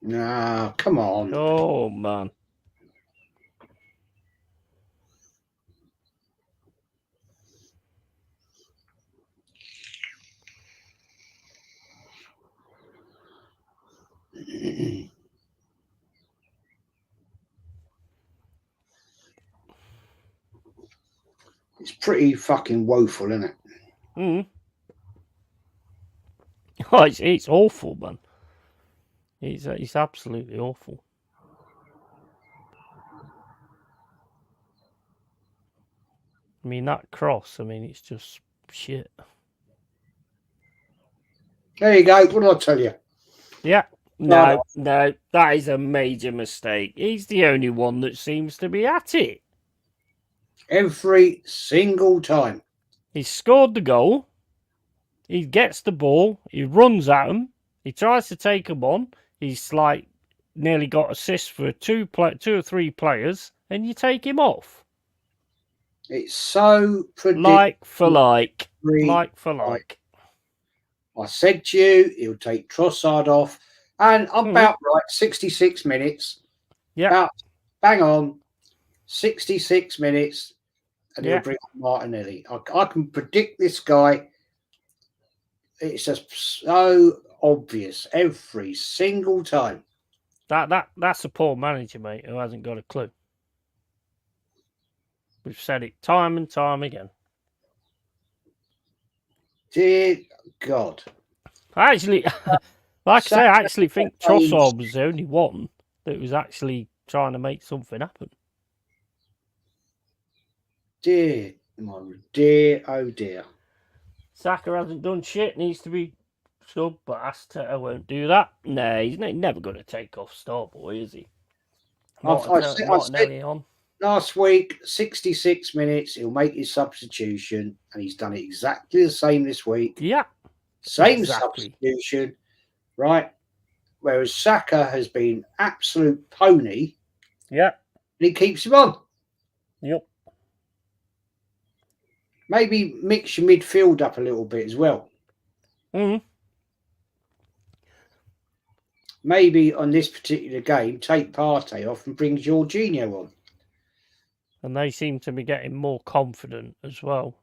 No, come on. Oh, man. It's pretty fucking woeful, isn't it? Oh, it's awful, man. It's absolutely awful. I mean, that cross, I mean, it's just shit. There you go. What did I tell you? Yeah. No, that is a major mistake. He's the only one that seems to be at it. Every single time. He scored the goal. He gets the ball. He runs at him. He tries to take him on. He's like nearly got assists for two or three players, and you take him off. It's so predictable. Like for like. Every Like for time. like. I said to you, he'll take Trossard off, and I'm about right, 66 minutes. Yeah. About bang on, 66 minutes, and Yeah. he'll bring on Martinelli. I can predict this guy. It's just so obvious every single time. That's a poor manager, mate, who hasn't got a clue. We've said it time and time again. Dear God. I actually, like I say, I actually think Trossard was the only one that was actually trying to make something happen. Dear, my dear, oh dear. Saka hasn't done shit, needs to be sub, but Arteta won't do that. No, he's never going to take off Starboy, is he? I Martinelli said on. last week, 66 minutes, he'll make his substitution, and he's done it exactly the same this week. Yeah. Same exactly. substitution, right? Whereas Saka has been absolute pony. Yeah. And he keeps him on. Yep. Maybe mix your midfield up a little bit as well. Mm-hmm. Maybe on this particular game, take Partey off and bring Jorginho on. And they seem to be getting more confident as well.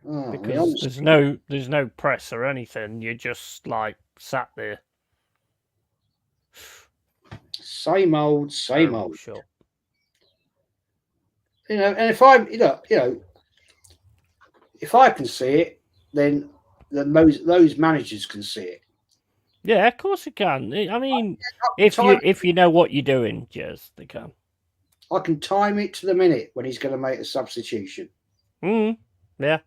Oh, because there's no press or anything. You're just like sat there. Same old. Shot. You know, and if I'm, if I can see it, then those managers can see it. Yeah, of course they can. I mean, if you know what you're doing, yes, they can. I can time it to the minute when he's going to make a substitution. Yeah.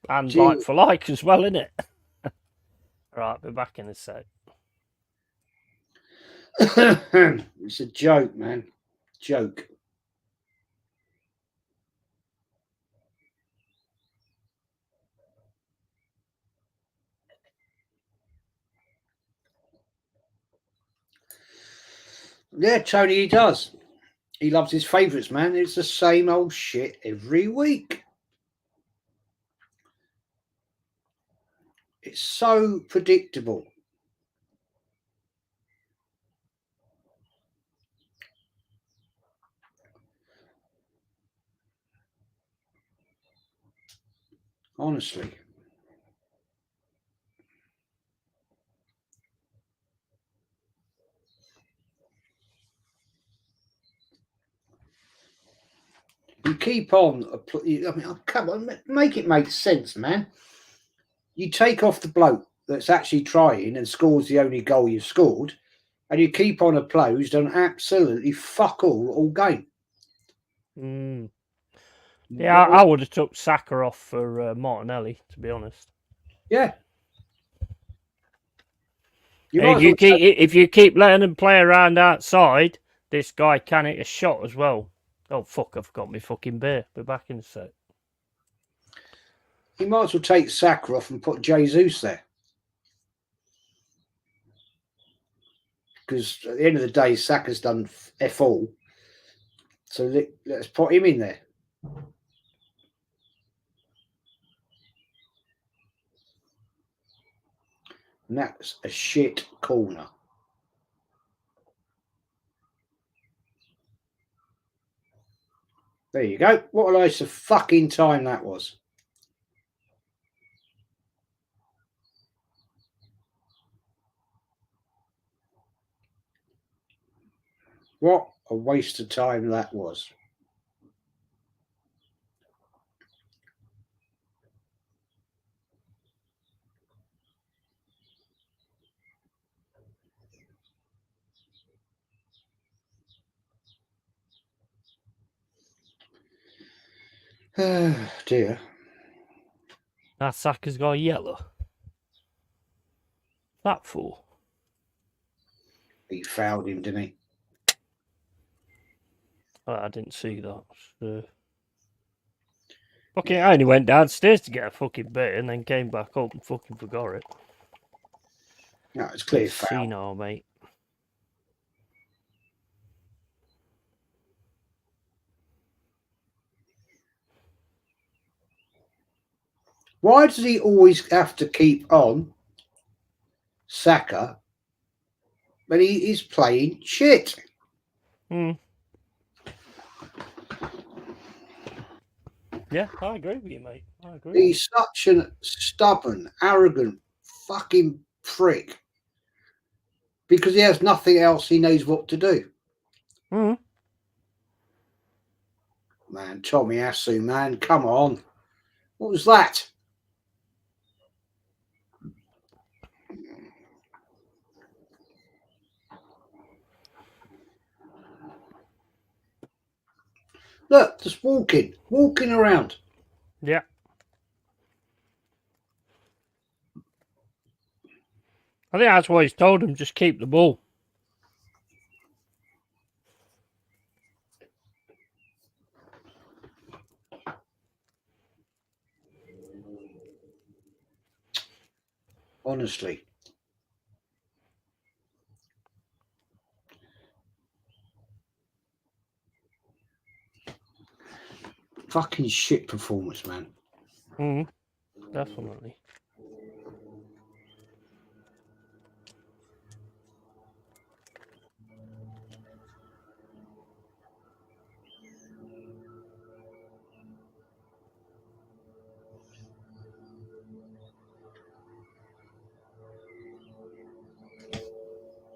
And like for like as well, isn't it? Right, we're back in a sec. It's a joke, man. Joke. Yeah, Tony, he does. He loves his favourites, man. It's the same old shit every week. It's so predictable. Honestly. You keep on. I mean, come on, make it make sense, man. You take off the bloke that's actually trying and scores the only goal you've scored, and you keep on a player who's done absolutely fuck all game. Yeah, I would have took Saka off for Martinelli, to be honest. Yeah. If you keep letting him play around outside, this guy can hit a shot as well. Oh, fuck, I've got my fucking beer. We're back in a sec. You might as well take Saka off and put Jesus there. Because at the end of the day, Saka's done F all. So let's put him in there. And that's a shit corner. There you go. What a waste of fucking time that was. What a waste of time that was. Oh, dear. That Saka's got a yellow. That fool. He fouled him, didn't he? Oh, I didn't see that. Fucking, I only went downstairs to get a fucking beer and then came back up and fucking forgot it. No, it's clear He's foul. senile, mate. Why does he always have to keep on Saka when he is playing shit? Hmm. Yeah, I agree with you, mate. I agree. He's such a stubborn, arrogant, fucking prick because he has nothing else he knows what to do. Hmm. Man, Tomiyasu, man, come on. What was that? Look, just walking around. Yeah. I think that's why he's told him just keep the ball. Honestly. Fucking shit performance, man. Hmm. Definitely.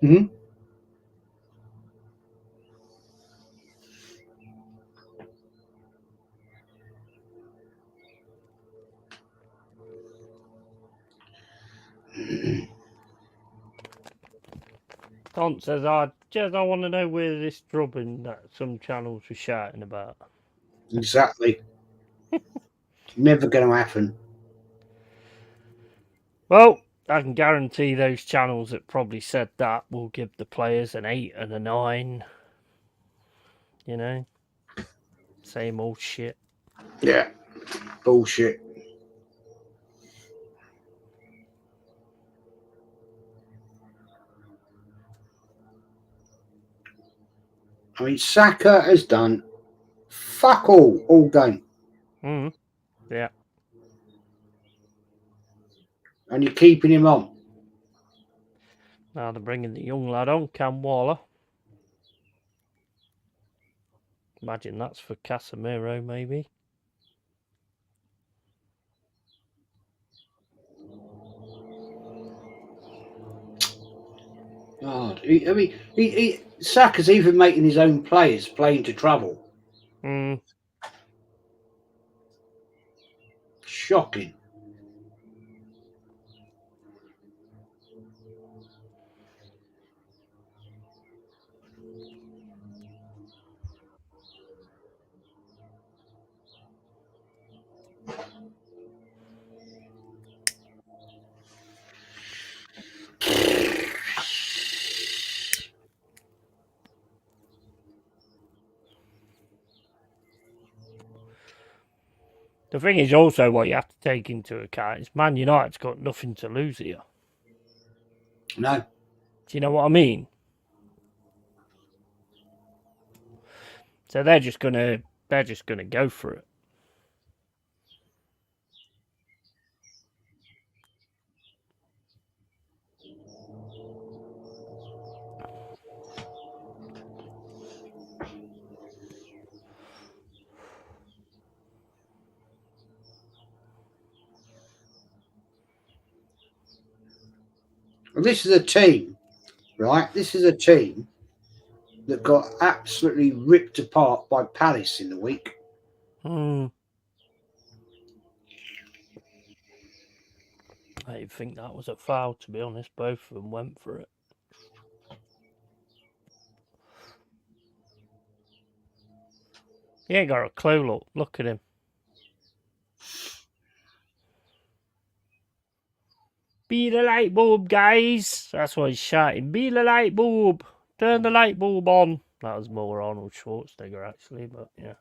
Mm-hmm. Tom says, I want to know where this drubbing that some channels were shouting about. Exactly. Never going to happen. Well, I can guarantee those channels that probably said that will give the players an 8 and a 9. You know? Same old shit. Yeah. Bullshit. I mean, Saka has done fuck all game. Mm. Yeah. And you're keeping him on. Now they're bringing the young lad on, Cam Waller. Imagine that's for Casemiro, maybe. God, Saka's even making his own players play into trouble. Mm. Shocking. The thing is also what you have to take into account is Man United's got nothing to lose here. No. Do you know what I mean? So they're just gonna go for it. Well, this is a team, right? This is a team that got absolutely ripped apart by Palace in the week. Hmm. I think that was a foul, to be honest. Both of them went for it. He ain't got a clue, look at him. Be the light bulb, guys! That's why he's shouting. Be the light bulb! Turn the light bulb on! That was more Arnold Schwarzenegger, actually, but yeah.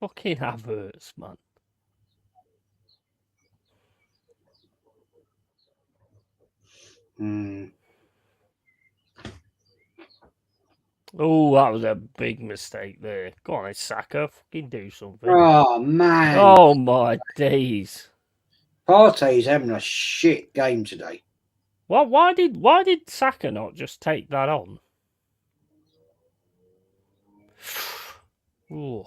Fucking Havertz, man. Oh, that was a big mistake there. Go on, Saka. Fucking do something. Oh, man. Oh, my days. Partey's having a shit game today. Well, why did Saka not just take that on? Ooh.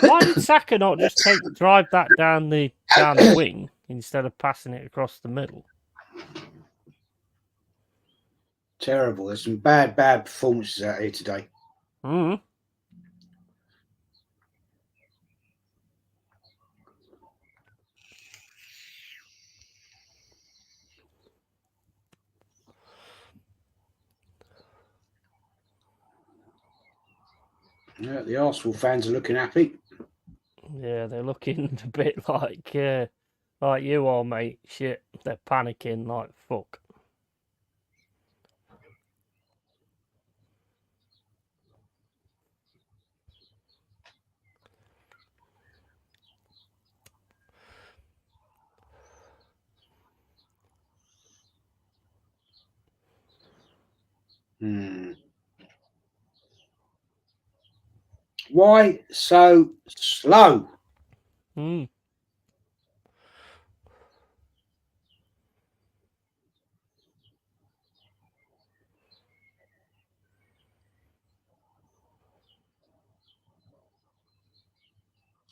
Why did Saka not just drive that down the wing instead of passing it across the middle? Terrible. There's some bad performances out here today. Mm. Yeah, the Arsenal fans are looking happy. Yeah, they're looking a bit like you are, mate. Shit, they're panicking like fuck. Why so slow? Mm.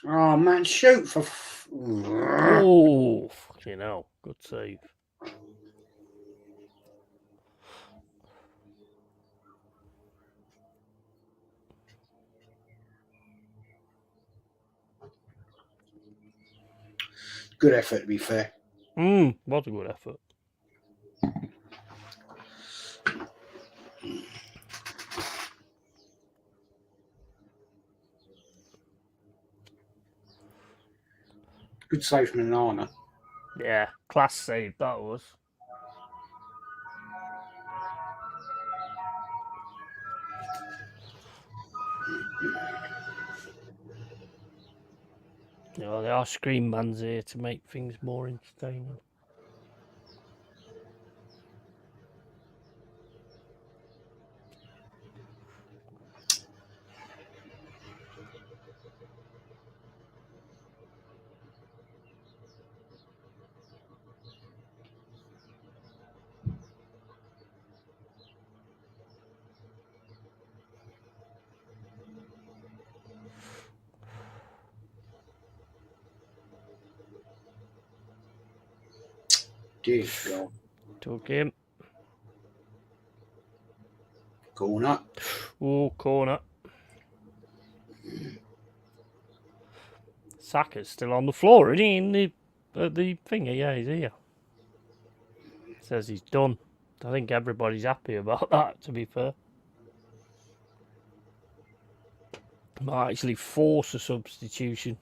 Oh, man, shoot for... Oh, fucking hell. Good save. Good effort, to be fair. What a good effort. Good save from Nana. Yeah, class save that was. You know, there are screen mans here to make things more entertaining. Dear God. Took him. Corner. Oh, corner. Saka's still on the floor, isn't he? In the thingy, yeah, he's here. Says he's done. I think everybody's happy about that, to be fair. Might actually force a substitution.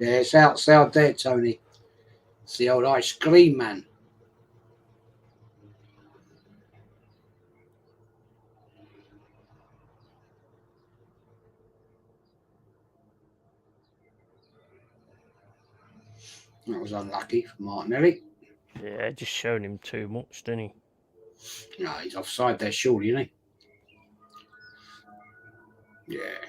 Yeah, it's outside there, Tony. It's the old ice cream man. That was unlucky for Martinelli. Yeah, just showing him too much, didn't he? No, he's offside there, surely, isn't he? Yeah.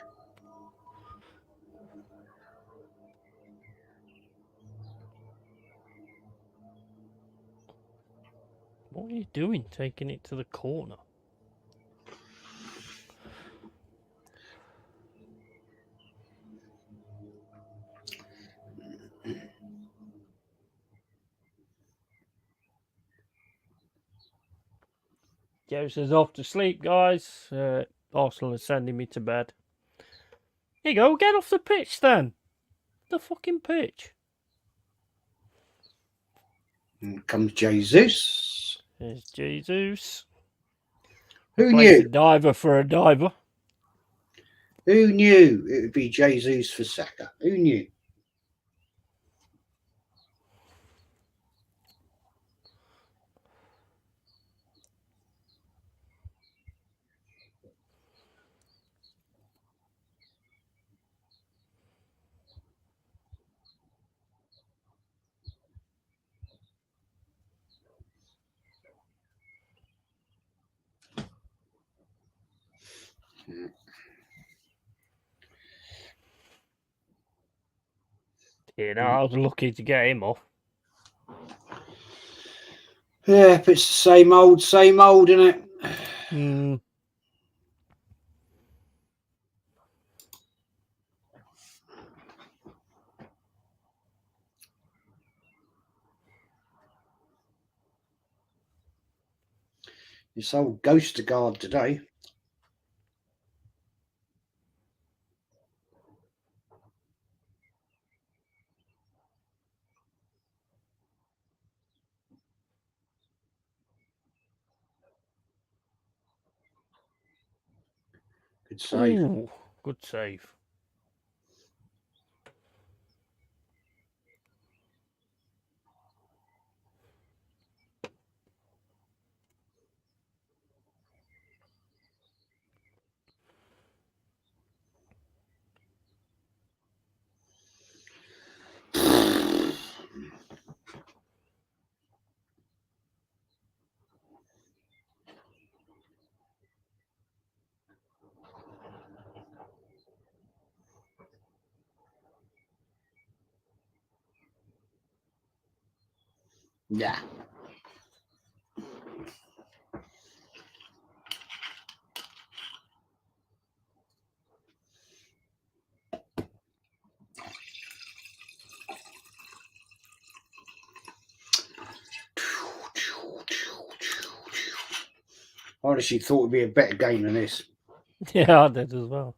What are you doing, taking it to the corner? Joe says off to sleep, guys. Arsenal are sending me to bed. Here you go, get off the pitch then. The fucking pitch. And comes Jesus. There's Jesus. Who Replace knew? a diver for a diver. Who knew it would be Jesus for Saka? Who knew? You know, I was lucky to get him off. Yeah, but it's the same old, isn't it? This old ghost guard today. Good save. Ooh, good save. Yeah. I honestly thought it'd be a better game than this. Yeah, I did as well.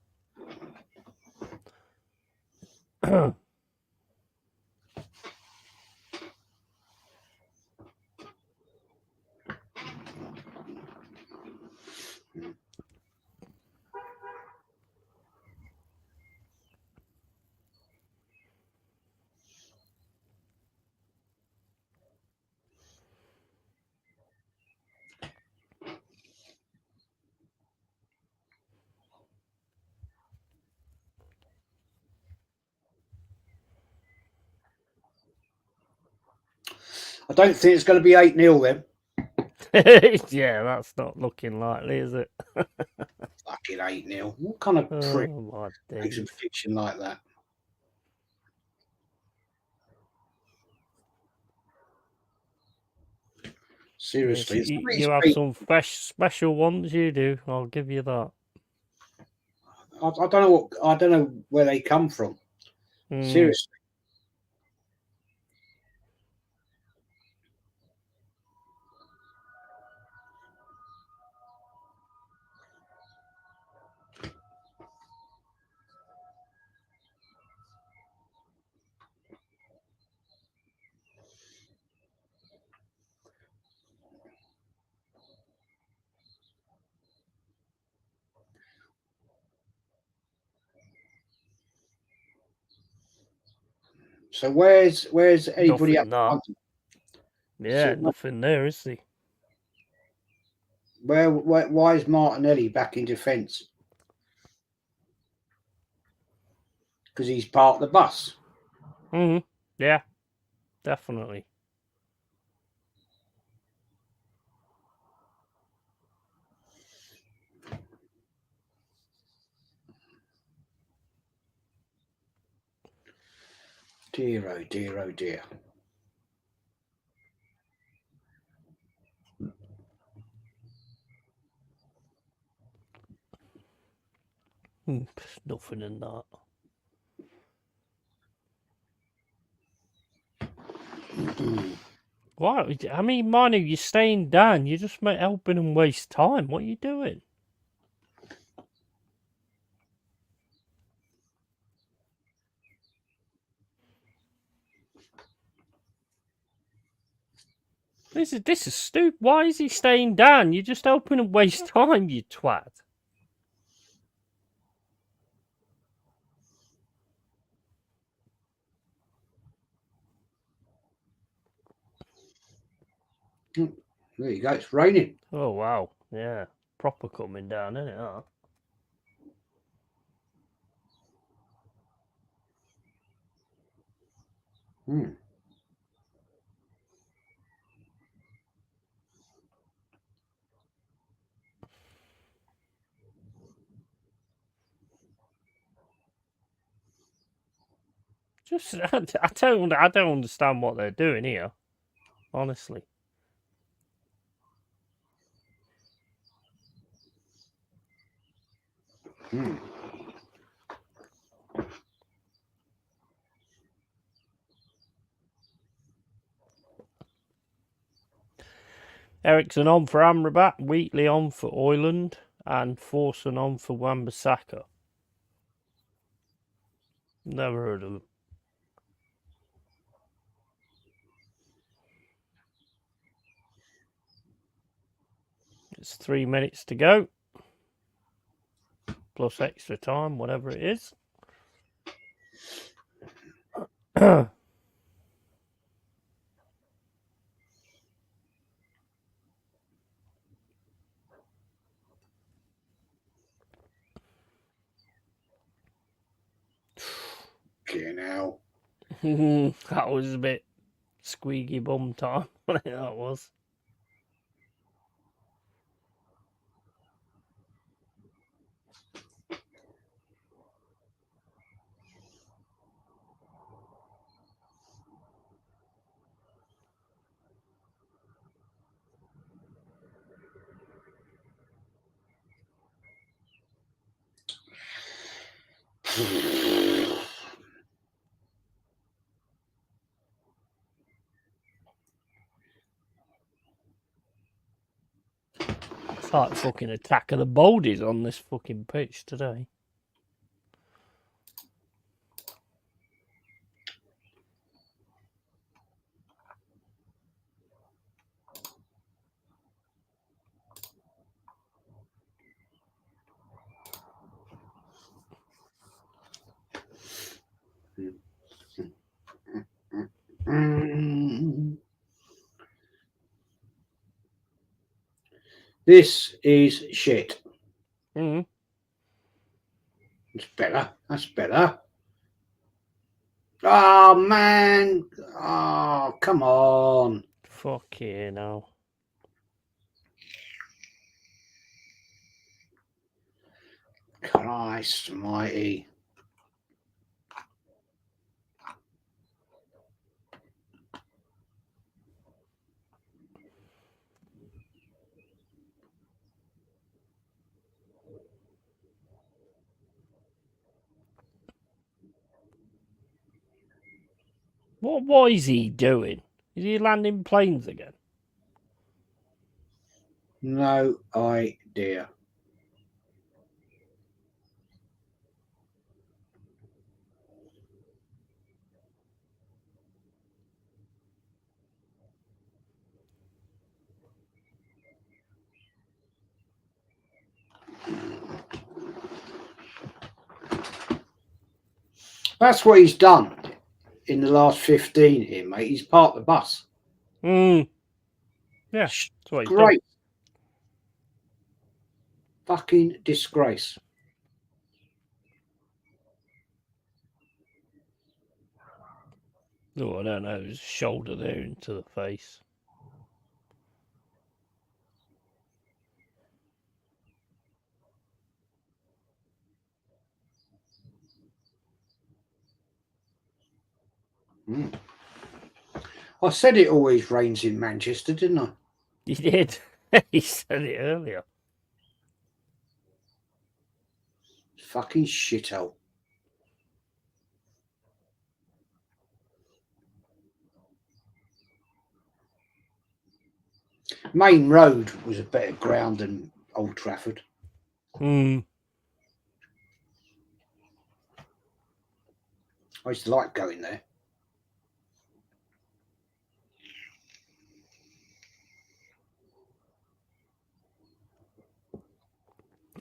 I don't think it's going to be 8-0 then. Yeah, that's not looking likely, is it? Fucking 8-0. What kind of prick Oh, my makes a days. prediction like that? Seriously. Yes, you have some special ones, you do. I'll give you that. I don't know where they come from. Seriously. So where's anybody Nothing up? Yeah, So nothing there, is he? why is Martinelli back in defence? Because he's parked the bus. Yeah, definitely. Dear, oh dear, oh dear. Nothing in that. Why? I mean, Manu, you're staying down. You're just helping them waste time. What are you doing? This is stupid. Why is he staying down? You're just helping him waste time, you twat. There you go. It's raining. Oh, wow. Yeah. Proper coming down, isn't it? Huh? Just I don't understand what they're doing here. Honestly. Ericsson on for Amrabat, Wheatley on for Oyland, and Forson on for Wan-Bissaka. Never heard of them. It's 3 minutes to go. Plus extra time, whatever it is. You know. That was a bit squeaky bum time. That was. It's like fucking Attack of the Boldies on this fucking pitch today. This is shit. Mm. It's better. That's better. Oh, man. Oh, come on. Fucking hell. Christ almighty. What is he doing? Is he landing planes again? No idea. That's what he's done in the last 15 here, mate. He's parked the bus. Yeah, that's what he's Great. done. Fucking disgrace. Oh, I don't know. His shoulder there into the face. I said it always rains in Manchester, didn't I? He did. He said it earlier. Fucking shithole. Main Road was a better ground than Old Trafford. Hmm. I used to like going there.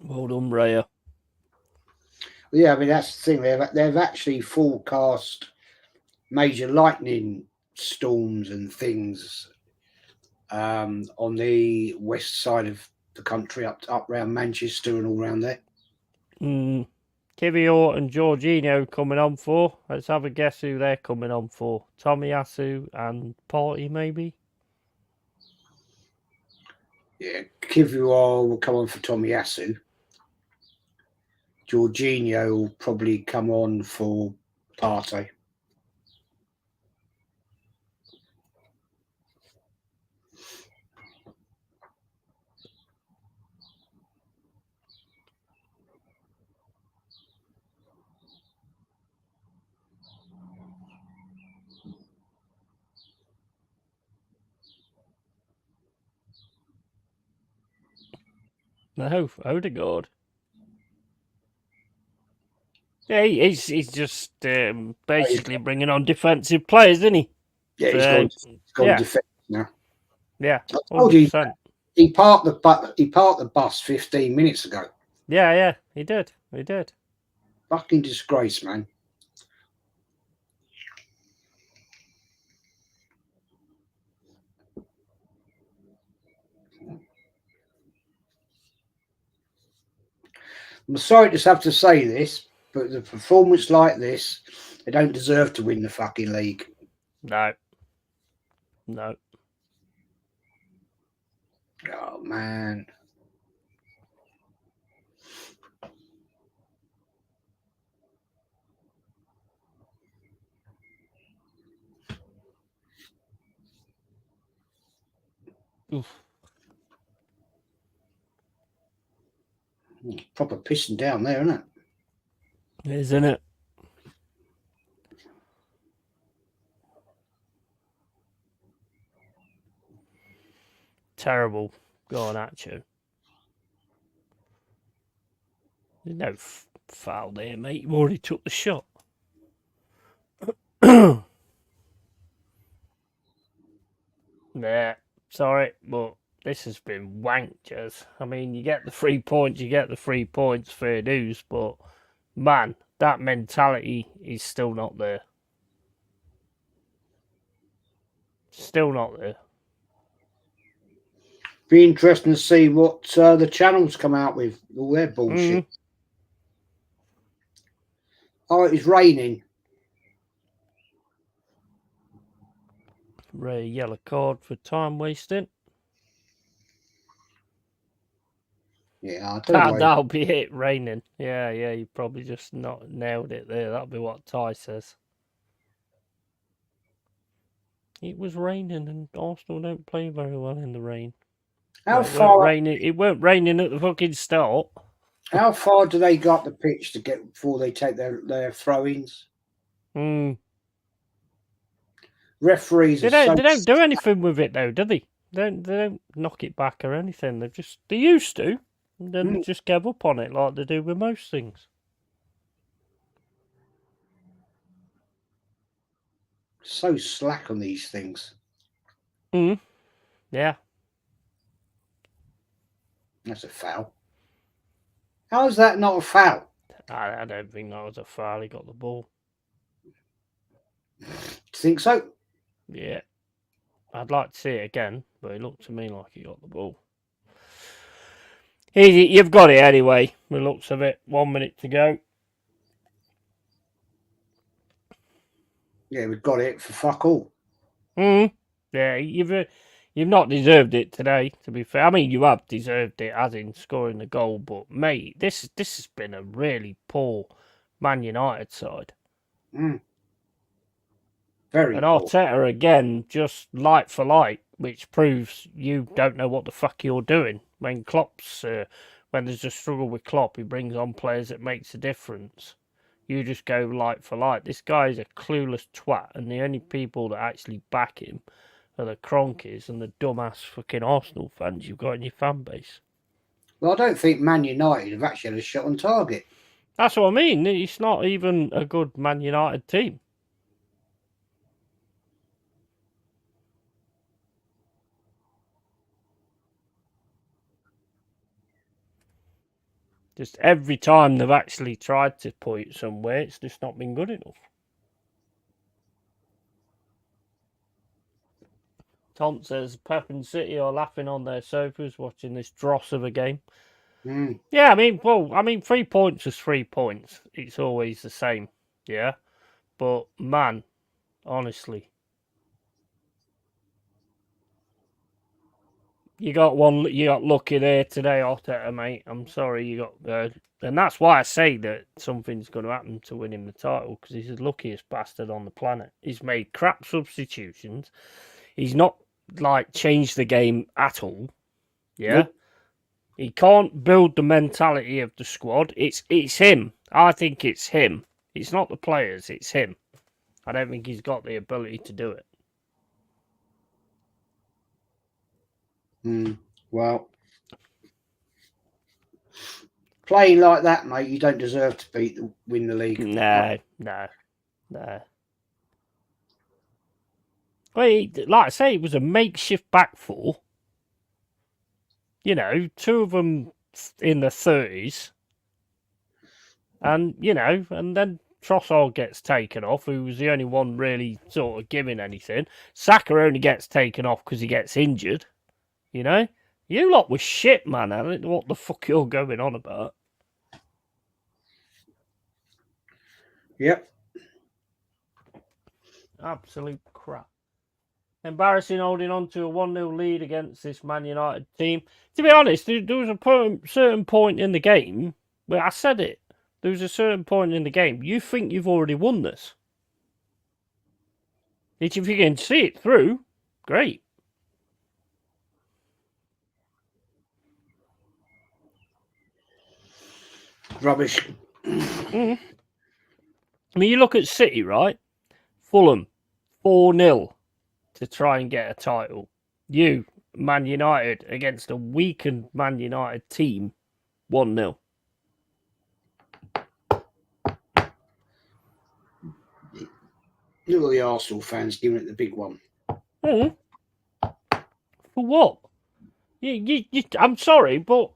Well done, Raya. Yeah, I mean, that's the thing. They've actually forecast major lightning storms and things on the west side of the country, up around Manchester and all around there. Kivior and Jorginho coming on for. Let's have a guess who they're coming on for. Tomiyasu and Party, maybe? Yeah, Kivior will come on for Tomiyasu. Jorginho will probably come on for Partey. No, Odegaard. Yeah, he's just basically bringing on defensive players, isn't he? Yeah, So, he's gone yeah. defence now. Yeah, I told you 100%. he parked the bus 15 minutes ago. Yeah, he did. He did. Fucking disgrace, man. I'm sorry to have to say this, but the performance like this, they don't deserve to win the fucking league. No. Oh, man. Oof. Proper pissing down there, isn't it? Isn't it? Terrible going at you. There's no foul there, mate. You already took the shot. Yeah, sorry, but this has been wanked, Jez. I mean, you get the 3 points, fair dues, but man, that mentality is still not there. Still not there. Be interesting to see what the channels come out with, all their bullshit. Oh, it was raining. Ray yellow card for time wasting. Yeah, I don't know. That'll be it, raining. Yeah, you probably just not nailed it there. That'll be what Ty says. It was raining, and Arsenal don't play very well in the rain. How far? It weren't raining at the fucking start. How far do they got the pitch to get before they take their throw-ins? Referees. They don't do anything with it though, do they? They don't knock it back or anything. They used to, and then they just gave up on it like they do with most things. So slack on these things. Yeah. That's a foul. How is that not a foul? I don't think that was a foul. He got the ball. Do you think so? Yeah. I'd like to see it again, but it looked to me like he got the ball. You've got it anyway, the looks of it. 1 minute to go. Yeah, we've got it for fuck all. Yeah, you've not deserved it today, to be fair. I mean, you have deserved it, as in scoring the goal, but mate, this has been a really poor Man United side. Very and poor. Arteta again, just light for light, which proves you don't know what the fuck you're doing. When when there's a struggle with Klopp, he brings on players that makes a difference. You just go light for light. This guy is a clueless twat, and the only people that actually back him are the cronkies and the dumbass fucking Arsenal fans you've got in your fan base. Well, I don't think Man United have actually had a shot on target. That's what I mean. It's not even a good Man United team. Just every time they've actually tried to put it somewhere, it's just not been good enough. Tom says Pep and City are laughing on their sofas watching this dross of a game. Yeah, I mean, 3 points is 3 points. It's always the same, yeah. But man, honestly, you got lucky there today, Arteta, mate. I'm sorry, you got, and that's why I say that something's going to happen to win him the title, because he's the luckiest bastard on the planet. He's made crap substitutions. He's not changed the game at all. Yeah. Nope. He can't build the mentality of the squad. It's him. I think it's him. It's not the players, it's him. I don't think he's got the ability to do it. Well, Playing like that, mate, you don't deserve to win the league. No. Well, like I say, it was a makeshift back four. You know, two of them in the 30s. And, you know, and then Trossard gets taken off, who was the only one really sort of giving anything. Saka only gets taken off because he gets injured. You know? You lot was shit, man. I don't know what the fuck you're going on about. Yep. Absolute crap. Embarrassing holding on to a 1-0 lead against this Man United team. To be honest, there was a certain point in the game where I said it. There was a certain point in the game. You think you've already won this. If you can see it through, great. Rubbish. I mean, you look at City, right? Fulham, 4-0 to try and get a title. You, Man United, against a weakened Man United team, 1-0. Look at the Arsenal fans giving it the big one. For what? I'm sorry, but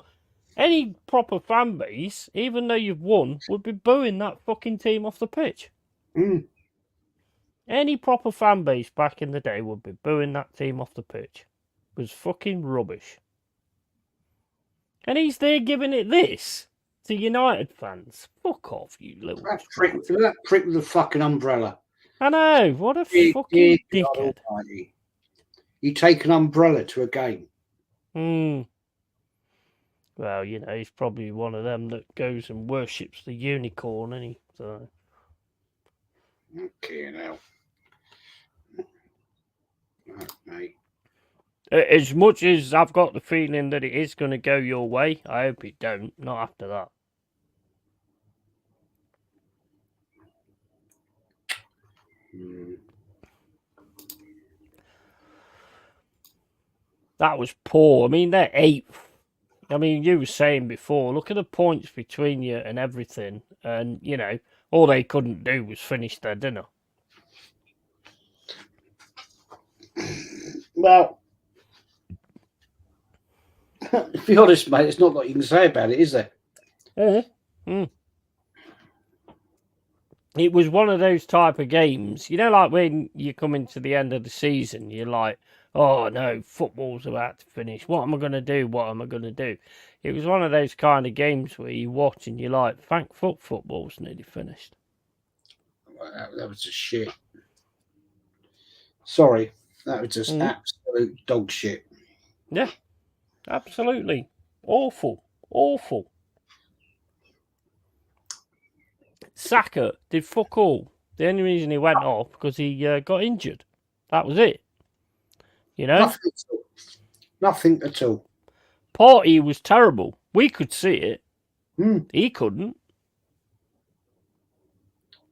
any proper fan base, even though you've won, would be booing that fucking team off the pitch. Any proper fan base back in the day would be booing that team off the pitch. It was fucking rubbish. And he's there giving it this to United fans. Fuck off, you little... That prick with the fucking umbrella. I know, what a fucking dickhead. You take an umbrella to a game. Well, you know, he's probably one of them that goes and worships the unicorn, isn't he? So... Okay, now. Mate. As much as I've got the feeling that it is going to go your way, I hope it don't. Not after that. That was poor. I mean, they're 8th. I mean, you were saying before, look at the points between you and everything. And, you know, all they couldn't do was finish their dinner. Well, to be honest, mate, it's not a lot you can say about it, is there? It was one of those type of games, you know, like when you come into the end of the season, you're like, oh no, football's about to finish. What am I going to do? What am I going to do? It was one of those kind of games where you watch and you're like, thank fuck football's nearly finished. That was just shit. Sorry, that was just absolute dog shit. Yeah, absolutely. Awful. Saka did fuck all. The only reason he went off because he got injured. That was it. You know? Nothing at all. Partey was terrible. We could see it. He couldn't.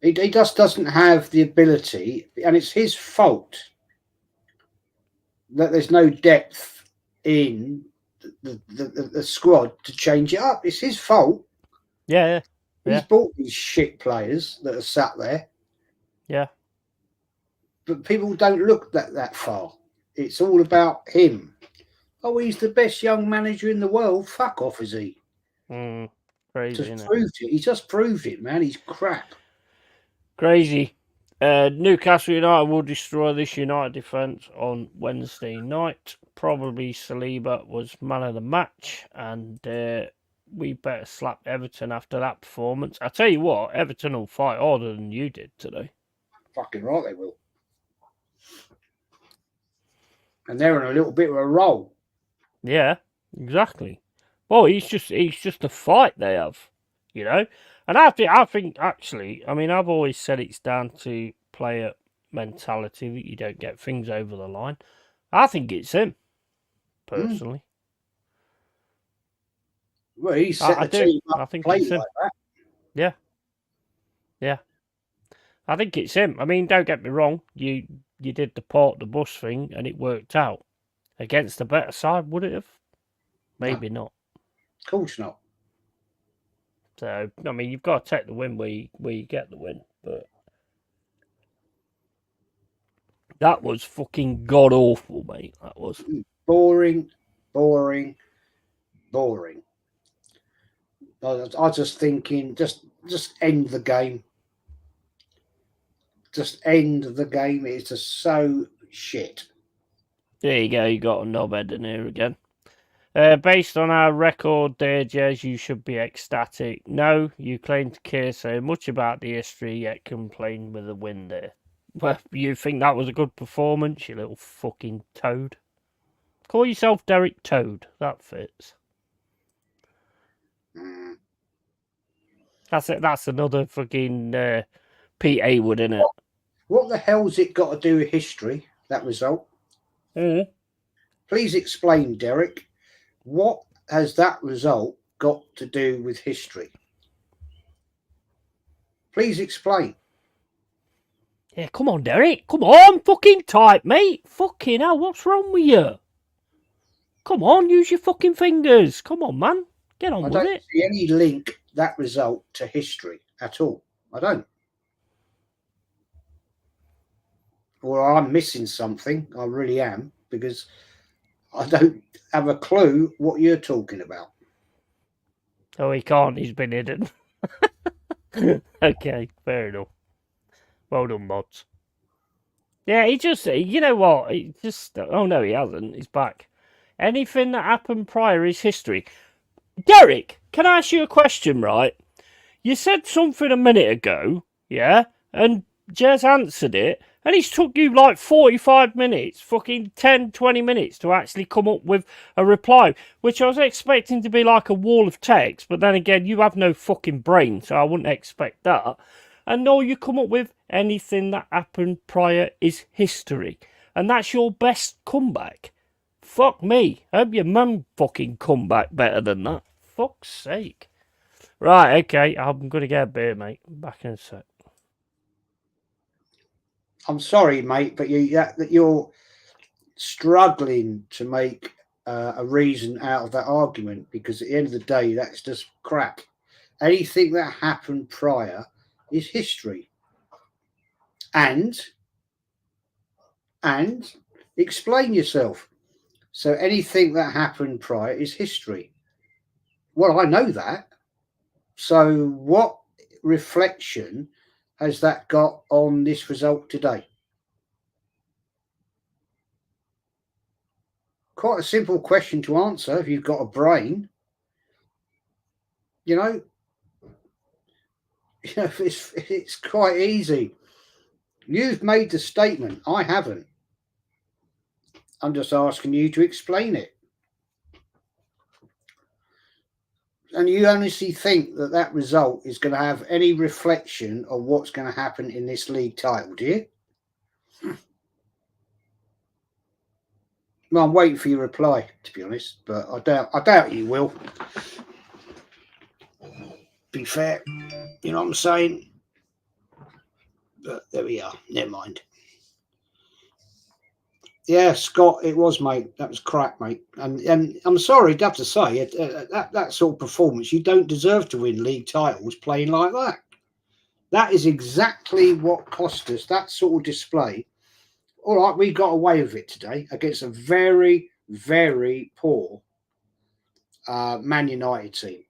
He just doesn't have the ability, and it's his fault that there's no depth in the squad to change it up. It's his fault. Yeah. He's bought these shit players that are sat there. Yeah. But people don't look that far. It's all about him. Oh, he's the best young manager in the world. Fuck off, is he? Crazy, isn't it? He just proved it, man. He's crap. Crazy. Newcastle United will destroy this United defence on Wednesday night. Probably Saliba was man of the match, and we better slap Everton after that performance. I tell you what, Everton will fight harder than you did today. Fucking right they will. And they're in a little bit of a roll. Yeah, exactly. Well, he's just a fight they have, you know. And I think actually, I mean, I've always said it's down to player mentality that you don't get things over the line. I think it's him, personally. Well, he set the team up I think play it's him. like that. Yeah. I think it's him. I mean, don't get me wrong. You did the park the bus thing, and it worked out. Against a better side, would it have? Maybe not. Of course not. So, I mean, you've got to take the win where you get the win. But that was fucking god awful, mate. That was boring. I was just thinking, just end the game. Just end the game. It's just so shit. There you go. You got a knobhead in here again. Based on our record there, Jez, you should be ecstatic. No, you claim to care so much about the history, yet complain with a win there. Well, you think that was a good performance, you little fucking toad? Call yourself Derek Toad. That fits. Mm. That's it. That's another fucking Pete Haywood, isn't it? What the hell's it got to do with history, that result? Please explain, Derek. What has that result got to do with history? Please explain. Yeah, come on, Derek. Come on, fucking type, mate. Fucking hell, what's wrong with you? Come on, use your fucking fingers. Come on, man. Get on I with don't it. see any link that result to history at all. I don't. Or I'm missing something. I really am, because I don't have a clue what you're talking about. Oh, he can't. He's been hidden. Okay, fair enough. Well done, mods. Yeah, he just, you know what? He just, oh no, he hasn't. He's back. Anything that happened prior is history. Derek, can I ask you a question, right? You said something a minute ago, yeah? And Jez answered it, and it's took you like 45 minutes, fucking 10, 20 minutes to actually come up with a reply, which I was expecting to be like a wall of text, but then again, you have no fucking brain, so I wouldn't expect that. And all you come up with, anything that happened prior is history. And that's your best comeback. Fuck me. I hope your mum fucking come back better than that. Fuck's sake. Right, okay, I'm going to get a beer, mate. Back in a sec. I'm sorry, mate, but you're struggling to make a reason out of that argument, because at the end of the day, that's just crap. Anything that happened prior is history. And explain yourself. So anything that happened prior is history. Well, I know that. So what reflection has that got on this result today? Quite a simple question to answer if you've got a brain. You know, it's quite easy. You've made the statement. I haven't. I'm just asking you to explain it. And you honestly think that that result is going to have any reflection on what's going to happen in this league title, do you? Well, I'm waiting for your reply, to be honest, but I doubt you will. Be fair, you know what I'm saying? But there we are. Never mind. Yeah, Scott, it was, mate. That was crap, mate. And I'm sorry to have to say, that sort of performance, you don't deserve to win league titles playing like that. That is exactly what cost us, that sort of display. All right, we got away with it today against a very, very poor Man United team.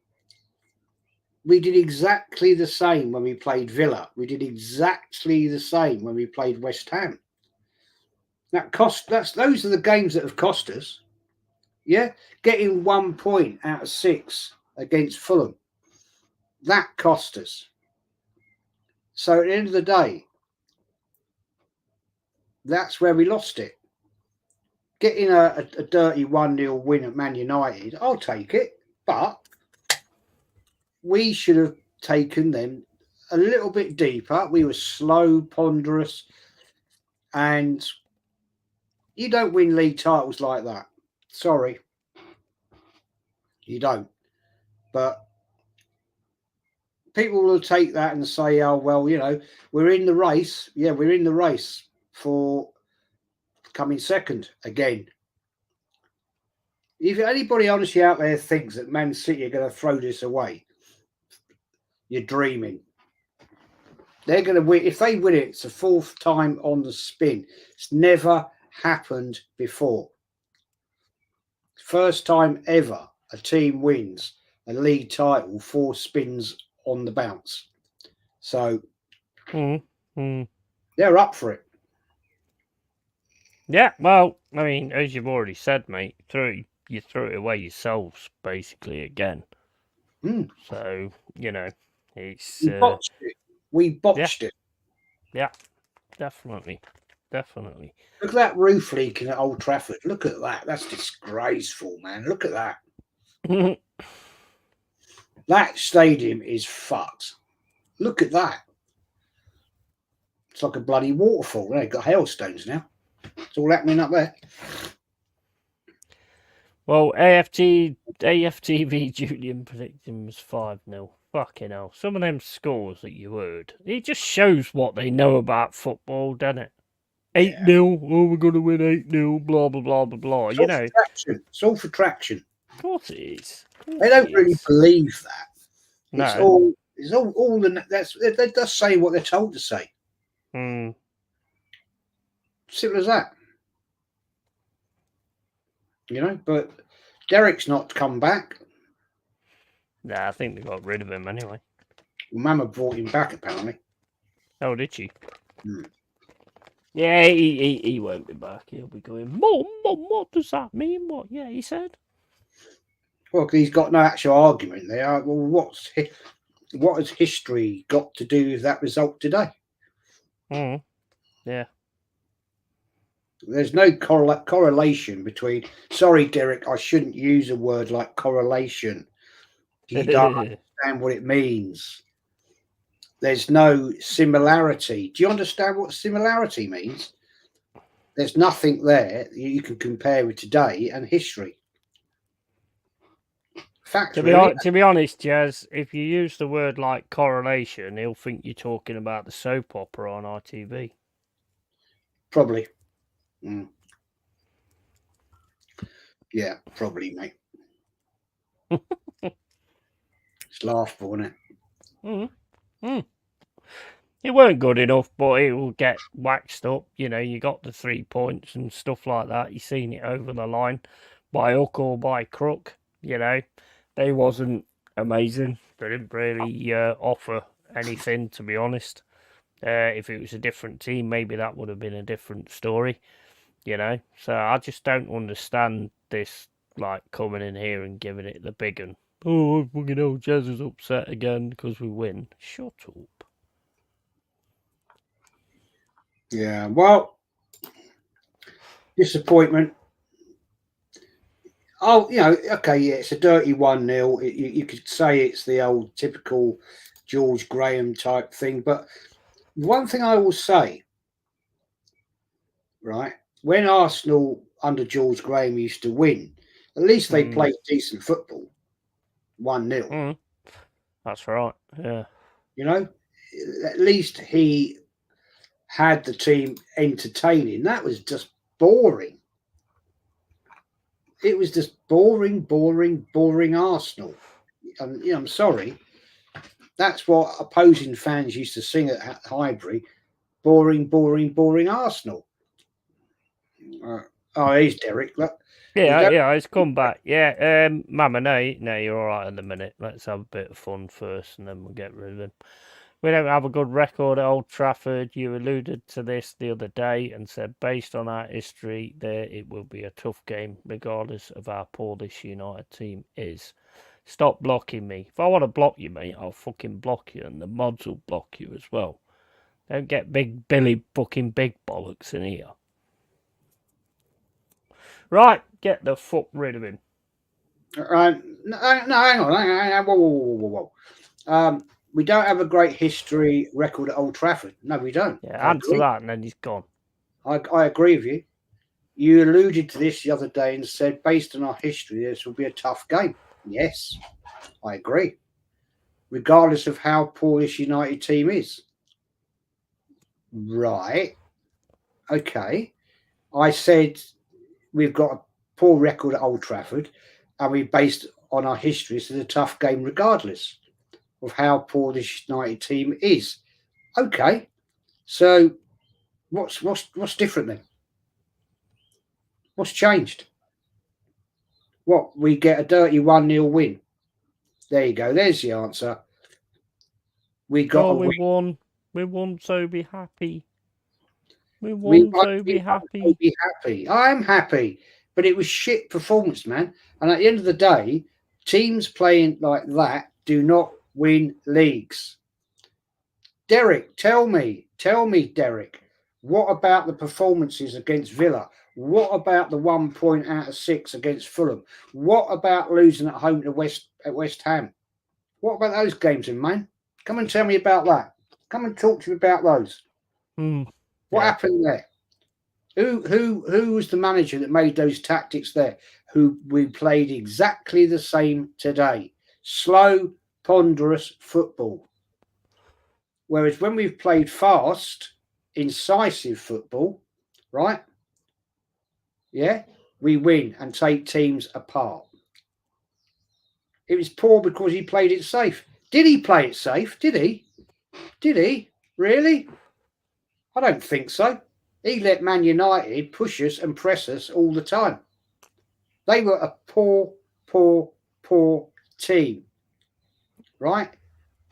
We did exactly the same when we played Villa. We did exactly the same when we played West Ham. Those are the games that have cost us. Yeah, getting 1 point out of 6 against Fulham, that cost us. So at the end of the day, that's where we lost it. Getting a dirty 1-0 win at Man United, I'll take it, but we should have taken them a little bit deeper. We were slow, ponderous, and you don't win league titles like that. Sorry. You don't. But people will take that and say, oh, well, you know, we're in the race. Yeah, we're in the race for coming second again. If anybody honestly out there thinks that Man City are going to throw this away, you're dreaming. They're going to win. If they win it, it's the 4th time on the spin. It's never happened before. First time ever a team wins a league title 4 spins on the bounce. So they're up for it. Yeah, well, I mean, as you've already said, mate, you threw it away yourselves, basically, again. So, it's... We botched it. We botched it. Yeah, definitely. Definitely. Look at that roof leaking at Old Trafford. Look at that. That's disgraceful, man. Look at that. That stadium is fucked. Look at that. It's like a bloody waterfall. They've got hailstones now. It's all happening up there. Well, AFTV Julian predicting was 5-0. Fucking hell. Some of them scores that you heard, it just shows what they know about football, doesn't it? 8-0, oh, we're going to win 8-0, blah, blah, blah, blah, blah. It's all for traction. It's all for traction. Of course it is. They don't really believe that. No. It's all they're just saying what they're told to say. Simple as that. But Derek's not come back. Nah, I think they got rid of him anyway. Well, Mama brought him back, apparently. Oh, did she? Yeah, he won't be back. He'll be going, Mum, what does that mean? What? Yeah, he said. Well, he's got no actual argument there. Well, what has history got to do with that result today? Yeah. There's no correlation between... Sorry, Derek, I shouldn't use a word like correlation. You don't understand what it means. There's no similarity. Do you understand what similarity means? There's nothing there you can compare with today and history. Fact, to be honest, Jazz, if you use the word like correlation, he'll think you're talking about the soap opera on RTV. Probably. Yeah, probably, mate. It's laughable, isn't it? It weren't good enough, but it will get waxed up. You got the 3 points and stuff like that. You seen it over the line by hook or by crook. They wasn't amazing. They didn't really offer anything, to be honest. If it was a different team, maybe that would have been a different story. So I just don't understand this, like, coming in here and giving it the big one. Oh, fucking hell, Jazz is upset again because we win. Shut up. Yeah, well, disappointment. Oh, okay, yeah, it's a dirty 1-0. You could say it's the old typical George Graham type thing. But one thing I will say, right, when Arsenal under George Graham used to win, at least they played decent football. 1-0. That's right, yeah. At least he had the team entertaining. That was just boring. It was just boring Arsenal. And I'm sorry. That's what opposing fans used to sing at Highbury. Boring Arsenal. Here's Derek. Look. Yeah, it's come back. Yeah, Mama, no, you're all right at the minute. Let's have a bit of fun first, and then we'll get rid of him. We don't have a good record at Old Trafford. You alluded to this the other day and said, based on our history, it will be a tough game, regardless of how poor this United team is. Stop blocking me. If I want to block you, mate, I'll fucking block you, and the mods will block you as well. Don't get big Billy fucking big bollocks in here. Right, get the fuck rid of him. Right, no, hang on. Whoa. We don't have a great history record at Old Trafford. No, we don't. Yeah, answer that and then he's gone. I agree with you. You alluded to this the other day and said, based on our history, this will be a tough game. Yes, I agree. Regardless of how poor this United team is. Right. Okay. I said we've got a poor record at Old Trafford and we based on our history, so it's a tough game regardless. of how poor this United team is. Okay, so what's different then? What's changed? What, we get a dirty 1-0 win? There you go. There's the answer. We got a win. won. We won, so be happy. We won, so be happy. Be happy. I am happy, but it was shit performance, man. And at the end of the day, teams playing like that do not win leagues. Derek, tell me, Derek, what about the performances against Villa? What about the 1 point out of 6 against Fulham? What about losing at home to West Ham? What about those games, man? Come and tell me about that. Come and talk to me about those. What happened there? Who was the manager that made those tactics there? Who we played exactly the same today? Slow, ponderous football. Whereas when we've played fast, incisive football, right? Yeah, we win and take teams apart. It was poor because he played it safe. Did he play it safe? Did he? Did he? Really? I don't think so. He let Man United push us and press us all the time. They were a poor team, right?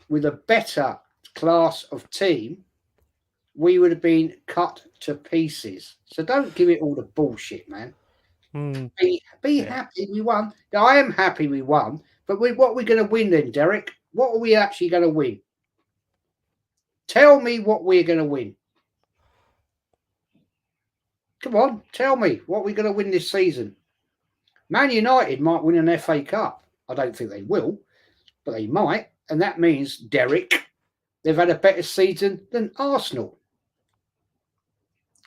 With a better class of team, we would have been cut to pieces. So don't give it all the bullshit, man. Be happy we won. I am happy we won, but what are we going to win then, Derek? What are we actually going to win? Tell me what we're going to win. Come on, tell me what we're going to win this season. Man United might win an FA Cup. I don't think they will, but they might. And that means, Derek, they've had a better season than Arsenal.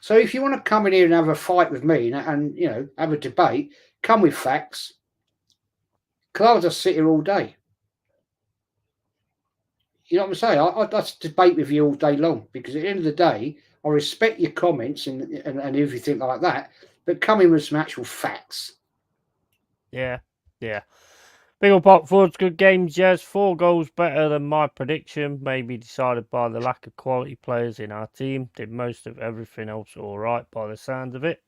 So if you want to come in here and have a fight with me and you know, have a debate, come with facts. Because I'll just sit here all day. You know what I'm saying? I'll just debate with you all day long, because at the end of the day, I respect your comments and everything like that, but come in with some actual facts. Yeah. Big up Oxford's good game, Jez. 4 goals better than my prediction. Maybe decided by the lack of quality players in our team. Did most of everything else all right by the sound of it.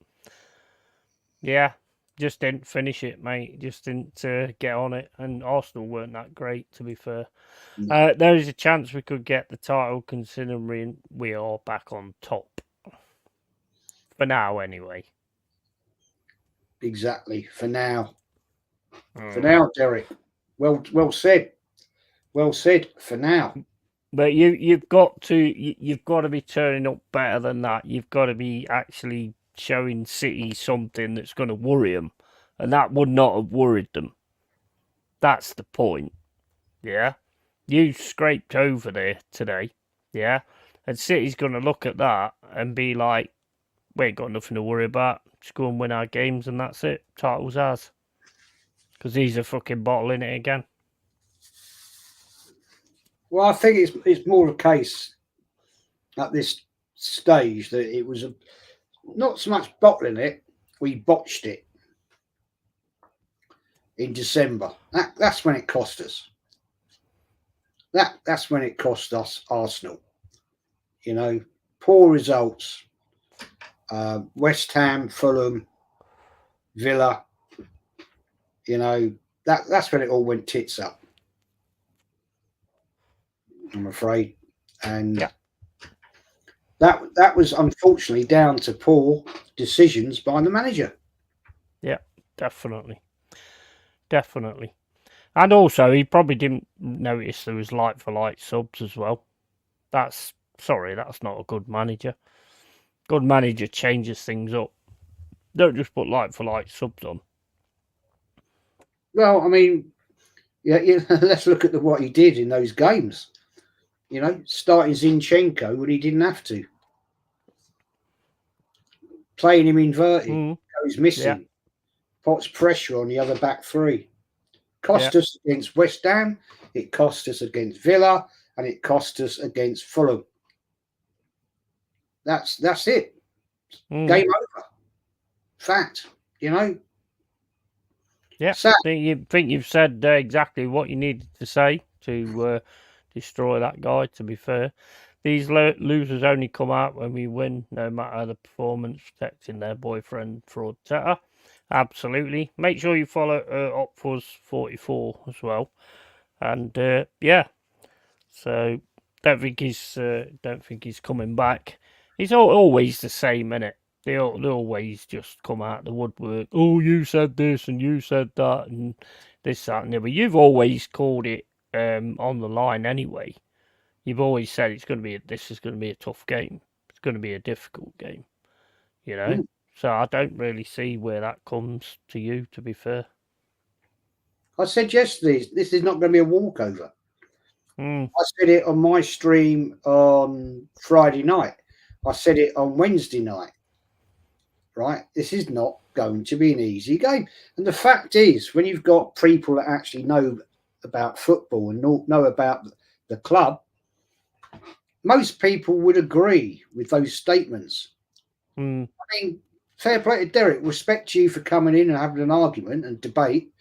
Yeah, just didn't finish it, mate. Just didn't get on it. And Arsenal weren't that great, to be fair. There is a chance we could get the title, considering we are back on top. For now, anyway. Exactly. For now. For now, Derek. Well said. Well said. For now. But you've got to be turning up better than that. You've got to be actually showing City something that's going to worry them, and that would not have worried them. That's the point. Yeah, you scraped over there today. Yeah, and City's going to look at that and be like, "We ain't got nothing to worry about. Just go and win our games, and that's it. Title's ours." Because he's a fucking bottling it again. Well, I think it's more a case at this stage that it was not so much bottling it, we botched it in December. That's when it cost us. That's when it cost us Arsenal. You know, poor results. West Ham, Fulham, Villa. You know, that's when it all went tits up, I'm afraid. And that was unfortunately down to poor decisions by the manager. Yeah, definitely. And also, he probably didn't notice there was like-for-like subs as well. That's not a good manager. Good manager changes things up. Don't just put like-for-like subs on. Well, I mean, let's look at what he did in those games. You know, starting Zinchenko when he didn't have to. Playing him inverted, goes missing. Puts pressure on the other back three. Cost us against West Ham, it cost us against Villa, and it cost us against Fulham. That's it. Game over. Fact, you know. Yeah, I think you've said exactly what you needed to say to destroy that guy, to be fair. These losers only come out when we win, no matter the performance, protecting their boyfriend, fraud tetter. Absolutely. Make sure you follow Opfus44 as well. And yeah, so don't think he's coming back. He's always the same, innit? They always just come out the woodwork. Oh, you said this and you said that and this, that, and the other. You've always called it on the line anyway. You've always said this is going to be a tough game. It's going to be a difficult game. You know, so I don't really see where that comes to you. To be fair, I said yesterday, this is not going to be a walkover. I said it on my stream on Friday night. I said it on Wednesday night. Right? This is not going to be an easy game. And the fact is, when you've got people that actually know about football and know about the club, most people would agree with those statements. I mean, fair play to Derek. Respect you for coming in and having an argument and debate,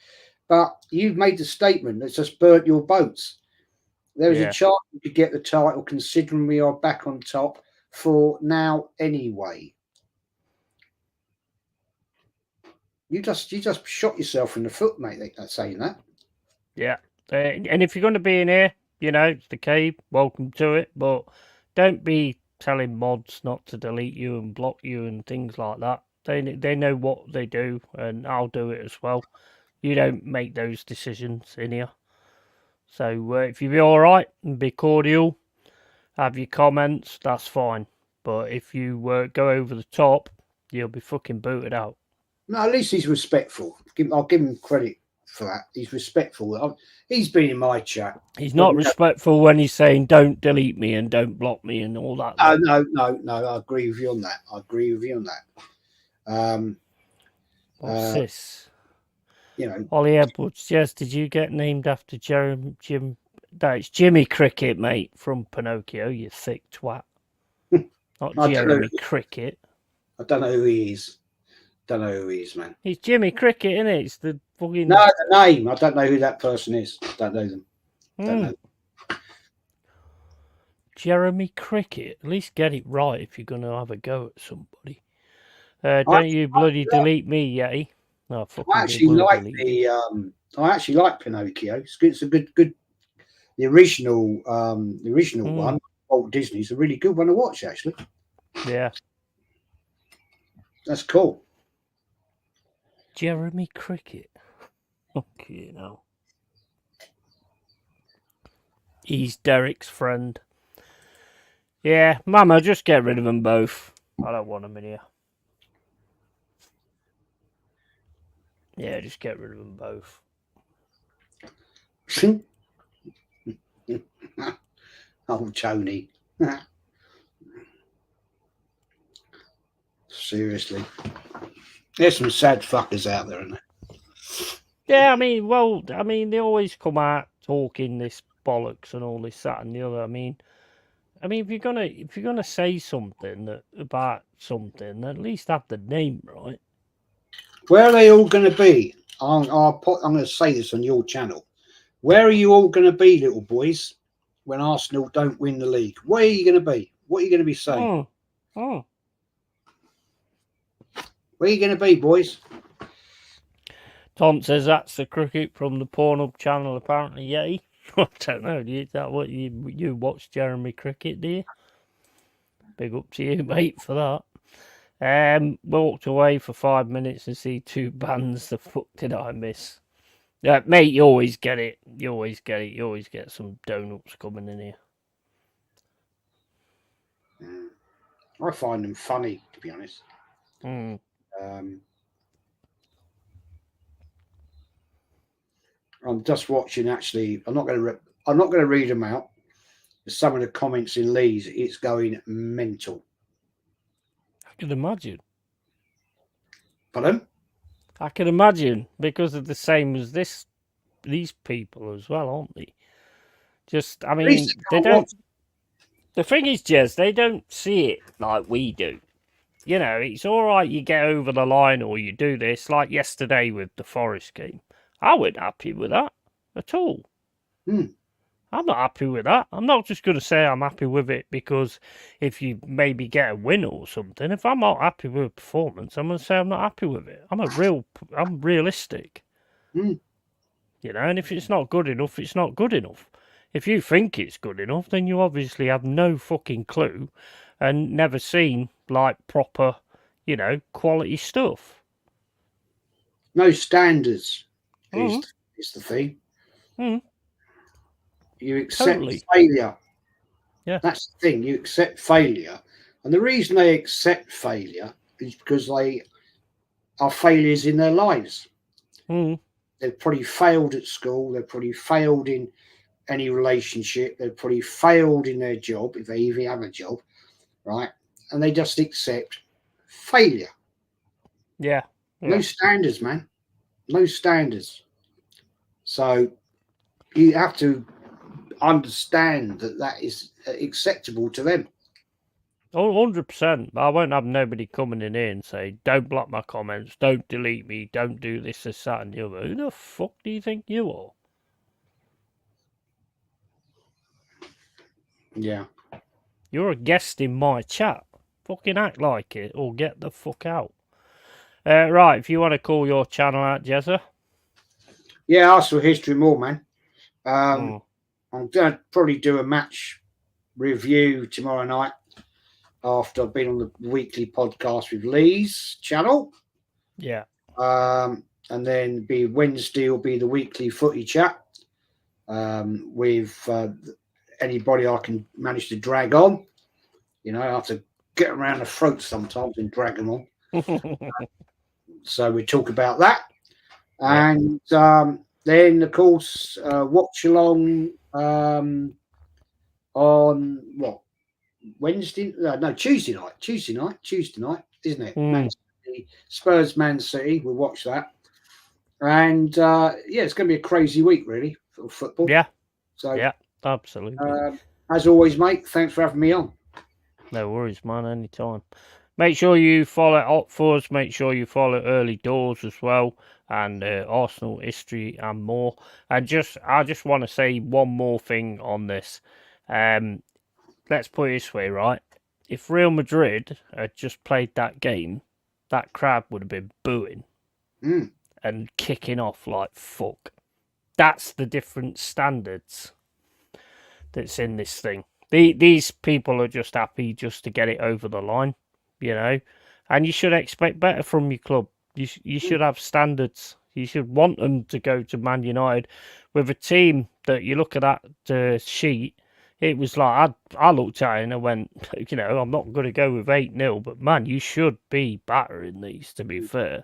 but you've made the statement that's just burnt your boats. There is a chance we could get the title, considering we are back on top for now anyway. You just shot yourself in the foot, mate. That's saying that. Yeah, and if you're going to be in here, you know, it's the cave. Welcome to it, but don't be telling mods not to delete you and block you and things like that. They know what they do, and I'll do it as well. You don't make those decisions in here. So if you be all right and be cordial, have your comments, that's fine. But if you go over the top, you'll be fucking booted out. No, at least he's respectful. I'll give him credit for that. He's respectful. He's been in my chat. He's not respectful when he's saying don't delete me and don't block me and all that. No. I agree with you on that. What's this? You know, Ollie Edwards. Yes, did you get named after Jim? No, it's Jimmy Cricket, mate, from Pinocchio. You thick twat. Not Jeremy Cricket. I don't know who he is. Don't know who he is, man. He's Jimmy Cricket, isn't it? It's the fucking... No, the name. I don't know who that person is. Don't know them. Don't know. Jeremy Cricket. At least get it right if you're going to have a go at somebody. Don't you bloody delete me, Yeti. No, I actually like I actually like Pinocchio. It's a good. The original one, Walt Disney's a really good one to watch. Actually. Yeah. That's cool. Jeremy Cricket. Okay, now. He's Derek's friend. Yeah, Mama, just get rid of them both. I don't want them in here. Yeah, just get rid of them both. Oh, Tony. Seriously. There's some sad fuckers out there, isn't there? Yeah, I mean, they always come out talking this bollocks and all this, that, and the other. I mean, if you're gonna say something about something, at least have the name right. Where are they all going to be? I'm going to say this on your channel. Where are you all going to be, little boys, when Arsenal don't win the league? Where are you going to be? What are you going to be saying? Where are you going to be, boys? Tom says that's the cricket from the Pornhub channel, apparently, Yeti. I don't know. Is that what you watch Jeremy Cricket, do you? Big up to you, mate, for that. Walked away for 5 minutes and see two bands. The fuck did I miss? Mate, you always get it. You always get some donuts coming in here. I find them funny, to be honest. I'm just watching. Actually, I'm not going to read them out. Some of the comments in Lee's, it's going mental. I can imagine. Pardon? I can imagine, because of the same as these people as well, aren't they? Just, I mean, they don't. The thing is, Jez, they don't see it like we do. You know, it's all right. You get over the line, or you do this, like yesterday with the Forest game. I wasn't happy with that at all. I'm not happy with that. I'm not just going to say I'm happy with it because if you maybe get a win or something. If I'm not happy with a performance, I'm going to say I'm not happy with it. I'm realistic. Mm. You know, and if it's not good enough, it's not good enough. If you think it's good enough, then you obviously have no fucking clue and never seen, like, proper, you know, quality stuff. No standards Mm. is the thing. Mm. You accept Totally. failure. Yeah. That's the thing. You accept failure, and the reason they accept failure is because they are failures in their lives. Mm. They've probably failed at school. They've probably failed in any relationship. They've probably failed in their job if they even have a job, right? And they just accept failure. Yeah. No standards, man. No standards. So you have to understand that that is acceptable to them. Oh, 100%. I won't have nobody coming in here and say, don't block my comments, don't delete me, don't do this, this, that, and the other. Who the fuck do you think you are? Yeah. You're a guest in my chat. Fucking act like it or get the fuck out. Right, if you want to call your channel out, Jezza. Yeah, Arsenal history more, man. Mm. I'm going to probably do a match review tomorrow night after I've been on the weekly podcast with Lee's channel. Yeah. And then Wednesday will be the weekly footy chat with anybody I can manage to drag on. You know, I have to get around the throat sometimes and drag them on. So we talk about that. And then, of course, watch along on what? Wednesday? No, Tuesday night. Tuesday night, isn't it? Man City, Spurs, Man City. We'll watch that. And it's going to be a crazy week, really, for football. Yeah. So, yeah, absolutely. As always, mate, thanks for having me on. No worries, man, anytime. Make sure you follow Up for us. Make sure you follow Early Doors as well, and Arsenal history and more. And I just want to say one more thing on this. Let's put it this way, right? If Real Madrid had just played that game, that crowd would have been booing and kicking off like fuck. That's the different standards that's in this thing. These people are just happy just to get it over the line, you know, and you should expect better from your club. You should have standards. You should want them to go to Man United with a team that you look at that sheet. It was like I looked at it and I went, you know, I'm not going to go with 8-0, but man, you should be battering these. To be fair,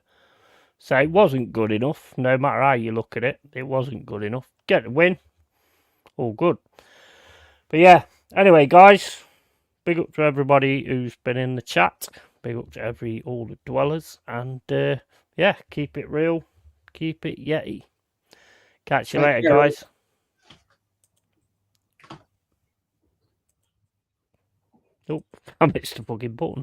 so it wasn't good enough. No matter how you look at it, it wasn't good enough. Get the win, all good. But yeah, anyway, guys, big up to everybody who's been in the chat. Big up to all the dwellers. And keep it real. Keep it Yeti. Catch you later, guys. Oh, I missed the fucking button.